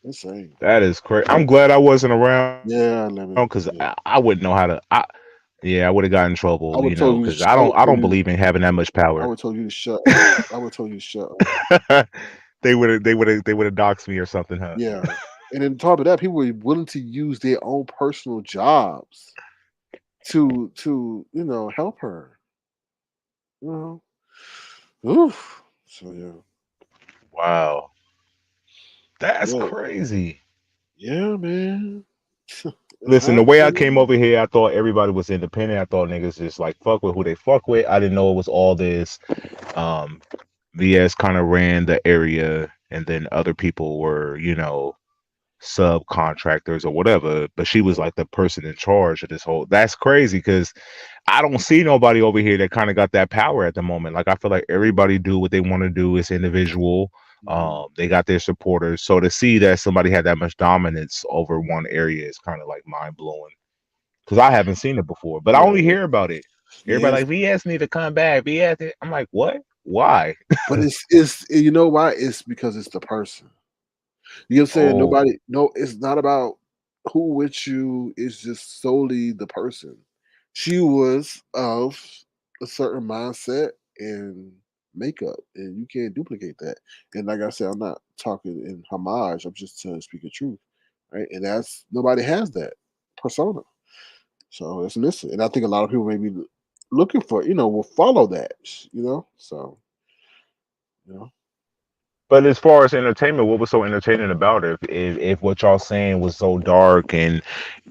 Insane. That is crazy. I'm glad I wasn't around Yeah, because lemon. Yeah. I wouldn't know how to. Yeah, I would have got in trouble, I would you told know, you because I would I told don't you believe in having that much I power. would told you to shut up. I would told you to shut up. They would have doxed me or something, huh? Yeah. And then on top of that, people were willing to use their own personal jobs to help her. You know. Oof. So yeah. Wow, that's Yeah. crazy. Yeah, man. In Listen, the way I hindsight, came over here, I thought everybody was independent. I thought niggas just like fuck with who they fuck with. I didn't know it was all this. Um, VS kind of ran the area, and then other people were, you know, subcontractors or whatever. But she was yeah. like the person in charge of this whole. That's crazy because I don't see nobody over here that kind of got that power at the moment. Like I feel like everybody do what they want to do. It's individual. Mhm. They got their supporters. So to see that somebody had that much dominance over one area is kind of like mind blowing. Because I haven't seen it before, but I Yeah. only hear about it. Everybody Yes. like VS need to come back. VS, I'm like, what? Why? But it's you know why? It's because it's the person. You know what I'm saying? Oh, Nobody no, it's not about who with you, it's just solely the person. She was of a certain mindset and makeup, and you can't duplicate that. And like I said, I'm not talking in homage, I'm just telling speaking truth. Right. And that's nobody has that persona. So it's missing. And I think a lot of people may be looking for, will follow that, you know? So, you know. but as far as entertainment, what was so entertaining about it? If what y'all saying was so dark and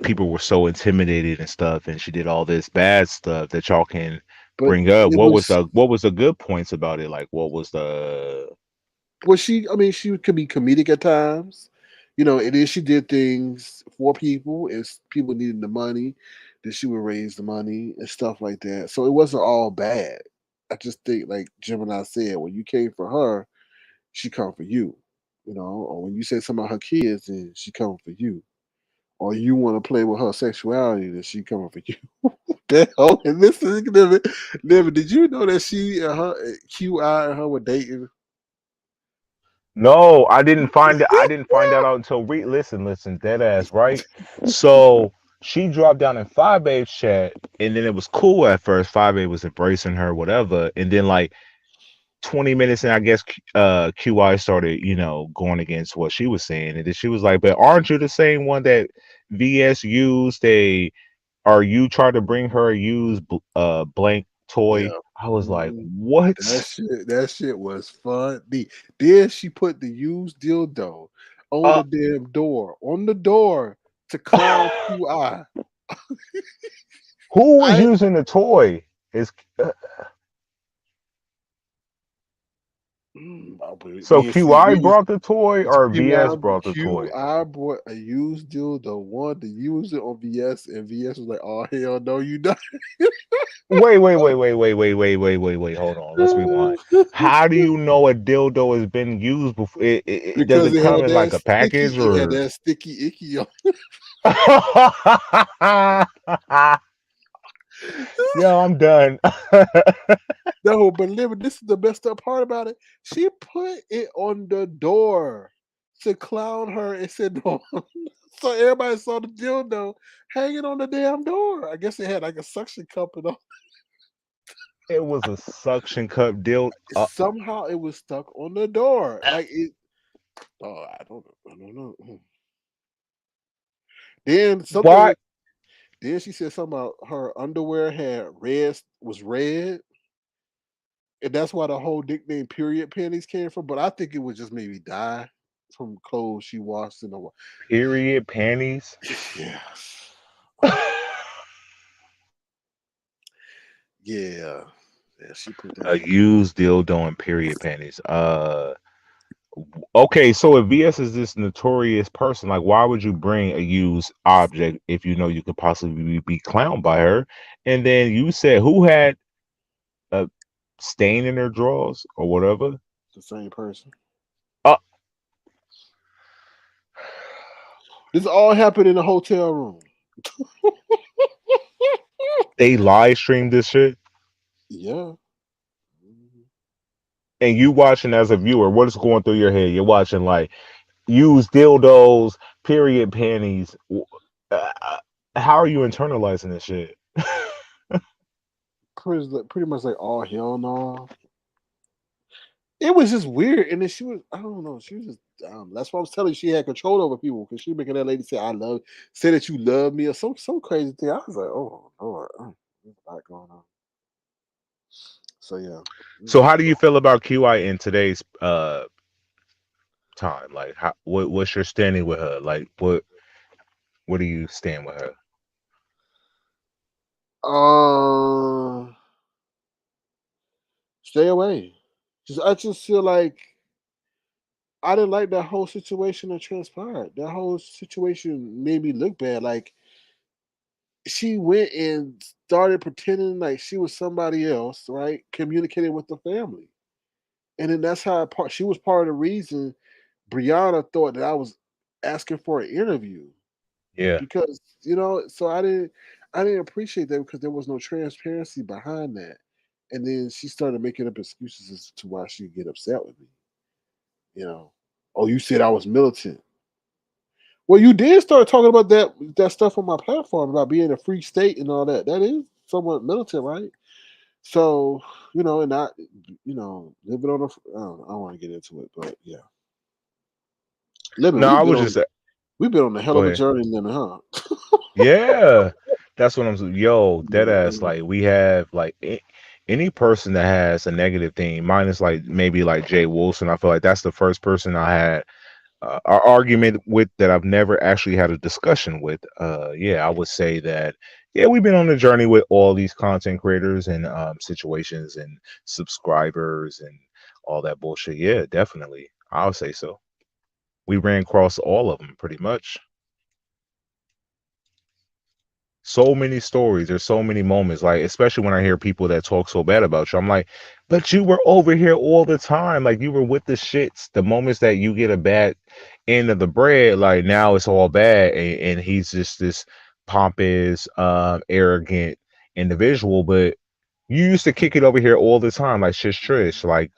people were so intimidated and stuff, and she did all this bad stuff that y'all can But bring up, it was what was the good points about it? Like, what was the she could be comedic at times. And then she did things for people. If people needed the money, then she would raise the money and stuff like that. So it wasn't all bad. I just think, like Gemini said, when you came for her, she come for you. Or when you say something about her kids, then she coming for you. Or you want to play with her sexuality, then she coming for you. And this is never. Did you know that she and her QI and her were dating? No, I didn't find it. I didn't find that out until listen, dead ass, right? So she dropped down in Five Babe's chat, and then it was cool at first. Five Babe was embracing her, whatever, and then like 20 minutes and I guess QI started, you know, going against what she was saying. And then she was like, but aren't you the same one that VS used or you tried to bring her a used blank toy? Yeah. I was like, Mhm. what? That shit was funny. Then she put the used dildo on Uh, the damn door, to clown QI. who was I using the toy? Is so we ain't see QI we brought the toy or VS QI brought the toy? QI brought a used dildo, one to use it on VS, and VS was like, "Oh hell no, you not." Wait. Hold on. Let's rewind. How do you know a dildo has been used before? Does Because it come in like a package it had or? that sticky icky on. Yo, I'm done. No, but Living, this is the messed up part about it. She put it on the door to clown her and said no. So everybody saw the dildo hanging on the damn door. I guess it had like a suction cup and all. It was a suction cup deal. Somehow it was stuck on the door. Like it. Oh, I don't know. I don't know. Then something. Why? Then she said something about her underwear was red, and that's why the whole nickname "period panties" came from. But I think it was just maybe dye from clothes she washed in the. Period panties. Yeah, yeah, yeah. She put that A on. used dildo and period panties. Okay, so if VS is this notorious person, like, why would you bring a used object if you know you could possibly be clowned by her? And then you said who had a stain in their drawers or whatever? The same person. Uh, This all happened in a hotel room. they live streamed this shit, Yeah. and you watching as a viewer. What is going through your head? You're watching like used dildos, period panties. Uh, how are you internalizing this shit? Pretty much like all hell no. It was just weird, and then she was, I don't know, she was just dumb. That's why I was telling you she had control over people because she making that lady say, say that you love me or some crazy thing. I was like, oh, Lord, there's a lot going on. So, yeah. So how do you feel about QI in today's time? Like, what's your standing with her? Like, what do you stand with her? Stay away. I just feel like I didn't like that whole situation that transpired. That whole situation made me look bad. Like, she went and started pretending like she was somebody else, right? Communicating with the family. And then that's how she was part of the reason Brianna thought that I was asking for an interview Yeah, because so I didn't appreciate that because there was no transparency behind that. And then she started making up excuses as to why she'd get upset with me. You know, oh, you said I was militant. Well, you did start talking about that stuff on my platform about being a free state and all that. That is somewhat militant, right? So, and I, living on I don't want to get into it, but yeah, living. no, I was just We've been on a hell go of a ahead. journey, living, huh? Yeah, that's what I'm saying. Yo, dead ass. Mhm. Like, we have like any person that has a negative thing, minus like maybe like Jay Wilson. I feel like that's the first person I had an argument with that I've never actually had a discussion with. Yeah, I would say that. Yeah, we've been on a journey with all these content creators and situations and subscribers and all that bullshit. Yeah, definitely. I'll say so. We ran across all of them pretty much. So many stories. There's so many moments, like especially when I hear people that talk so bad about you. I'm like, but you were over here all the time. Like you were with the shits. The moments that you get a bad end of the bread, like now it's all bad, and he's just this pompous, arrogant individual. But you used to kick it over here all the time, like Shish Trish, like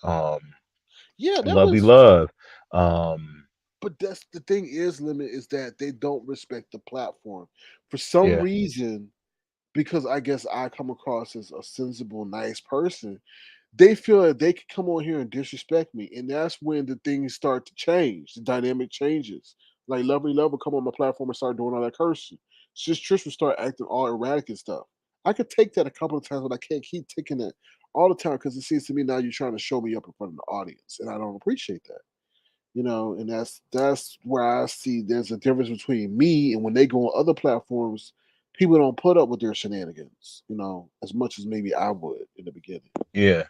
Yeah, that Lovely was. Love. Um, But that's the thing is, limit is that they don't respect the platform for some yeah, reason. Because I guess I come across as a sensible, nice person, they feel that they can come on here and disrespect me, and that's when the things start to change. The dynamic changes. Like Lovely Love will come on my platform and start doing all that cursing. Just Trish will start acting all erratic and stuff. I could take that a couple of times, but I can't keep taking it all the time because it seems to me now you're trying to show me up in front of the audience, and I don't appreciate that. And that's where I see there's a difference between me and when they go on other platforms, people don't put up with their shenanigans, as much as maybe I would in the beginning. yeah.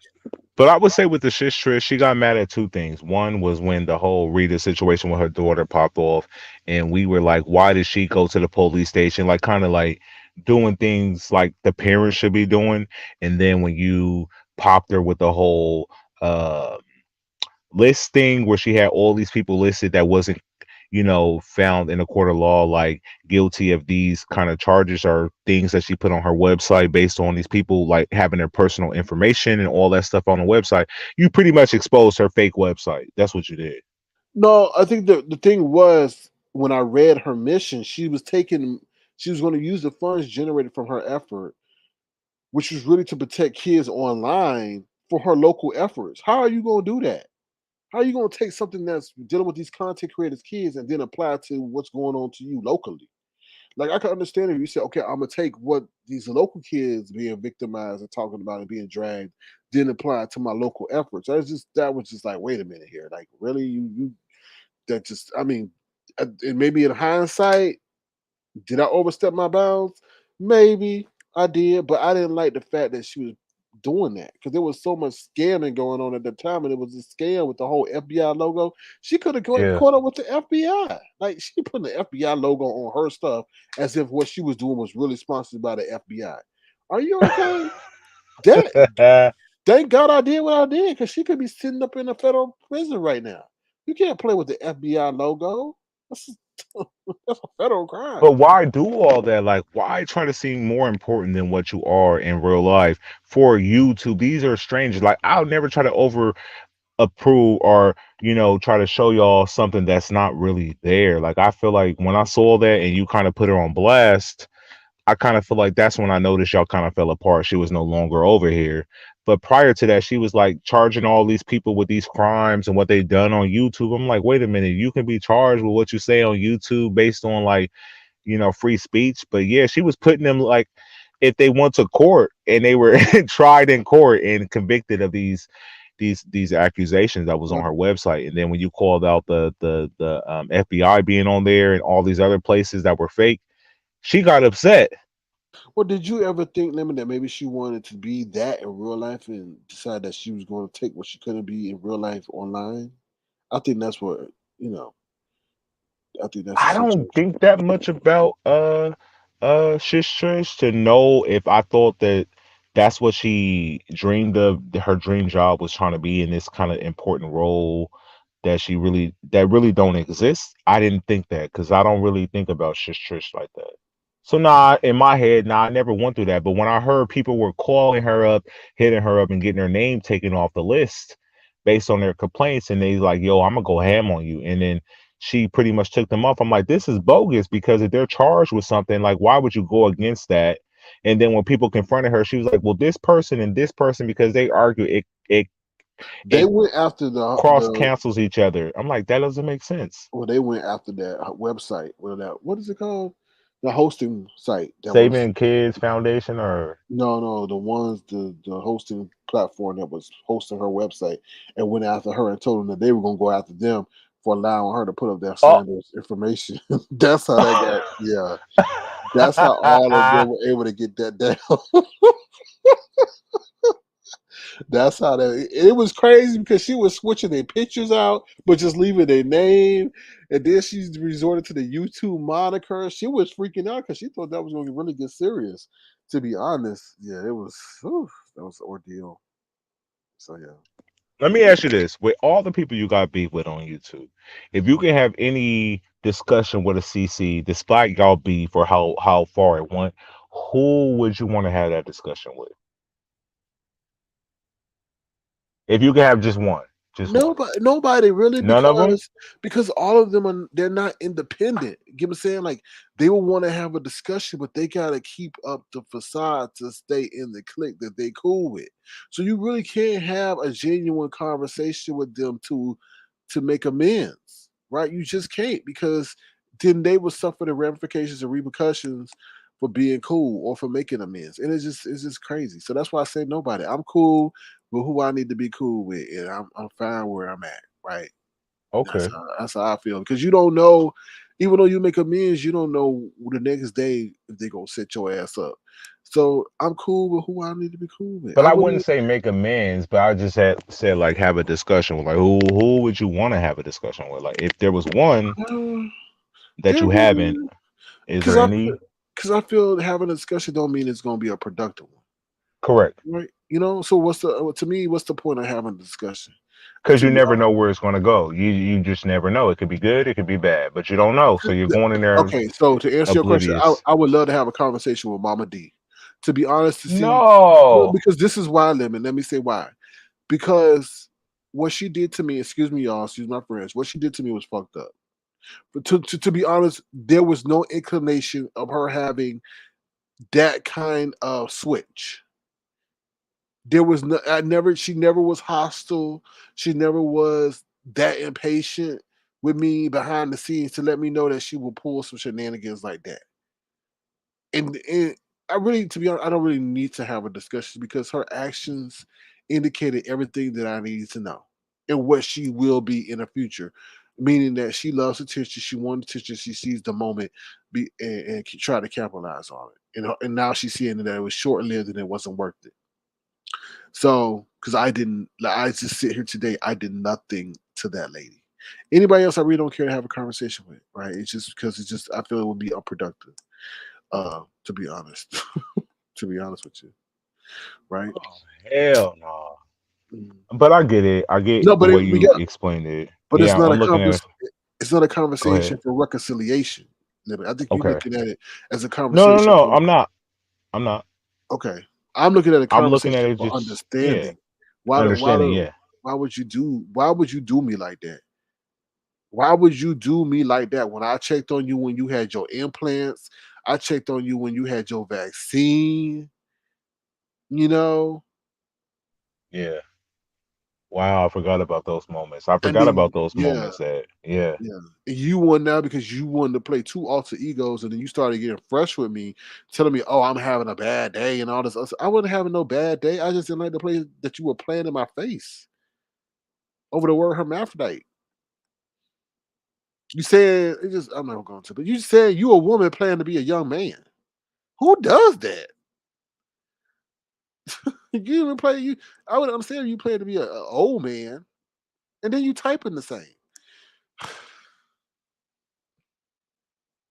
But I would say with the Shish Trish, she got mad at two things. One was when the whole Rita situation with her daughter popped off, and we were like, why did she go to the police station? Like, kind of like doing things like the parents should be doing. And then when you popped her with the whole uh list thing where she had all these people listed that wasn't found in a court of law, like guilty of these kind of charges or things that she put on her website based on these people like having their personal information and all that stuff on the website, you pretty much exposed her fake website. That's what you did. No, I think the thing was when I read her mission, she was going to use the funds generated from her effort, which was really to protect kids online for her local efforts. How are you going to do that? How are you going to take something that's dealing with these content creators' kids and then apply it to what's going on to you locally? Like I can understand if you say, okay, I'm gonna take what these local kids being victimized and talking about and being dragged, then apply it to my local efforts. That was just like, wait a minute here, like really, you that just, I mean, and maybe in hindsight, did I overstep my bounds? Maybe I did, but I didn't like the fact that she was doing that because there was so much scamming going on at the time, and it was a scam with the whole FBI logo. She could have Yeah. caught up with the FBI. Like she put the FBI logo on her stuff as if what she was doing was really sponsored by the FBI. Are you okay? That thank God I did what I did because she could be sitting up in a federal prison right now. You can't play with the FBI logo. That's that's a federal crime. But why do all that? Like, why try to seem more important than what you are in real life for YouTube? These are strangers. Like, I'll never try to over approve or try to show y'all something that's not really there. Like, I feel like when I saw that and you kind of put her on blast, I kind of feel like that's when I noticed y'all kind of fell apart. She was no longer over here. But prior to that, she was like charging all these people with these crimes and what they done on YouTube. I'm like, wait a minute, you can be charged with what you say on YouTube based on like, free speech. But yeah, she was putting them like if they went to court and they were tried in court and convicted of these accusations that was on her website. And then when you called out the FBI being on there and all these other places that were fake, she got upset. Well, did you ever think, Lemon, that maybe she wanted to be that in real life and decide that she was going to take what she couldn't be in real life online? I think that's what you know. I think that's the I don't situation. think that much about Shish Trish to know if I thought that that's what she dreamed of. Her dream job was trying to be in this kind of important role that really don't exist. I didn't think that because I don't really think about Shish Trish like that. So nah, in my head, nah, I never went through that. But when I heard people were calling her up, hitting her up, and getting her name taken off the list based on their complaints, and they like, yo, I'm gonna go ham on you. And then she pretty much took them off. I'm like, this is bogus because if they're charged with something, like, why would you go against that? And then when people confronted her, she was like, well, this person and this person, because they argue, They it went after cross cancels each other. I'm like, that doesn't make sense. they went after that website. What is it called? The hosting site that was Saving Kids Foundation or no the hosting platform that was hosting her website and went after her and told them that they were going to go after them for allowing her to put up their oh. slanderous information. That's how that got. Yeah, that's how all of them were able to get that down. That's how that. It was crazy because she was switching their pictures out, but just leaving their name, and then she resorted to the YouTube moniker. She was freaking out because she thought that was going to really get serious. To be honest, yeah, it was. That was an ordeal. So yeah. Let me ask you this: with all the people you got beef with on YouTube, if you can have any discussion with a CC, despite y'all beef or how far it went, who would you want to have that discussion with? If you can have just one, Nobody really none of them. because all of them they're not independent. You know what I'm saying? Like they will want to have a discussion, but they gotta keep up the facade to stay in the clique that they cool with. So you really can't have a genuine conversation with them to make amends, right? You just can't because then they will suffer the ramifications and repercussions for being cool or for making amends. And it's just crazy. So that's why I say nobody. I'm cool with who I need to be cool with, and I'm fine where I'm at, right? Okay, That's how I feel. Because you don't know, even though you make amends, you don't know the next day if they're gonna set your ass up. So I'm cool with who I need to be cool with. but I I wouldn't wouldn't say make amends. But I just had said like have a discussion with like who would you want to have a discussion with? Like if there was one that there you haven't, is because there any? I feel having a discussion don't mean it's gonna be a productive one. Correct. Right. So what's the point of having a discussion? Because To you be never know where it's going to go. You just never know. It could be good. It could be bad, but you don't know. So you're going in there okay, so to answer your question, oblivious. I would love to have a conversation with Mama D. To be honest, to see No. because this is why, Lemon. Let me say why. Because what she did to me, excuse me, y'all, excuse my friends, what she did to me was fucked up. But to be honest, there was no inclination of her having that kind of switch. There was no, she never was hostile. She never was that impatient with me behind the scenes to let me know that she will pull some shenanigans like that. And I really, to be honest, I don't really need to have a discussion because her actions indicated everything that I needed to know and what she will be in the future. Meaning that she loves attention, she wants attention, she sees the moment, and try to capitalize on it. And now she's seeing that it was short lived and it wasn't worth it. So, because I didn't, like, I just sit here today, I did nothing to that lady. Anybody else, I really don't care to have a conversation with, right? It's just because it's just I feel it would be unproductive. To be honest, to be honest with you, right? Oh, hell no. Mm. But I get it. I get No, the but way we you got, explained it. but it's Yeah, not a I'm looking at it. it's not a Go conversation ahead. for reconciliation. I think you're Okay. looking at it as a No, no, conversation no. for I'm not. I'm not. okay. I'm looking at a I'm looking conversation at it for just, yeah, understanding. Why do why understanding. do Yeah. why would you do me like that? Why would you do me like that when I checked on you when you had your implants? I checked on you when you had your vaccine, you know? Yeah. Wow. I forgot about those moments. I And forgot then about those yeah, moments that, yeah. yeah. And you won now because you wanted to play two alter egos and then you started getting fresh with me, telling me, oh, I'm having a bad day and all this. I wasn't having no bad day. I just didn't like the play that you were playing in my face over the word hermaphrodite. You said it just I'm not going to, but you said you a woman playing to be a young man. Who does that? You even play you. I would understand you playing to be a old man, and then you typing the same.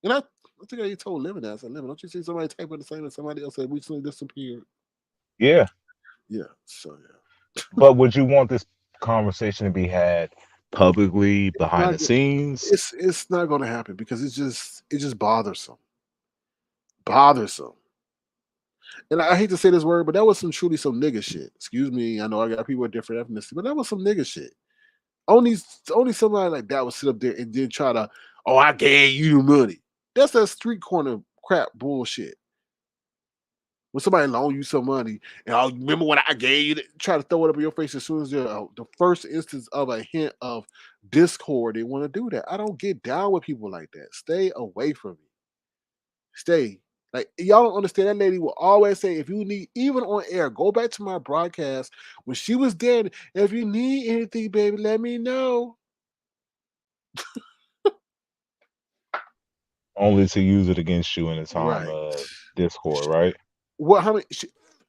And I think I told Lemon that. I said, Lemon, don't you see somebody typing the same as somebody else that recently disappeared? Yeah. Yeah. So yeah, But would you want this conversation to be had publicly it's behind not. the scenes? It's not going to happen because it's just bothersome. Bothersome. And I hate to say this word, but that was truly some nigga shit. Excuse me. I know I got people with different ethnicity, but that was some nigga shit. Only somebody like that would sit up there and then try to, oh, I gave you the money. That's that street corner crap bullshit. When somebody loan you some money, and I remember when I gave you, try to throw it up in your face as soon as the first instance of a hint of discord, they want to do that. I don't get down with people like that. Stay away from me. Stay. Like y'all don't understand. That lady will always say, if you need, even on air, go back to my broadcast when she was dead. If you need anything, baby, let me know. Only to use it against you in a time Right. of discord, right? What? How many?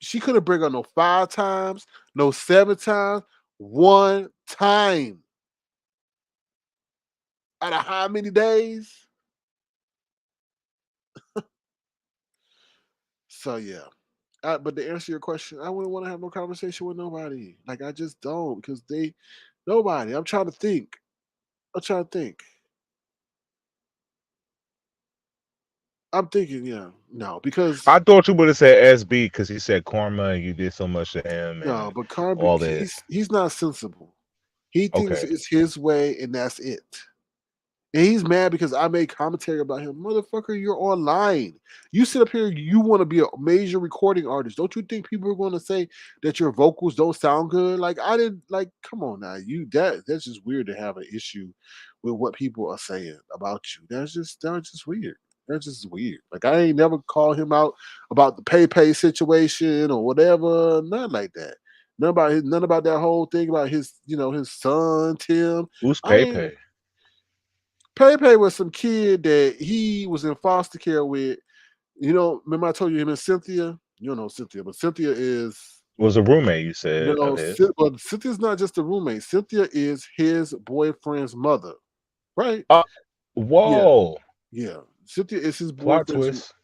She couldn't bring her no 5 times, no 7 times, one time out of how many days? So yeah. But to answer your question, I wouldn't want to have no conversation with nobody. Like I just don't because nobody. I'm trying to think. I'm trying to think. I'm thinking, yeah, no, because I thought you would have said SB because he said karma and you did so much to him no, and but Carby, all that. he's not sensible. He thinks Okay. it's his way and that's it. And he's mad because I made commentary about him. Motherfucker, you're online. You sit up here, you want to be a major recording artist. Don't you think people are going to say that your vocals don't sound good? Like I didn't like, come on now. That's just weird to have an issue with what people are saying about you. That's just weird. That's just weird. Like I ain't never called him out about the pay situation or whatever. Nothing like that. None about that whole thing about his son Tim. Who's I ain't Pepe? Pepe was some kid that he was in foster care with. Remember I told you him and Cynthia? You don't know Cynthia, but Cynthia is Was a roommate, you said, of no, his. but Cynthia's not just a roommate. Cynthia is his boyfriend's mother, right? Uh, Yeah, whoa. yeah. Cynthia is his Plot boyfriend's twist.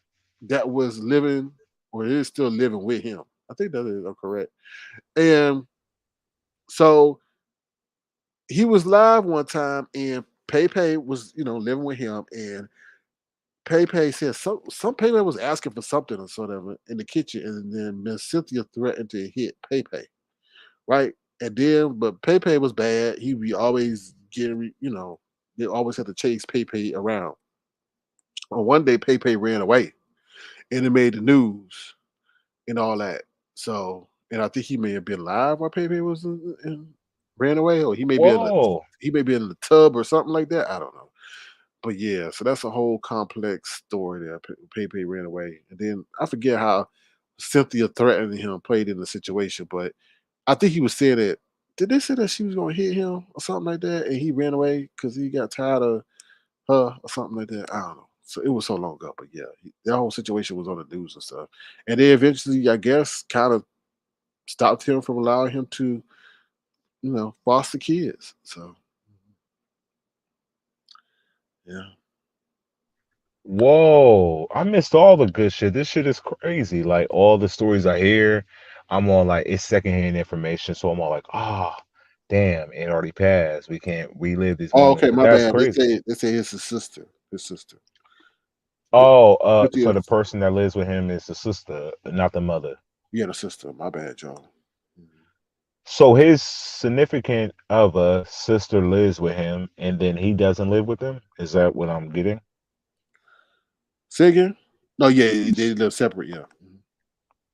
that was living or is still living with him. I think that is correct. And so he was live one time, and Pepe was living with him, and Pepe said some Pepe was asking for something or sort of in the kitchen, and then Miss Cynthia threatened to hit Pepe, right? And then, but Pepe was bad. He be always getting, they always had to chase Pepe around. On one day, Pepe ran away, and it made the news and all that. So, and I think he may have been live while Pepe was ran away, or Whoa. he may be in the tub or something like that. I don't know. But yeah, so that's a whole complex story there. Pepe ran away, and then I forget how Cynthia threatening him played in the situation, but I think he was saying that. Did they say that she was going to hit him or something like that, and he ran away because he got tired of her or something like that? I don't know. So it was so long ago, but yeah, that whole situation was on the news and stuff, and they eventually, I guess, kind of stopped him from allowing him to, foster kids. So yeah. Whoa, I missed all the good shit. This shit is crazy. Like all the stories I hear, I'm on like it's secondhand information, so I'm all like, ah, damn, it already passed. We can't relive these Oh, moments. okay, But my that's bad. crazy. They say it's his sister. His sister. The Oh, so the 50th. person that lives with him is the sister, not the mother. Yeah, the sister. My bad, Joe. So his significant other sister lives with him, and then he doesn't live with them. Is that what I'm getting? Say again? No, yeah, they live separate. Yeah,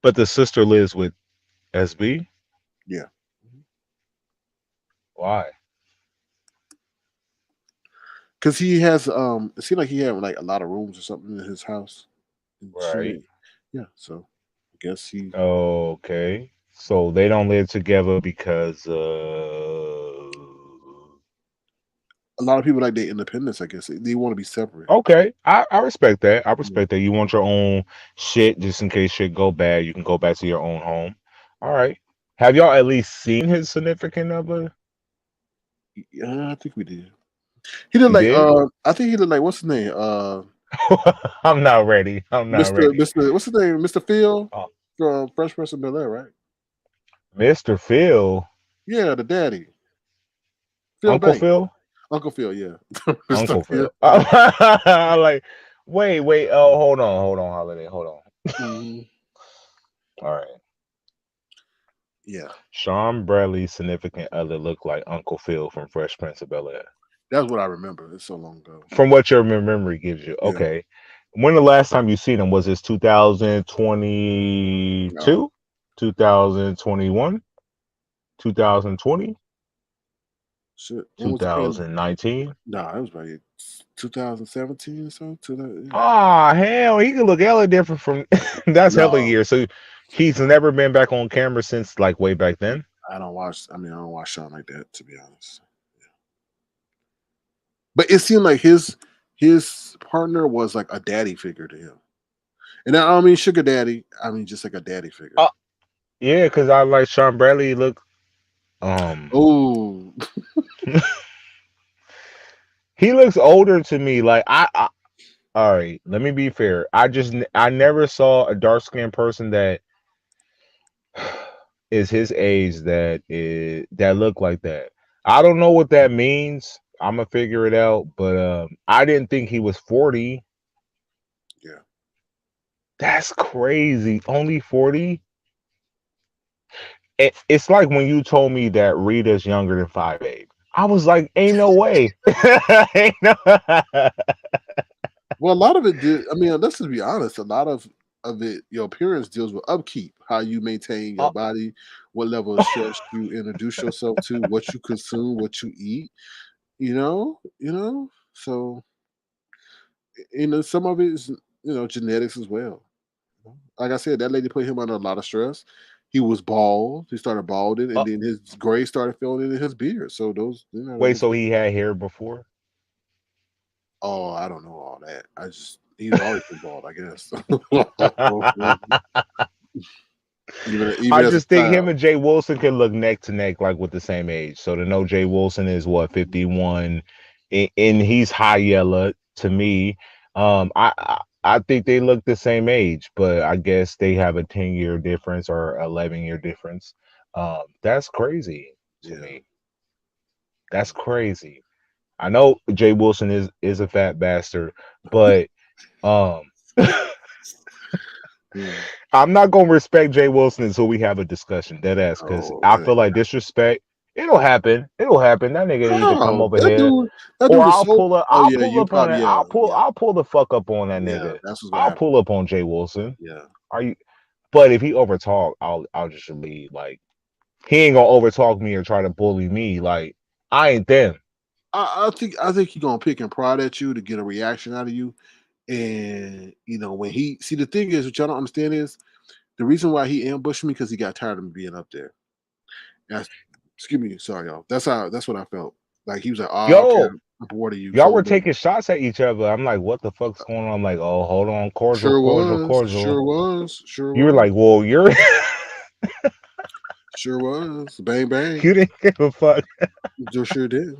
But the sister lives with SB. yeah. Why? Because he has it seemed like he had like a lot of rooms or something in his house. And she Right. may, yeah. So I guess he. Okay. So they don't live together because A lot of people like their independence. I guess they want to be separate. okay. I respect that. I Yeah. respect that. You want your own shit just in case shit go bad, you can go back to your own home. All right. Have y'all at least seen his significant other? Yeah, I think we did. He did You like did? I think he did like what's his name I'm not ready. I'm not ready. Mr. What's his name, Mr. Phil Oh, from Fresh Prince of Bel Air, right? Mr. Phil, Yeah, the daddy, Phil Uncle Banks, Phil, Uncle Phil. Yeah, Mr. Uncle Phil. Phil. Like, wait. Oh, hold on, Holiday. Hold on. Mhm. All right. Yeah, Sean Bradley's significant other looked like Uncle Phil from Fresh Prince of Bel Air. that's what I remember. It's so long ago. From what your memory gives you. Yeah, Okay. When the last time you seen him? Was this no 2022, 2021, 2020, shit. When was the pandemic? 2019? Nah, it was like 2017 or so. Yeah. Ah, hell, he could look hella different from that's hella No, years. So he's never been back on camera since like way back then. I don't watch. I mean, I don't watch Sean like that, to be honest. But it seemed like his partner was like a daddy figure to him, and I don't mean sugar daddy. I mean just like a daddy figure. Uh, yeah, because I like Sean Bradley look um Oh, he looks older to me. Like I all right, let me be fair. I never saw a dark skinned person that is his age that look like that. I don't know what that means. I'm gonna figure it out, but I didn't think he was 40. yeah. That's crazy. Only 40? It's like when you told me that Rita's younger than 5'8". I was like, ain't no way. Ain't no Well, a lot of it did. I mean, let's just be honest. A lot of it, your appearance deals with upkeep, how you maintain your Uh, body, what level of stress you introduce yourself to, what you consume, what you eat. So some of it is genetics as well. Like I said, that lady put him under a lot of stress. He was bald. He started balding, uh, and then his gray started filling in his beard. So wait, so he had hair before? Oh, I don't know all that. He's always been bald, I guess. even I as a just think him child. and Jay Wilson can look neck to neck, like with the same age. So to know Jay Wilson is what 51, and he's high yellow to me. I think they look the same age, but I guess they have a 10-year difference or 11-year difference. That's crazy to Yeah. me. That's crazy. I know Jay Wilson is a fat bastard, but um Yeah. I'm not gonna respect Jay Wilson until we have a discussion, dead ass, because Oh, I that feel like disrespect. It'll happen. It'll happen. That nigga either come no, over here that or dude is so. Oh I'll yeah, pull you up on probably it. yeah. I'll pull the fuck up on that Yeah, nigga. that's what's gonna I'll happen. pull up on Jay Wilson. Yeah, Are you? But if he overtalk, I'll just leave. Like he ain't gonna overtalk me or try to bully me. Like I ain't them. I think he's gonna pick and prod at you to get a reaction out of you. And when he see the thing is, what y'all don't understand is the reason why he ambushed me because he got tired of me being up there. That's excuse me, sorry y'all. That's what I felt. Like he was like, oh, okay, Yo, I'm bored of you. y'all So were taking shots at each other. I'm like, what the fuck's going on? I'm like, oh, hold on, cordial, sure cordial, was, cordial. sure was, sure You were was, like, well, you're sure was. Bang bang. you didn't give a fuck. Just sure did.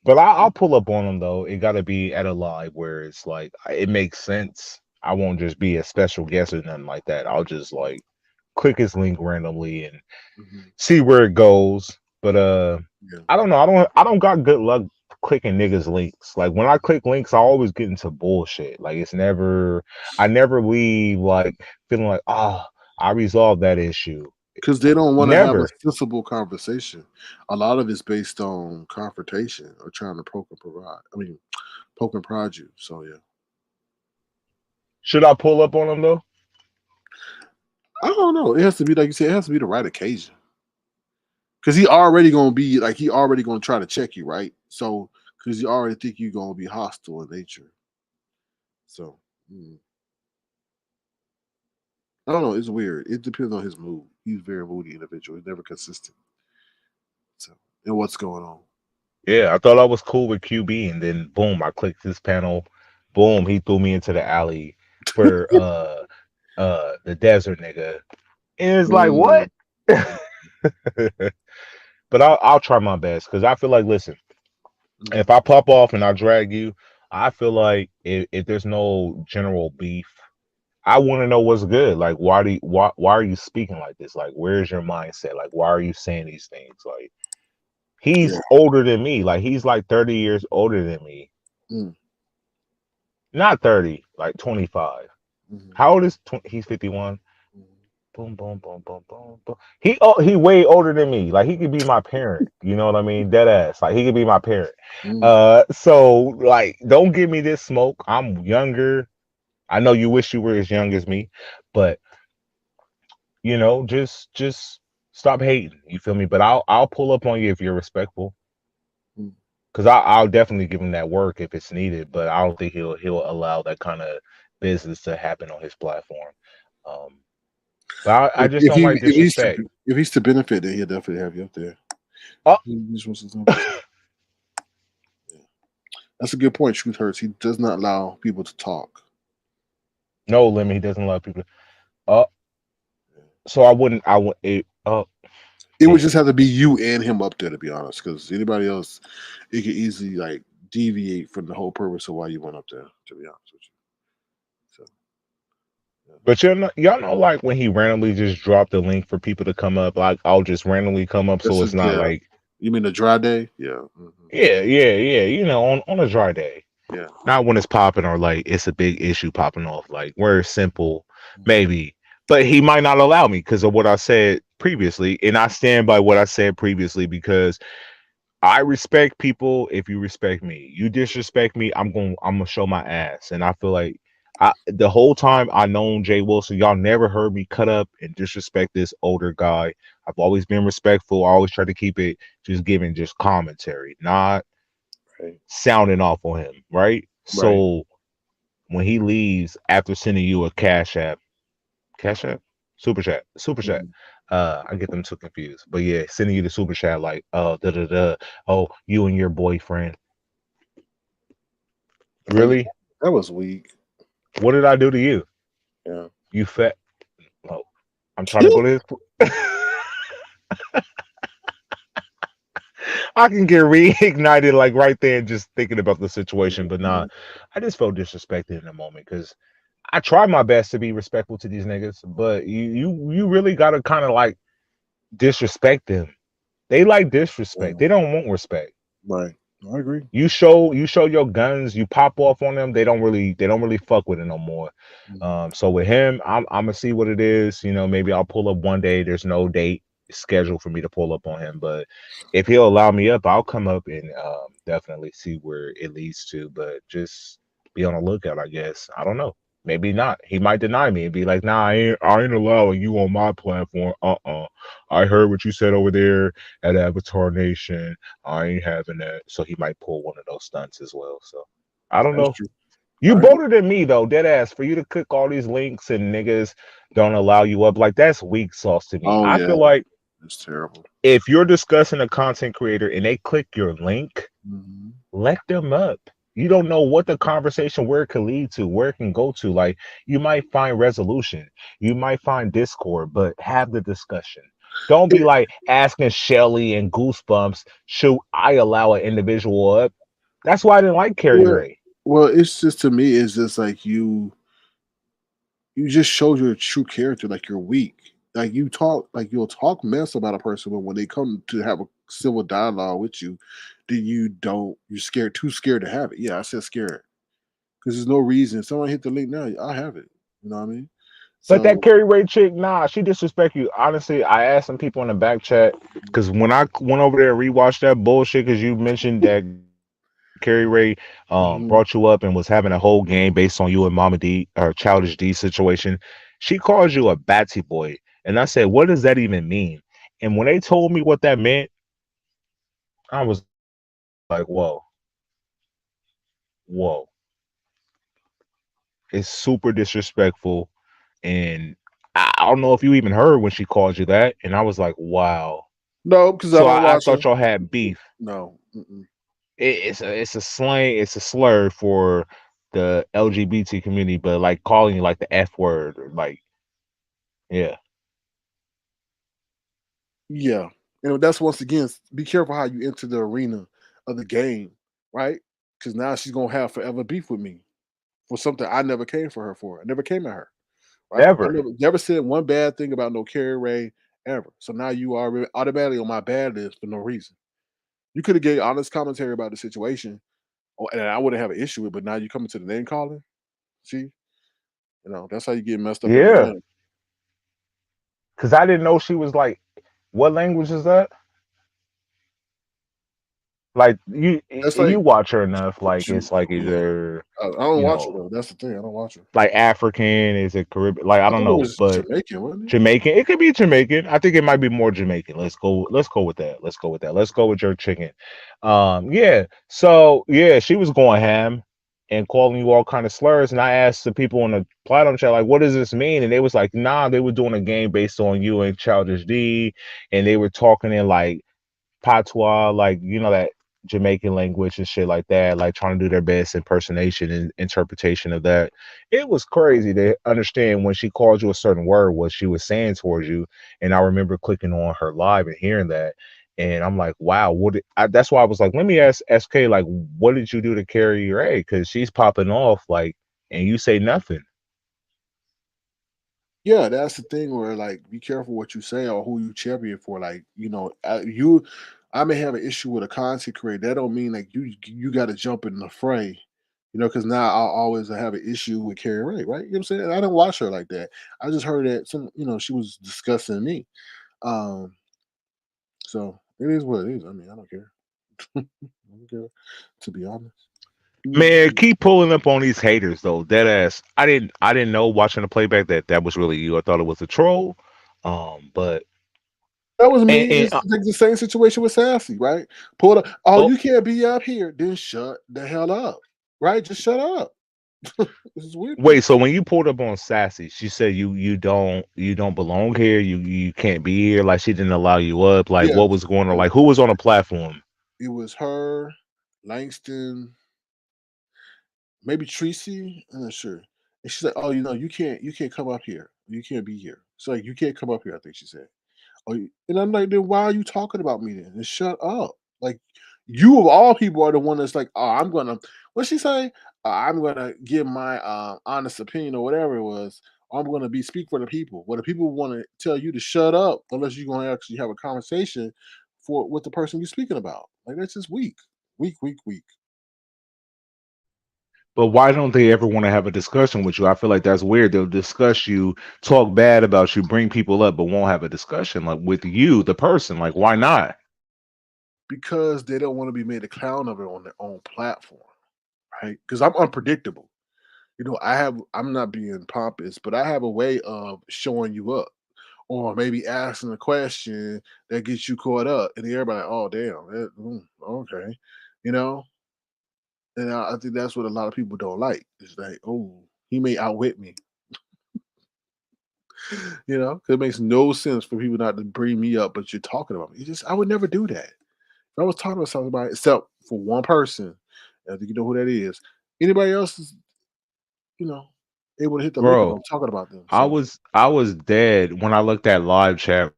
But I'll pull up on them though. It got to be at a live where it's like it makes sense. I won't just be a special guest or nothing like that. I'll just like click his link randomly and Mhm. see where it goes. But Yeah. I don't know. I don't got good luck clicking niggas links. Like when I click links, I always get into bullshit. Like I never leave like feeling like I resolved that issue. Because they don't want to have a Never. sensible conversation. A lot of it's based on confrontation or trying to poke and provide. I mean, poke and prod you. So yeah, Should I pull up on them though? I don't know. It has to be like you said. It has to be the right occasion. Because he already gonna be like he already gonna try to check you, right? So because you already think you're gonna be hostile in nature. So I don't know. It's weird. It depends on his mood. He's a very moody individual. He's never consistent. So and what's going on? Yeah, I thought I was cool with QB, and then boom, I clicked this panel. Boom, he threw me into the alley for the desert nigga. And it's like Mm, what? But I'll try my best because I feel like listen, mm. if I pop off and I drag you, I feel like if there's no general beef, I want to know what's good. Like why are you speaking like this? Like where's your mindset? Like why are you saying these things? Like Yeah. he's older than me. Like he's like 30 years older than me. Mm, Not 30, like 25. mhm, How old is he's 51? mhm, Boom, boom, boom, boom, boom, boom. He way older than me. Like he could be my parent. You know what I mean? Dead ass. Like he could be my parent. mm. So like don't give me this smoke. I'm younger. I know you wish you were as young as me, but just stop hating. You feel me? But I'll pull up on you if you're respectful. Mm. Because I'll definitely give him that work if it's needed, but I don't think he'll allow that kind of business to happen on his platform. Um, but I just If don't he like disrespect. if he's to benefit, then he'll definitely have you up there. Oh, He just wants to Yeah. That's a good point. Truth hurts. He does not allow people to talk. no limit. He doesn't love people. Oh, so I would it. Oh, It would damn. just have to be you and him up there, to be honest. Because anybody else, it could easily like deviate from the whole purpose of why you went up there. To be honest with you. So yeah. But y'all know, like when he randomly just dropped the link for people to come up, like I'll just randomly come up, so This it's is not yeah. like You mean the dry day? Yeah. yeah. On a dry day. Yeah. Not when it's popping or like it's a big issue popping off. Like where it's simple, maybe. But he might not allow me because of what I said previously. And I stand by what I said previously because I respect people if you respect me. You disrespect me, I'm gonna show my ass. And I feel like the whole time I known Jay Wilson, y'all never heard me cut up and disrespect this older guy. I've always been respectful. I always try to keep it just giving just commentary, not Right. sounding off on him, right? Right. So when he leaves after sending you a cash app, super chat. Mhm. I get them too confused, but yeah, sending you the super chat like, oh, da da da, oh, you and your boyfriend. Really? That was weak. What did I do to you? Yeah. You fat. Oh, I'm trying to go to this. I can get reignited like right there just thinking about the situation, but nah, I just felt disrespected in the moment because I try my best to be respectful to these niggas, but you really gotta kind of like disrespect them. They like disrespect. Yeah, They don't want respect. right. I agree. You show your guns, you pop off on them, they don't really fuck with it no more. Mhm. So with him, I'm gonna see what it is. Maybe I'll pull up one day. There's no date scheduled for me to pull up on him, but if he'll allow me up, I'll come up and definitely see where it leads to. But just be on the lookout, I guess. I don't know. Maybe not. He might deny me and be like, "Nah, I ain't allowing you on my platform." I heard what you said over there at Avatar Nation. I ain't having that. So he might pull one of those stunts as well. So I don't That's know. true. You I agree. bolder than me though, dead ass. For you to click all these links and niggas don't allow you up, like that's weak sauce to me. Oh I yeah, feel like it's terrible. if you're discussing a content creator and they click your link, Hmm. let them up. You don't know what the conversation where it could lead to, where it can go to. Like you might find resolution, you might find discord, but have the discussion. Don't be like asking Shelly and Goosebumps, should I allow an individual up? That's why I didn't like Carrie Well, Ray. well, it's just to me, it's just like you just show your true character, like you're weak. Like you'll talk mess about a person, but when they come to have a civil dialogue with you, then you're scared, too scared to have it. Yeah, I said scared because there's no reason. If someone hit the link now, I have it. You know what I mean? But that So, Carrie Ray chick, nah, she disrespect you. Honestly, I asked some people in the back chat because when I went over there and rewatched that bullshit, because you mentioned that Carrie Ray mhm. brought you up and was having a whole game based on you and Mama D or Childish D situation. She calls you a batsy boy. And I said, what does that even mean? And when they told me what that meant, I was like, whoa. It's super disrespectful. And I don't know if you even heard when she called you that. And I was like, wow. No, because I So don't I watch her. thought y'all had beef. No, mm-mm. It's a slang, it's a slur for the LGBT community, but like calling you like the F word or like yeah. Yeah, and that's once again, be careful how you enter the arena of the game, right? Because now she's gonna have forever beef with me for something I never came for her for. I never came at her. Right? I Never. never said one bad thing about no Carrie Ray ever. So now you are automatically on my bad list for no reason. You could have gave honest commentary about the situation, and I wouldn't have an issue with. But now you coming to the name calling. See, that's how you get messed up in the Yeah. game. Cause I didn't know she was like what language is that? Like you That's you like watch her enough, like you. it's like Yeah, either, I don't you watch her know, though. That's the thing. I don't watch her. like African, is it Caribbean? Like I I don't think it know, was but Jamaican, wasn't it? Jamaican. It could be Jamaican. I think it might be more Jamaican. Let's go with that. Let's go with that. Let's go with your chicken. Yeah. So yeah, she was going ham and calling you all kind of slurs. And I asked the people on the platinum chat, like, what does this mean? And they was like, nah, they were doing a game based on you and Childish D, and they were talking in like patois, like that Jamaican language and shit like that, like trying to do their best impersonation and interpretation of that. It was crazy to understand when she called you a certain word what she was saying towards you. And I remember clicking on her live and hearing that. And I'm like, wow, that's why I was like, let me ask SK, like, what did you do to Carrie Ray? Because she's popping off, like, and you say nothing. Yeah, that's the thing where like be careful what you say or who you champion for. Like, I may have an issue with a content creator. That don't mean like you got to jump in the fray. Because now I'll always have an issue with Carrie Ray, right? You know what I'm saying? I don't watch her like that. I just heard that she was discussing me. Um, so it is what it is. I mean, I don't care. I don't care, to be honest. Man, Mhm. keep pulling up on these haters though. Dead ass. I didn't know watching the playback that was really you. I thought it was a troll. But That was me. and It's like the same situation with Sassy, right? Pull up. Oh, oh you can't be up here. Then shut the hell up, right? Just shut up. This is weird to me. wait, so when you pulled up on Sassy, she said you don't belong here. You can't be here. Like she didn't allow you up. Like Yeah, what was going on? it, Like who was on the platform? it was her, Langston, maybe Tracy. I'm not sure. And she said, "Oh, you can't come up here. You can't be here. So like, you can't come up here." I think she said. And I'm like, then why are you talking about me then? And shut up. Like, you of all people are the one that's like, oh, I'm gonna. What she say? I'm gonna give my honest opinion or whatever it was. I'm gonna speak for the people. Well, the people want to tell you to shut up unless you're gonna actually have a conversation for with the person you're speaking about. Like that's just weak. Weak. But why don't they ever want to have a discussion with you? I feel like that's weird. They'll discuss you, talk bad about you, bring people up, but won't have a discussion like with you, the person. Like, why not? Because they don't want to be made a clown of it on their own platform, right? Because I'm unpredictable. I'm not being pompous, but I have a way of showing you up, or maybe asking a question that gets you caught up, and everybody, oh damn, okay, you know. And I think that's what a lot of people don't like. It's like, oh, he may outwit me, 'cause it makes no sense for people not to bring me up, but you're talking about me. I would never do that. If I was talking about somebody, except for one person, I think you know who that is. Anybody else is, you know, able to hit the lick if Bro, I'm talking about them. I So was I was dead when I looked at live chat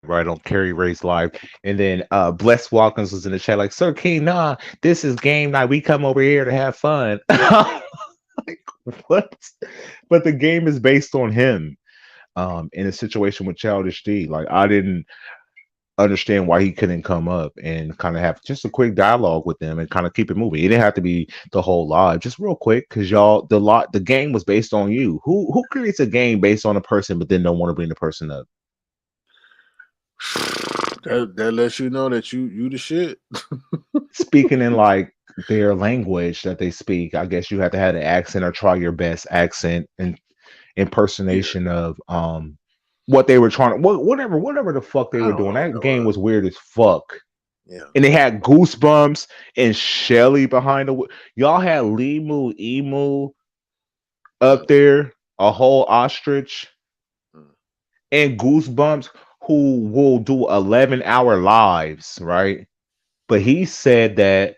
right on Carrie Ray's live, and then Bless Watkins was in the chat like, Sir King, nah, this is game night. We come over here to have fun. Like, what? But the game is based on him. In a situation with Childish D. Like, I didn't understand why he couldn't come up and kind of have just a quick dialogue with them and kind of keep it moving. It didn't have to be the whole live, just real quick, because y'all the game was based on you. Who creates a game based on a person but then don't want to bring the person up? that lets you know that you the shit. Speaking in like their language that they speak, I guess you have to have an accent or try your best accent and Yeah, impersonation of what they were trying to whatever the fuck they I were don't doing. know. That game was weird as fuck. Yeah, And they had Goosebumps and Shelly behind y'all had Limu Emu mm, up there, a whole ostrich, mm. and Goosebumps who will do 11-hour lives, right? But he said that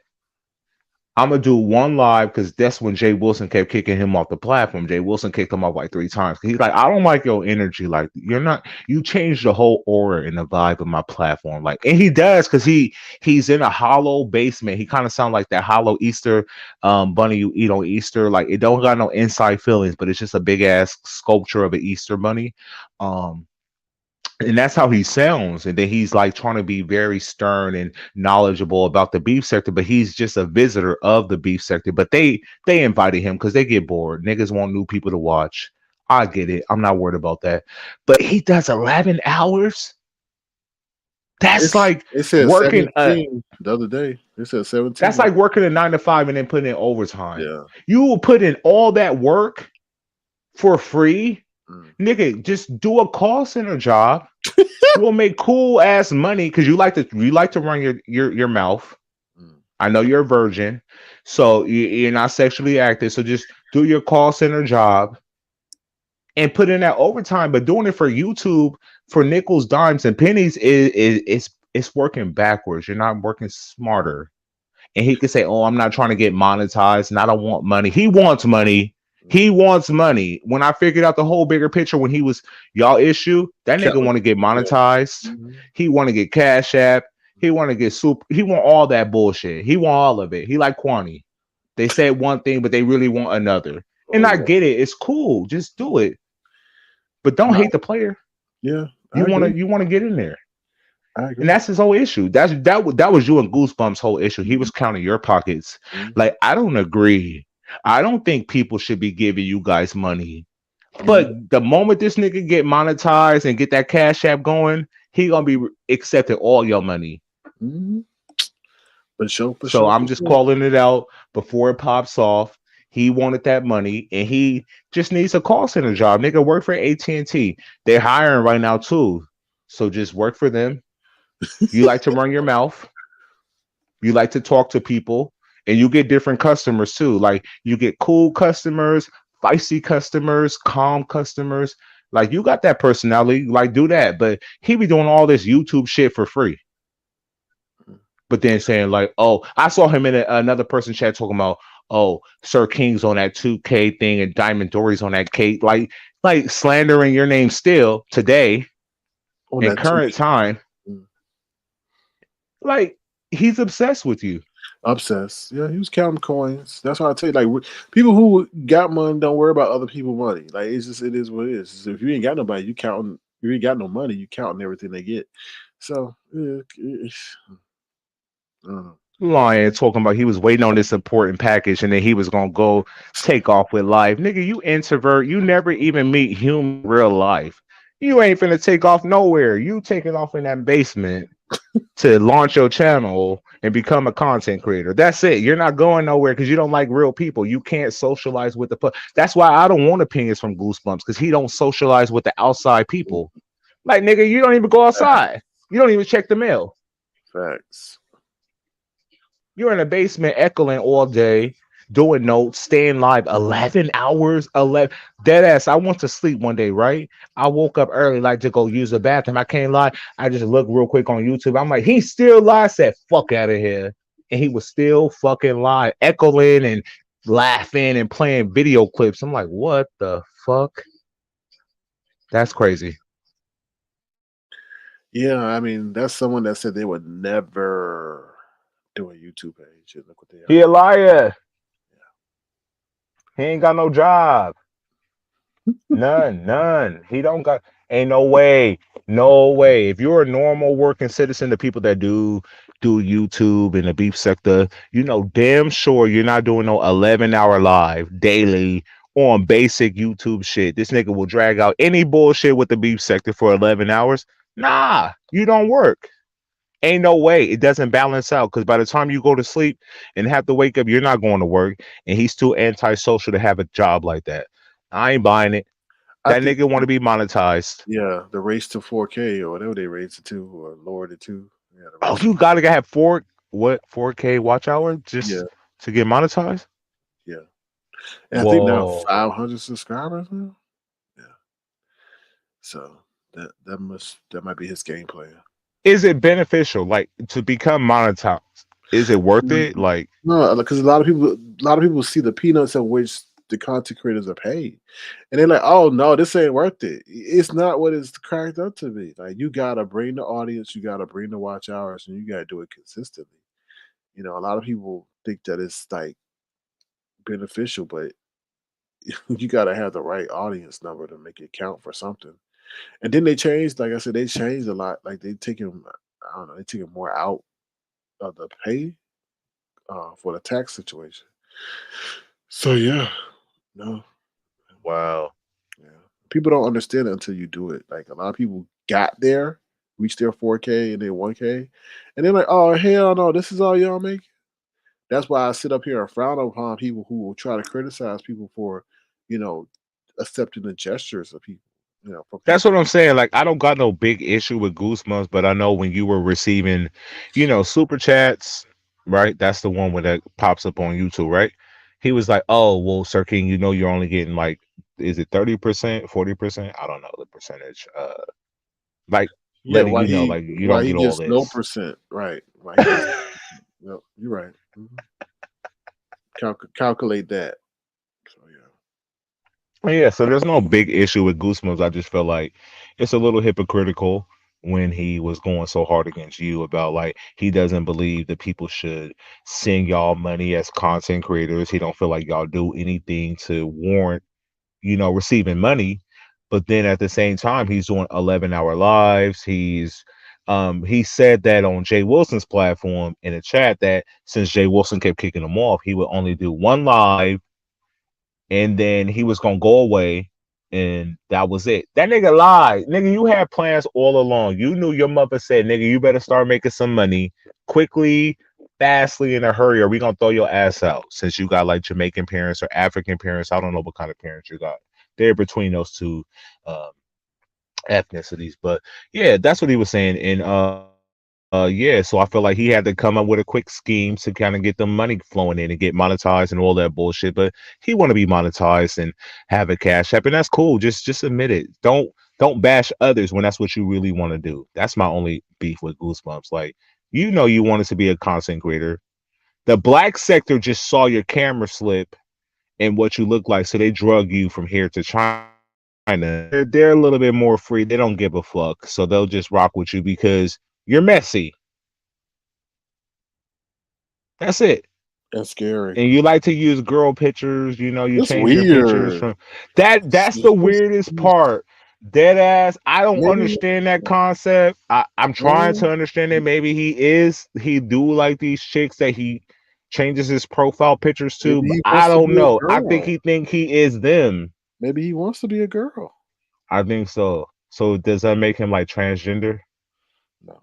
I'm gonna do one live because that's when Jay Wilson kept kicking him off the platform. Jay Wilson kicked him off like 3 times. He's like, I don't like your energy. Like, you changed the whole aura and the vibe of my platform. Like, and he does because he's in a hollow basement. He kind of sounds like that hollow Easter bunny you eat on Easter. Like, it don't got no inside feelings, but it's just a big ass sculpture of an Easter bunny. Um, and that's how he sounds. And then he's like trying to be very stern and knowledgeable about the beef sector, but he's just a visitor of the beef sector. But they invited him because they get bored. Niggas want new people to watch. I get it. I'm not worried about that. But he does 11 hours. That's like It said working 17 the other day. It said 17. that's like working a 9 to 5 and then putting in overtime. Yeah. You will put in all that work for free. Mm. Nigga, just do a call center job. You will make cool ass money because you like to run your mouth. Mm. I know you're a virgin, so you're not sexually active. So just do your call center job and put in that overtime. But doing it for YouTube for nickels, dimes, and pennies it's working backwards. You're not working smarter. And he could say, "Oh, I'm not trying to get monetized, and I don't want money." He wants money. He wants money. When I figured out the whole bigger picture, when he was y'all issue, that nigga want to get monetized. Mm-hmm. He want to get Cash App. He want to get super. He want all that bullshit. He want all of it. He like Kwani. They said one thing, but they really want another. And Oh, I yeah. get it. It's cool. Just do it. But don't hate the player. Yeah. You want to get in there. I agree. And that's his whole issue. That was you and Goosebumps' whole issue. He was counting your pockets. Mhm. Like, I don't agree. I don't think people should be giving you guys money. But the moment this nigga get monetized and get that Cash App going, he gonna be accepting all your money. Mm-hmm. For sure. So I'm just calling it out before it pops off. He wanted that money, and he just needs a call center job. Nigga, work for AT&T. They're hiring right now too. So just work for them. You like to run your mouth. You like to talk to people, and you get different customers too. Like, you get cool customers, feisty customers, calm customers. Like, you got that personality. Like, do that. But he be doing all this YouTube shit for free. But then saying like, "Oh, I saw him in another person chat talking about, oh, Sir King's on that 2K thing and Diamond Dory's on that K." Like slandering your name still today on in that current 2K. time. Like, he's obsessed with you. Obsessed. Yeah, he was counting coins. That's why I tell you, like, people who got money don't worry about other people's money. Like, it is what it is. So if you ain't got nobody, you counting You ain't got no money. You counting everything they get. So I don't know. Lying, talking about he was waiting on this important package and then he was gonna go take off with life. Nigga, you introvert. You never even meet human real life. You ain't finna take off nowhere. You taking off in that basement to launch your channel and become a content creator. That's it. You're not going nowhere because you don't like real people. You can't socialize with That's why I don't want opinions from Goosebumps because he don't socialize with the outside people. Like nigga, you don't even go outside. You don't even check the mail. Facts. You're in a basement echoing all day, doing notes, staying live 11 hours. 11 dead ass. I went to sleep one day, right? I woke up early, like to go use the bathroom. I can't lie. I just looked real quick on YouTube. I'm like, he's still live. I said, fuck out of here. And he was still fucking live, echoing and laughing and playing video clips. I'm like, what the fuck? That's crazy. Yeah, I mean, that's someone that said they would never do a YouTube page. And look what they He a are. liar. He ain't got no job. None. He don't got. Ain't no way. No way. If you're a normal working citizen, the people that do YouTube in the beef sector, you know damn sure you're not doing no 11-hour live daily on basic YouTube shit. This nigga will drag out any bullshit with the beef sector for 11 hours. Nah, you don't work. Ain't no way. It doesn't balance out because by the time you go to sleep and have to wake up, you're not going to work. And he's too antisocial to have a job like that. I ain't buying it. I That think, nigga want to be monetized. yeah, the race to 4K or whatever they raised it to or lowered it to. Yeah, the Oh, race. you gotta have 4K watch hour Yeah, just to get monetized? yeah. And I think now Whoa. 500 subscribers now. Yeah. So that might be his game plan. Is it beneficial? Like to become monetized? Is it worth it? Mm, Like, no, because a lot of people see the peanuts at which the content creators are paid, and they're like, "Oh no, this ain't worth it." It's not what it's cracked up to be. Like you gotta bring the audience, you gotta bring the watch hours, and you gotta do it consistently. A lot of people think that it's like beneficial, but you gotta have the right audience number to make it count for something. And then they changed, like I said, they changed a lot. Like they taking, I don't know, they taking more out of the pay for the tax situation. So yeah, no, wow. yeah. People don't understand it until you do it. Like a lot of people got there, reached their 4K and then 1K, and they're like, "Oh hell no, this is all y'all make." That's why I sit up here and frown upon people who will try to criticize people for, you know, accepting the gestures of people. From That's people. what I'm saying. Like, I don't got no big issue with Goosebumps, but I know when you were receiving, super chats, right? That's the one where that pops up on YouTube, right? He was like, "Oh, well, Sir King, you're only getting like, is it 30%, 40%? I don't know the percentage. Like Yeah, letting why you know, he like you why don't he get all gets no this." percent, right? Why he gets? Yep, you're right. Calculate that. So yeah. Yeah, so there's no big issue with Goosebumps. I just felt like it's a little hypocritical when he was going so hard against you about like he doesn't believe that people should send y'all money as content creators. He don't feel like y'all do anything to warrant, receiving money. But then at the same time, he's doing 11-hour lives. He said that on Jay Wilson's platform in the chat that since Jay Wilson kept kicking him off, he would only do one live and then he was gonna go away, and that was it. That nigga lied. Nigga, you had plans all along. You knew your mother said, nigga, you better start making some money quickly, fastly, in a hurry, or we gonna throw your ass out. Since you got like Jamaican parents or African parents, I don't know what kind of parents you got. They're between those two um, ethnicities, but yeah, that's what he was saying. And yeah, so I feel like he had to come up with a quick scheme to kind of get the money flowing in and get monetized and all that bullshit. But he want to be monetized and have a cash app, and that's cool. Just admit it. Don't bash others when that's what you really want to do. That's my only beef with Goosebumps. Like, you wanted to be a content creator. The black sector just saw your camera slip and what you look like, so they drug you from here to China. They're a little bit more free. They don't give a fuck, so they'll just rock with you because you're messy. That's it. That's scary. And you like to use girl pictures, you It's change your pictures weird. from that. That's the weirdest part. Dead ass. I don't Maybe, understand that concept. I'm trying to understand it. Maybe he do like these chicks that he changes his profile pictures to, maybe but he I wants to don't be a know. I girl. think he is them. Maybe he wants to be a girl. I think so. So does that make him like transgender? No,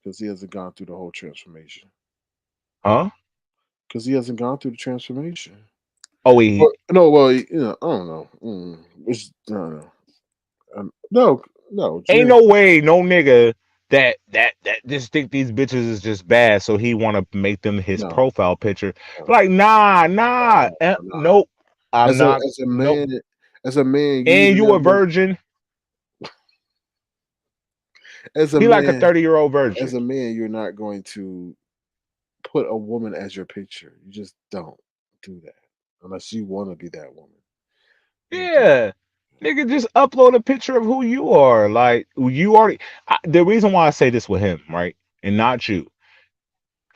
because he hasn't gone through the whole transformation. Huh? Because he hasn't gone through the transformation. Oh wait, Well, no, well, I don't know. No, no, no. ain't Jay, no way, no nigga that just think these bitches is just bad, so he want to make them his no, profile picture. no, Like, nah, no. nope. I'm not. As a Nope. man, you And even you a have virgin? as a He like a man, 30-year-old virgin. you're not going to put a woman as your picture. You just don't do that unless you want to be that woman. You don't do that. Yeah. Nigga, just upload a picture of who you are. Like, you already. The reason why I say this with him, right, and not you,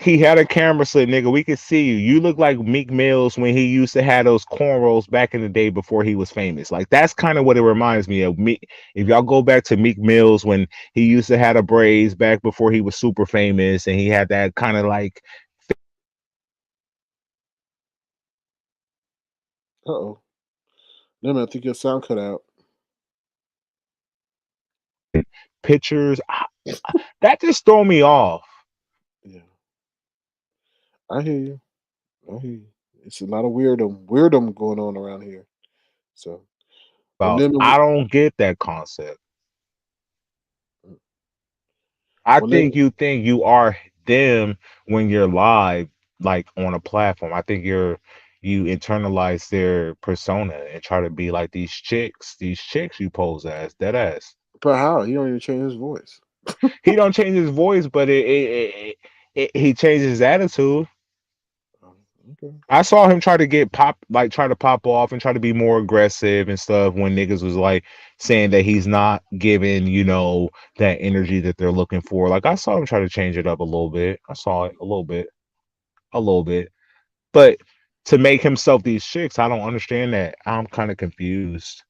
he had a camera slip, nigga. We could see you. You look like Meek Mills when he used to have those cornrows back in the day before he was famous. Like, that's kind of what it reminds me of. Me, if y'all go back to Meek Mills when he used to have the braids back before he was super famous, and he had that kind of like Uh-oh. No, man, I think your sound cut out. pictures. That just throw me off. Yeah, I hear you. I hear you. It's a lot of weirdom going on around here. So, and About then, I don't get that concept. I well, then, think you are them when you're live, like on a platform. I think you internalize their persona and try to be like these chicks you pose as, dead ass. but how? He don't even change his voice. He don't change his voice, but he changes his attitude. Okay. I saw him try to try to pop off and try to be more aggressive and stuff when niggas was like saying that he's not giving, that energy that they're looking for. Like, I saw him try to change it up a little bit. I saw it a little bit. But to make himself these chicks, I don't understand that. I'm kind of confused.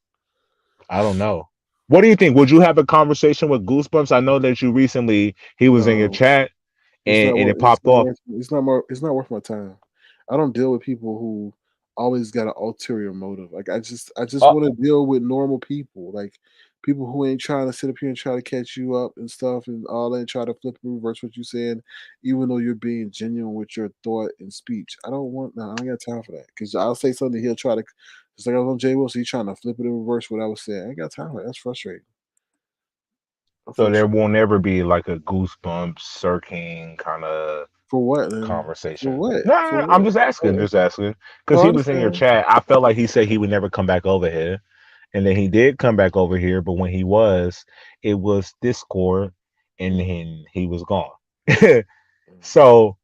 I don't know. What do you think? Would you have a conversation with Goosebumps? I know that he was in your No, chat and it popped off. it's not worth my time. I don't deal with people who always got an ulterior motive. Like I just Uh, want to deal with normal people, like people who ain't trying to sit up here and try to catch you up and stuff and all that, and try to flip and reverse what you saying, even though you're being genuine with your thought and speech. I don't want. No, I ain't got time for that. Because I'll say something, he'll try to. Just like I was on Jay Wilson, he's trying to flip it and reverse what I was saying. I ain't got time for that. That's frustrating. I'm so there frustrated. won't ever be like a Goosebumps, Sir King kind of For what? Then? For conversation. what? No, For I'm what? just asking, because No, I he was in your understand. chat. I felt like he said he would never come back over here, and then he did come back over here. But when it was Discord, and then he was gone. So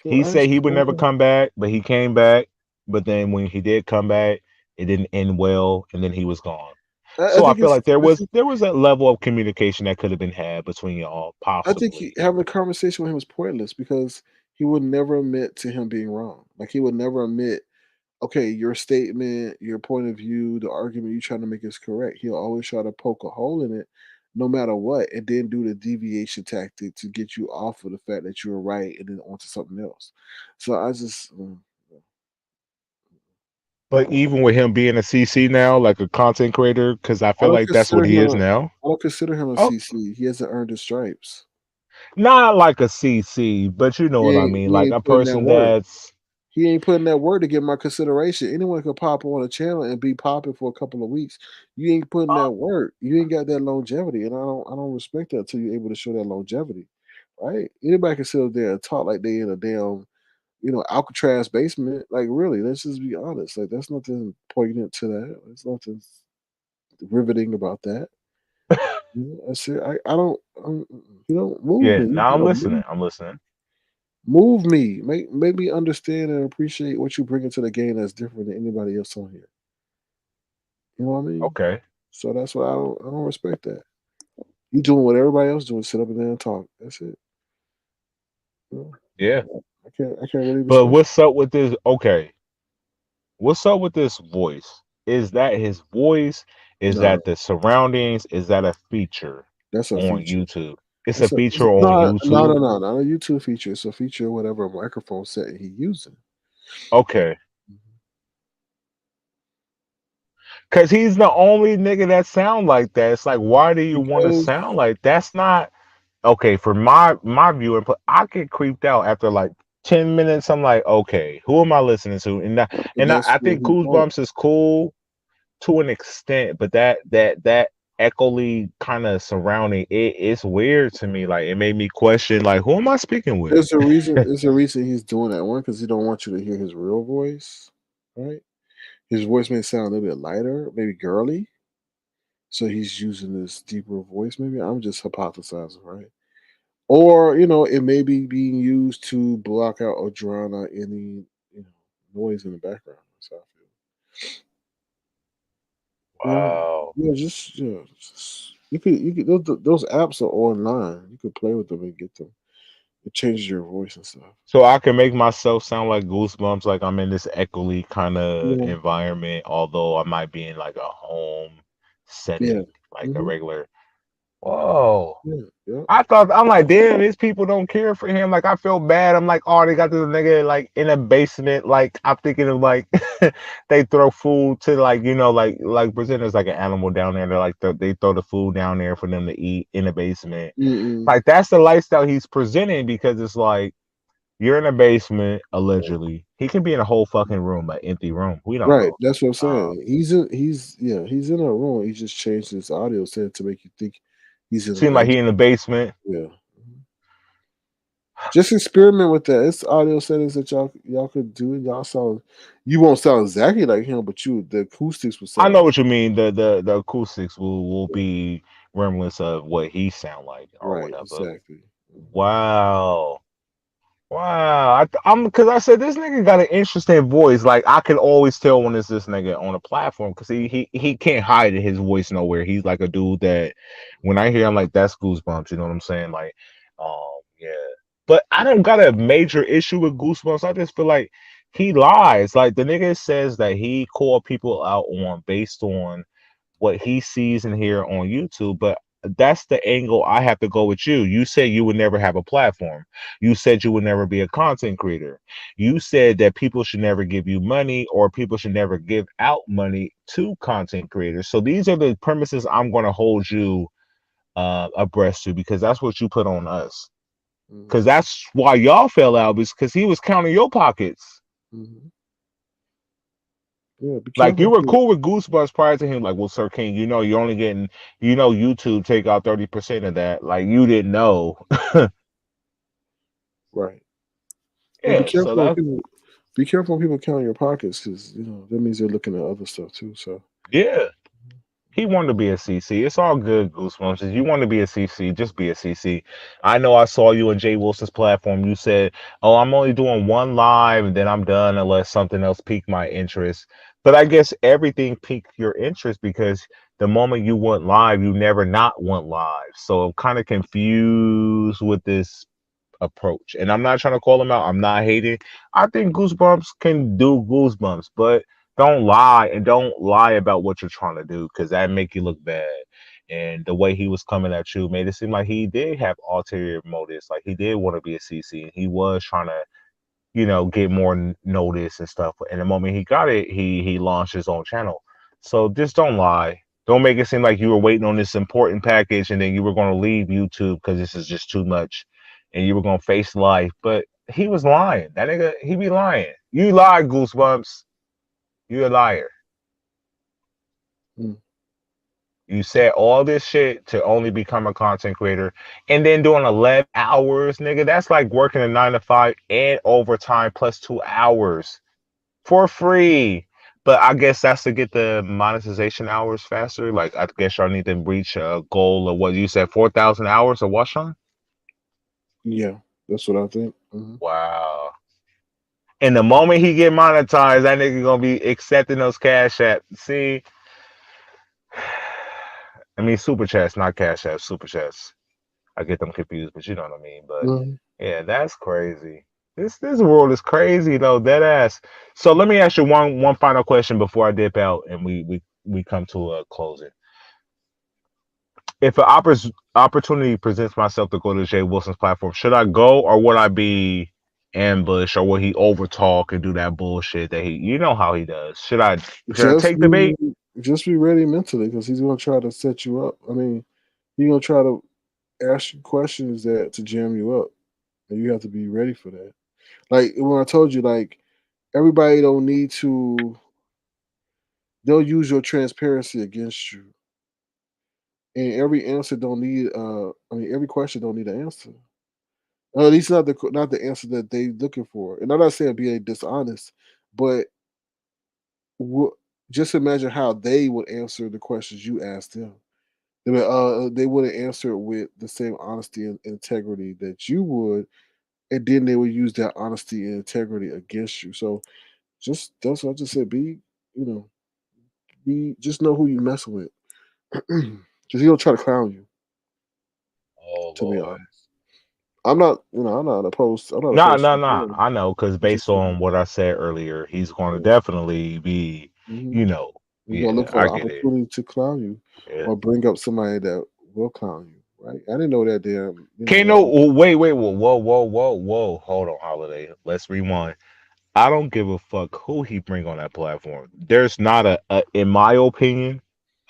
So he I said just he would never okay. come back, but he came back. But then when he did come back, it didn't end well, and then he was gone. I So I think feel it's like there was a level of communication that could have been had between y'all, I think possibly. having a conversation with him was pointless because he would never admit to him being wrong. Like he would never admit, okay, your statement, your point of view, the argument you're trying to make is correct. He'll always try to poke a hole in it, no matter what, and then do the deviation tactic to get you off of the fact that you were right and then onto something else. So I just, But even with him being a CC now, like a content creator, because I I feel don't like that's consider what he him. is now. I don't consider him a Oh, CC. He hasn't earned his stripes. not like a CC, but you know what I mean. He Like ain't a putting that person work. that's He ain't putting that word to get my consideration. Anyone could pop on a channel and be popping for a couple of weeks. You ain't putting that work. You ain't got that longevity, and I don't respect that until you're able to show that longevity, right? Anybody can sit up there and talk like they in a damn, Alcatraz basement. Like really, let's just be honest. Like that's nothing poignant to that. There's nothing riveting about that. I said I don't. Move yeah. me. You Now I'm gotta listening. I'm listening. move me. Make me understand and appreciate what you bring into the game that's different than anybody else on here. You know what I mean? Okay. So that's why I don't respect that. You doing what everybody else doing, sit up in there and talk. That's it. You Yeah. I can't really But respect it. what's up with this? Okay. What's up with this voice? Is that his voice? Is No, that the surroundings? Is that a feature that's a on feature. YouTube? It's a feature on No, no, no, YouTube. no, not a YouTube feature. It's a feature of whatever microphone set he using. Okay. Cause he's the only nigga that sound like that. It's like, why do you want to Because sound like that's not okay for my view input? I get creeped out after like 10 minutes. I'm like, okay, who am I listening to? that's I what think he wants. Goosebumps is cool to an extent, but that echoey kind of surrounding it's weird to me. Like it made me question, like, who am I speaking with? There's a reason. There's a reason he's doing that. One, because he don't want you to hear his real voice, right? His voice may sound a little bit lighter, maybe girly. So he's using this deeper voice. Maybe I'm just hypothesizing, right? Or it may be being used to block out or drown out any noise in the background. That's how I feel. Wow. Just you could those apps are online. You could play with them and get them. It changes your voice and stuff. So I can make myself sound like Goosebumps, like I'm in this echoey kind of Yeah, environment, although I might be in like a home yeah, setting, like a hmm regular. Whoa. yeah, yeah. I'm like, damn, these people don't care for him. Like, I feel bad. I'm like, oh, they got this nigga like in a basement. Like, I'm thinking of like they throw food to like, like pretend there's like an animal down there. They're like, they throw the food down there for them to eat in the basement. Mm-mm. Like, that's the lifestyle he's presenting because it's like, you're in a basement, allegedly. He can be in a whole fucking room, an empty room. We don't Right, know. that's what I'm Um, saying. He's in a room. He just changed his audio set to make you think he's in a seemed like he basement. in the basement. Yeah. Just experiment with that. It's audio settings that y'all could do. Y'all sound. You won't sound exactly like him, but the acoustics will I sound know like. what you mean. The acoustics will be remnants of what he sound like or Right, whatever. exactly. Wow. Wow. I'm because I said this nigga got an interesting voice. Like I can always tell when it's this nigga on a platform because he can't hide his voice nowhere. He's like a dude that when I hear him like that's Goosebumps, you know what I'm saying? Like, yeah. But I don't got a major issue with Goosebumps. I just feel like he lies. Like the nigga says that he called people out on based on what he sees and hear on YouTube, but that's the angle I have to go with you. You said you would never have a platform. You said you would never be a content creator. You said that people should never give you money or people should never give out money to content creators. So these are the premises I'm going to hold you abreast to because that's what you put on us. Because Mm-hmm. that's why y'all fell out is because he was counting your pockets. Mm-hmm. Yeah, be Like you careful. were cool with Goosebumps prior to him. Like, well, Sir King, you're only getting, YouTube take out 30% of that. Like you didn't know. Right. Yeah, be Yeah. So careful when that, people. Be careful when people count your pockets, because that means they're looking at other stuff too. So. yeah. He wanted to be a CC. It's all good, Goosebumps. If you want to be a CC, just be a CC. I know I saw you on Jay Wilson's platform. You said, "Oh, I'm only doing one live, and then I'm done unless something else piqued my interest." But I guess everything piqued your interest because the moment you went live, you never not went live. So I'm kind of confused with this approach. And I'm not trying to call him out. I'm not hating. I think Goosebumps can do Goosebumps, but don't lie and don't lie about what you're trying to do because that make you look bad. And the way he was coming at you made it seem like he did have ulterior motives. Like he did want to be a CC. And he was trying to, get more notice and stuff. And the moment he got it, he launched his own channel. So just don't lie. Don't make it seem like you were waiting on this important package and then you were going to leave YouTube because this is just too much and you were going to face life. But he was lying. That nigga, he be lying. You lied, Goosebumps. You're a liar. Mm. You said all this shit to only become a content creator and then doing 11 hours, nigga. That's like working a 9 to 5 and overtime plus 2 hours for free. But I guess that's to get the monetization hours faster. Like I guess y'all need to reach a goal of what you said, 4,000 hours of what, Sean? Yeah, that's what I think. Wow. And the moment he get monetized, that nigga gonna be accepting those cash apps. See, I mean super chats, not cash apps, super chats. I get them confused, but you know what I mean. But Mm-hmm. yeah, that's crazy. This world is crazy though, dead ass. So let me ask you one final question before I dip out and we we come to a closing. If an opportunity presents myself to go to Jay Wilson's platform, should I go or would I be ambushed or would he overtalk and do that bullshit that you know how he does? Should I Just take the bait? just be ready mentally because he's gonna try to set you up. I mean, he's gonna try to ask you questions that to jam you up, and you have to be ready for that. Like when I told you, like everybody don't need to. They'll use your transparency against you, and every answer don't need. I mean, every question don't need an answer. At least not the answer that they looking for. And I'm not saying being dishonest, but wha- just imagine how they would answer the questions you asked them. They wouldn't answer it with the same honesty and integrity that you would, and then they would use that honesty and integrity against you. So just that's what I just said. You know, just know who you messing with, because he'll try to clown you. Oh To be Lord. honest, I'm not. I'm not opposed. I'm not No, opposed no, to no. him. I know because I'm based just saying. on what I said earlier, he's going to Yeah. definitely be, hmm you know, You're gonna yeah, look for I the get it. opportunity to clown you, Yeah. or bring up somebody that will clown you. Right? I didn't know that. Damn. Can't no. Wait, wait, whoa, whoa. Hold on, Holiday. Let's rewind. I don't give a fuck who he bring on that platform. There's not in my opinion,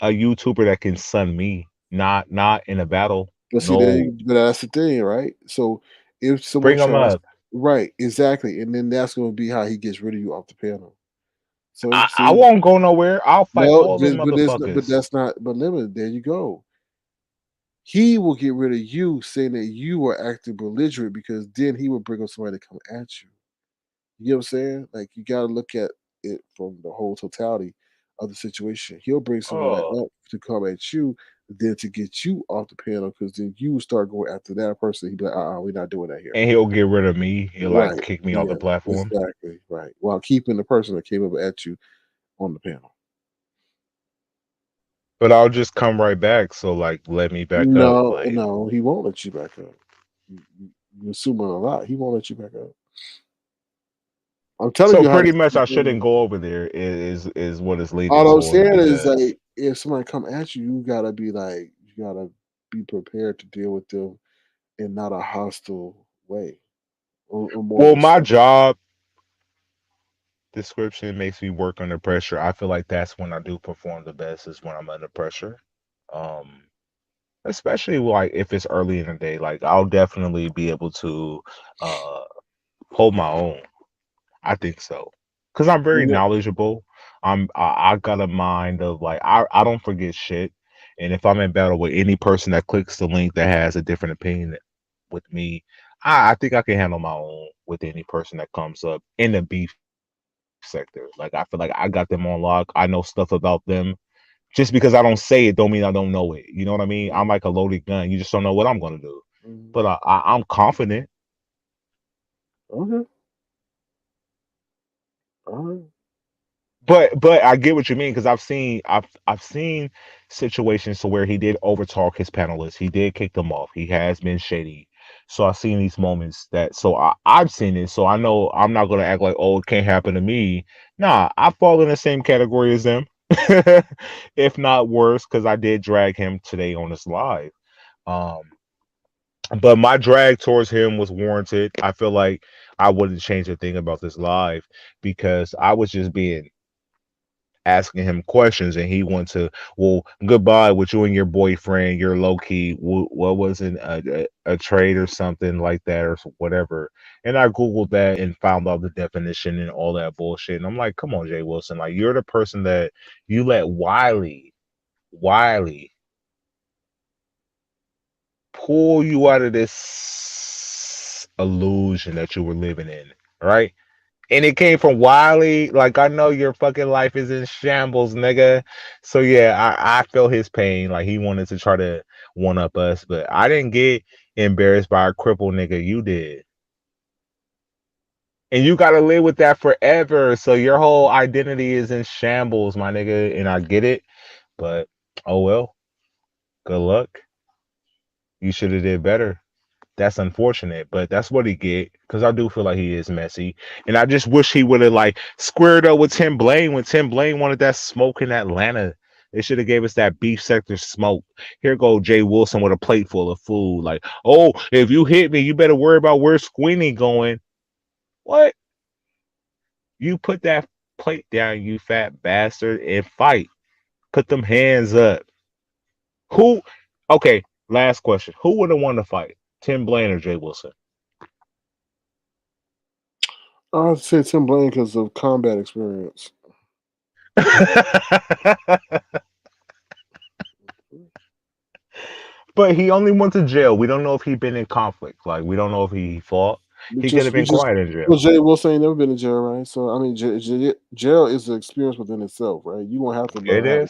a YouTuber that can sun me. Not in a battle. But see, No, but that's the thing, right? So if someone bring him tries, up. right, exactly, and then that's going to be how he gets rid of you off the panel. So I see, won't go nowhere. I'll fight no, all them but motherfuckers. that's not. But limit. There you go. He will get rid of you, saying that you are acting belligerent, because then he will bring up somebody to come at you. You know what I'm saying? Like you got to look at it from the whole totality of the situation. He'll bring somebody Oh, up to come at you, then to get you off the panel, because then you start going after that person. He'd be like, we're not doing that here. and he'll get rid of me. He'll like Right. kick me off the Yeah. platform. Exactly. Right. While keeping the person that came up at you on the panel. But I'll just come right back. So like, let me back up. No, Like, no, he won't let you back up. You're assuming a lot. He won't let you back up. I'm telling so you how to pretty keep much, the I thing. shouldn't go over there. Is what it's leading All I'm towards saying is, because like, if somebody come at you, you gotta be prepared to deal with them in not a hostile way, or more well, my respectful. job description makes me work under pressure. I feel like that's when I do perform the best is when I'm under pressure. Um, especially like if it's early in the day, like I'll definitely be able to uh hold my own. I think so. Cause I'm very Yeah. knowledgeable. I got a mind of like I don't forget shit. And if I'm in battle with any person that clicks the link that has a different opinion with me, I think I can handle my own with any person that comes up in the beef sector. Like I feel like I got them on lock. I know stuff about them. Just because I don't say it don't mean I don't know it. You know what I mean? I'm like a loaded gun. You just don't know what I'm gonna do. Mhm. But I'm confident. Okay. All right. But I get what you mean because I've seen situations to where he did overtalk his panelists. He did kick them off. He has been shady. So I've seen these moments that so I've seen it. So I know I'm not gonna act like oh it can't happen to me. Nah, I fall in the same category as them, if not worse, because I did drag him today on this live. Um, but my drag towards him was warranted. I feel like I wouldn't change a thing about this live because I was just being asking him questions and he went to well goodbye with you and your boyfriend you're low-key what was it a trade or something like that or whatever and I googled that and found out the definition and all that bullshit and I'm like come on Jay Wilson like you're the person that you let Wiley pull you out of this illusion that you were living in, right? And it came from Wiley. Like I know your fucking life is in shambles, nigga. So yeah, I feel his pain. Like he wanted to try to one up us, but I didn't get embarrassed by a crippled nigga. You did. And you gotta live with that forever. So your whole identity is in shambles, my nigga. And I get it, but oh well. Good luck. You should have did better. That's unfortunate, but that's what he get because I do feel like he is messy, and I just wish he would have like squared up with Tim Blaine when Tim Blaine wanted that smoke in Atlanta. They should have gave us that beef sector smoke. Here go Jay Wilson with a plate full of food. Like, oh, if you hit me, you better worry about where's Squeenie going. What? You put that plate down, you fat bastard, and fight. Put them hands up. Who? Okay, last question. Who would have won the fight? Tim Blaine or Jay Wilson? I'd say Tim Blaine because of combat experience. But he only went to jail. We don't know if he been in conflict. Like, we don't know if he fought. He could have been quiet in jail. Well, Jay Wilson ain't never been in jail, right? So I mean, jail is an experience within itself, right? You gonna have to learn how to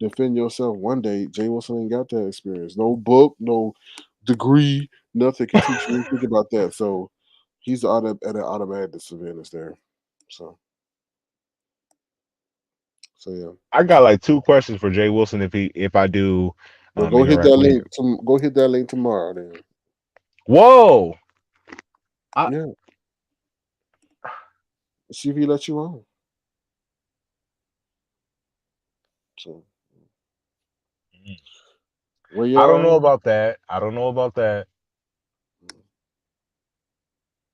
defend yourself one day. Jay Wilson ain't got that experience. No book, no degree, nothing can teach you anything about that. So he's at an automatic disadvantage there. So yeah. I got like 2 questions for Jay Wilson if I do. Well, go hit that link. Go hit that link tomorrow, then. Whoa. Yeah. See if he lets you on. So. I don't know about that.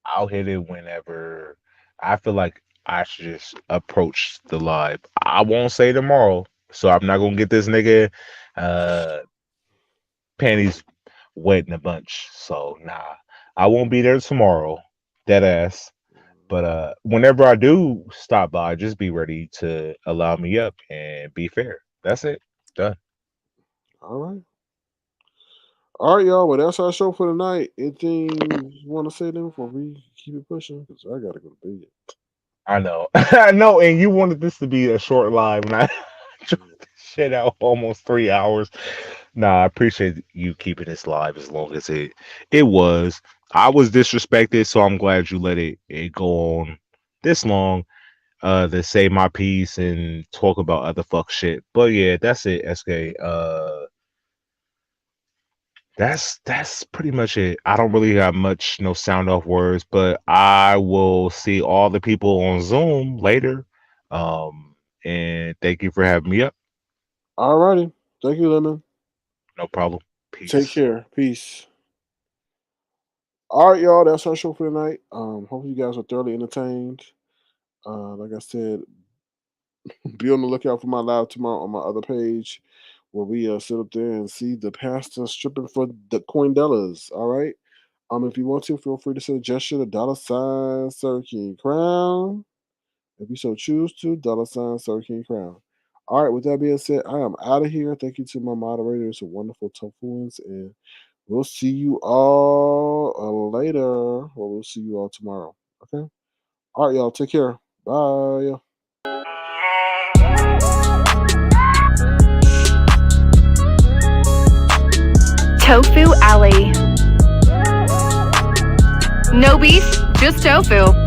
I'll hit it whenever I feel like I should just approach the live. I won't say tomorrow, so I'm not gonna get this nigga panties wet in a bunch. So nah, I won't be there tomorrow. Dead ass. But whenever I do stop by, just be ready to allow me up and be fair. That's it. Done. All right, y'all. Well, that's our show for tonight. Anything you want to say then before we keep it pushing? Because I gotta go to bed. I know. I know. And you wanted this to be a short live, and I drew this shit out almost 3 hours. Nah, I appreciate you keeping this live as long as it was. I was disrespected, so I'm glad you let it go on this long to say my piece and talk about other fuck shit. But yeah, that's it, SK. That's pretty much it. I don't really have much no sound off words, but I will see all the people on Zoom later. And thank you for having me up. All righty. Thank you, Lemon. No problem. Peace. Take care. Peace. All right, y'all. That's our show for tonight. Hopefully you guys are thoroughly entertained. Like I said, be on the lookout for my live tomorrow on my other page, where we sit up there and see the pastor stripping for the Coindellas. All right. If you want to, feel free to send a gesture to $ Sir King Crown. If you so choose to, $ Sir King Crown. All right. With that being said, I am out of here. Thank you to my moderators, wonderful tough ones, and we'll see you all later, or we'll see you all tomorrow. Okay. All right, y'all. Take care. Bye. Tofu Alley. No beef, just tofu.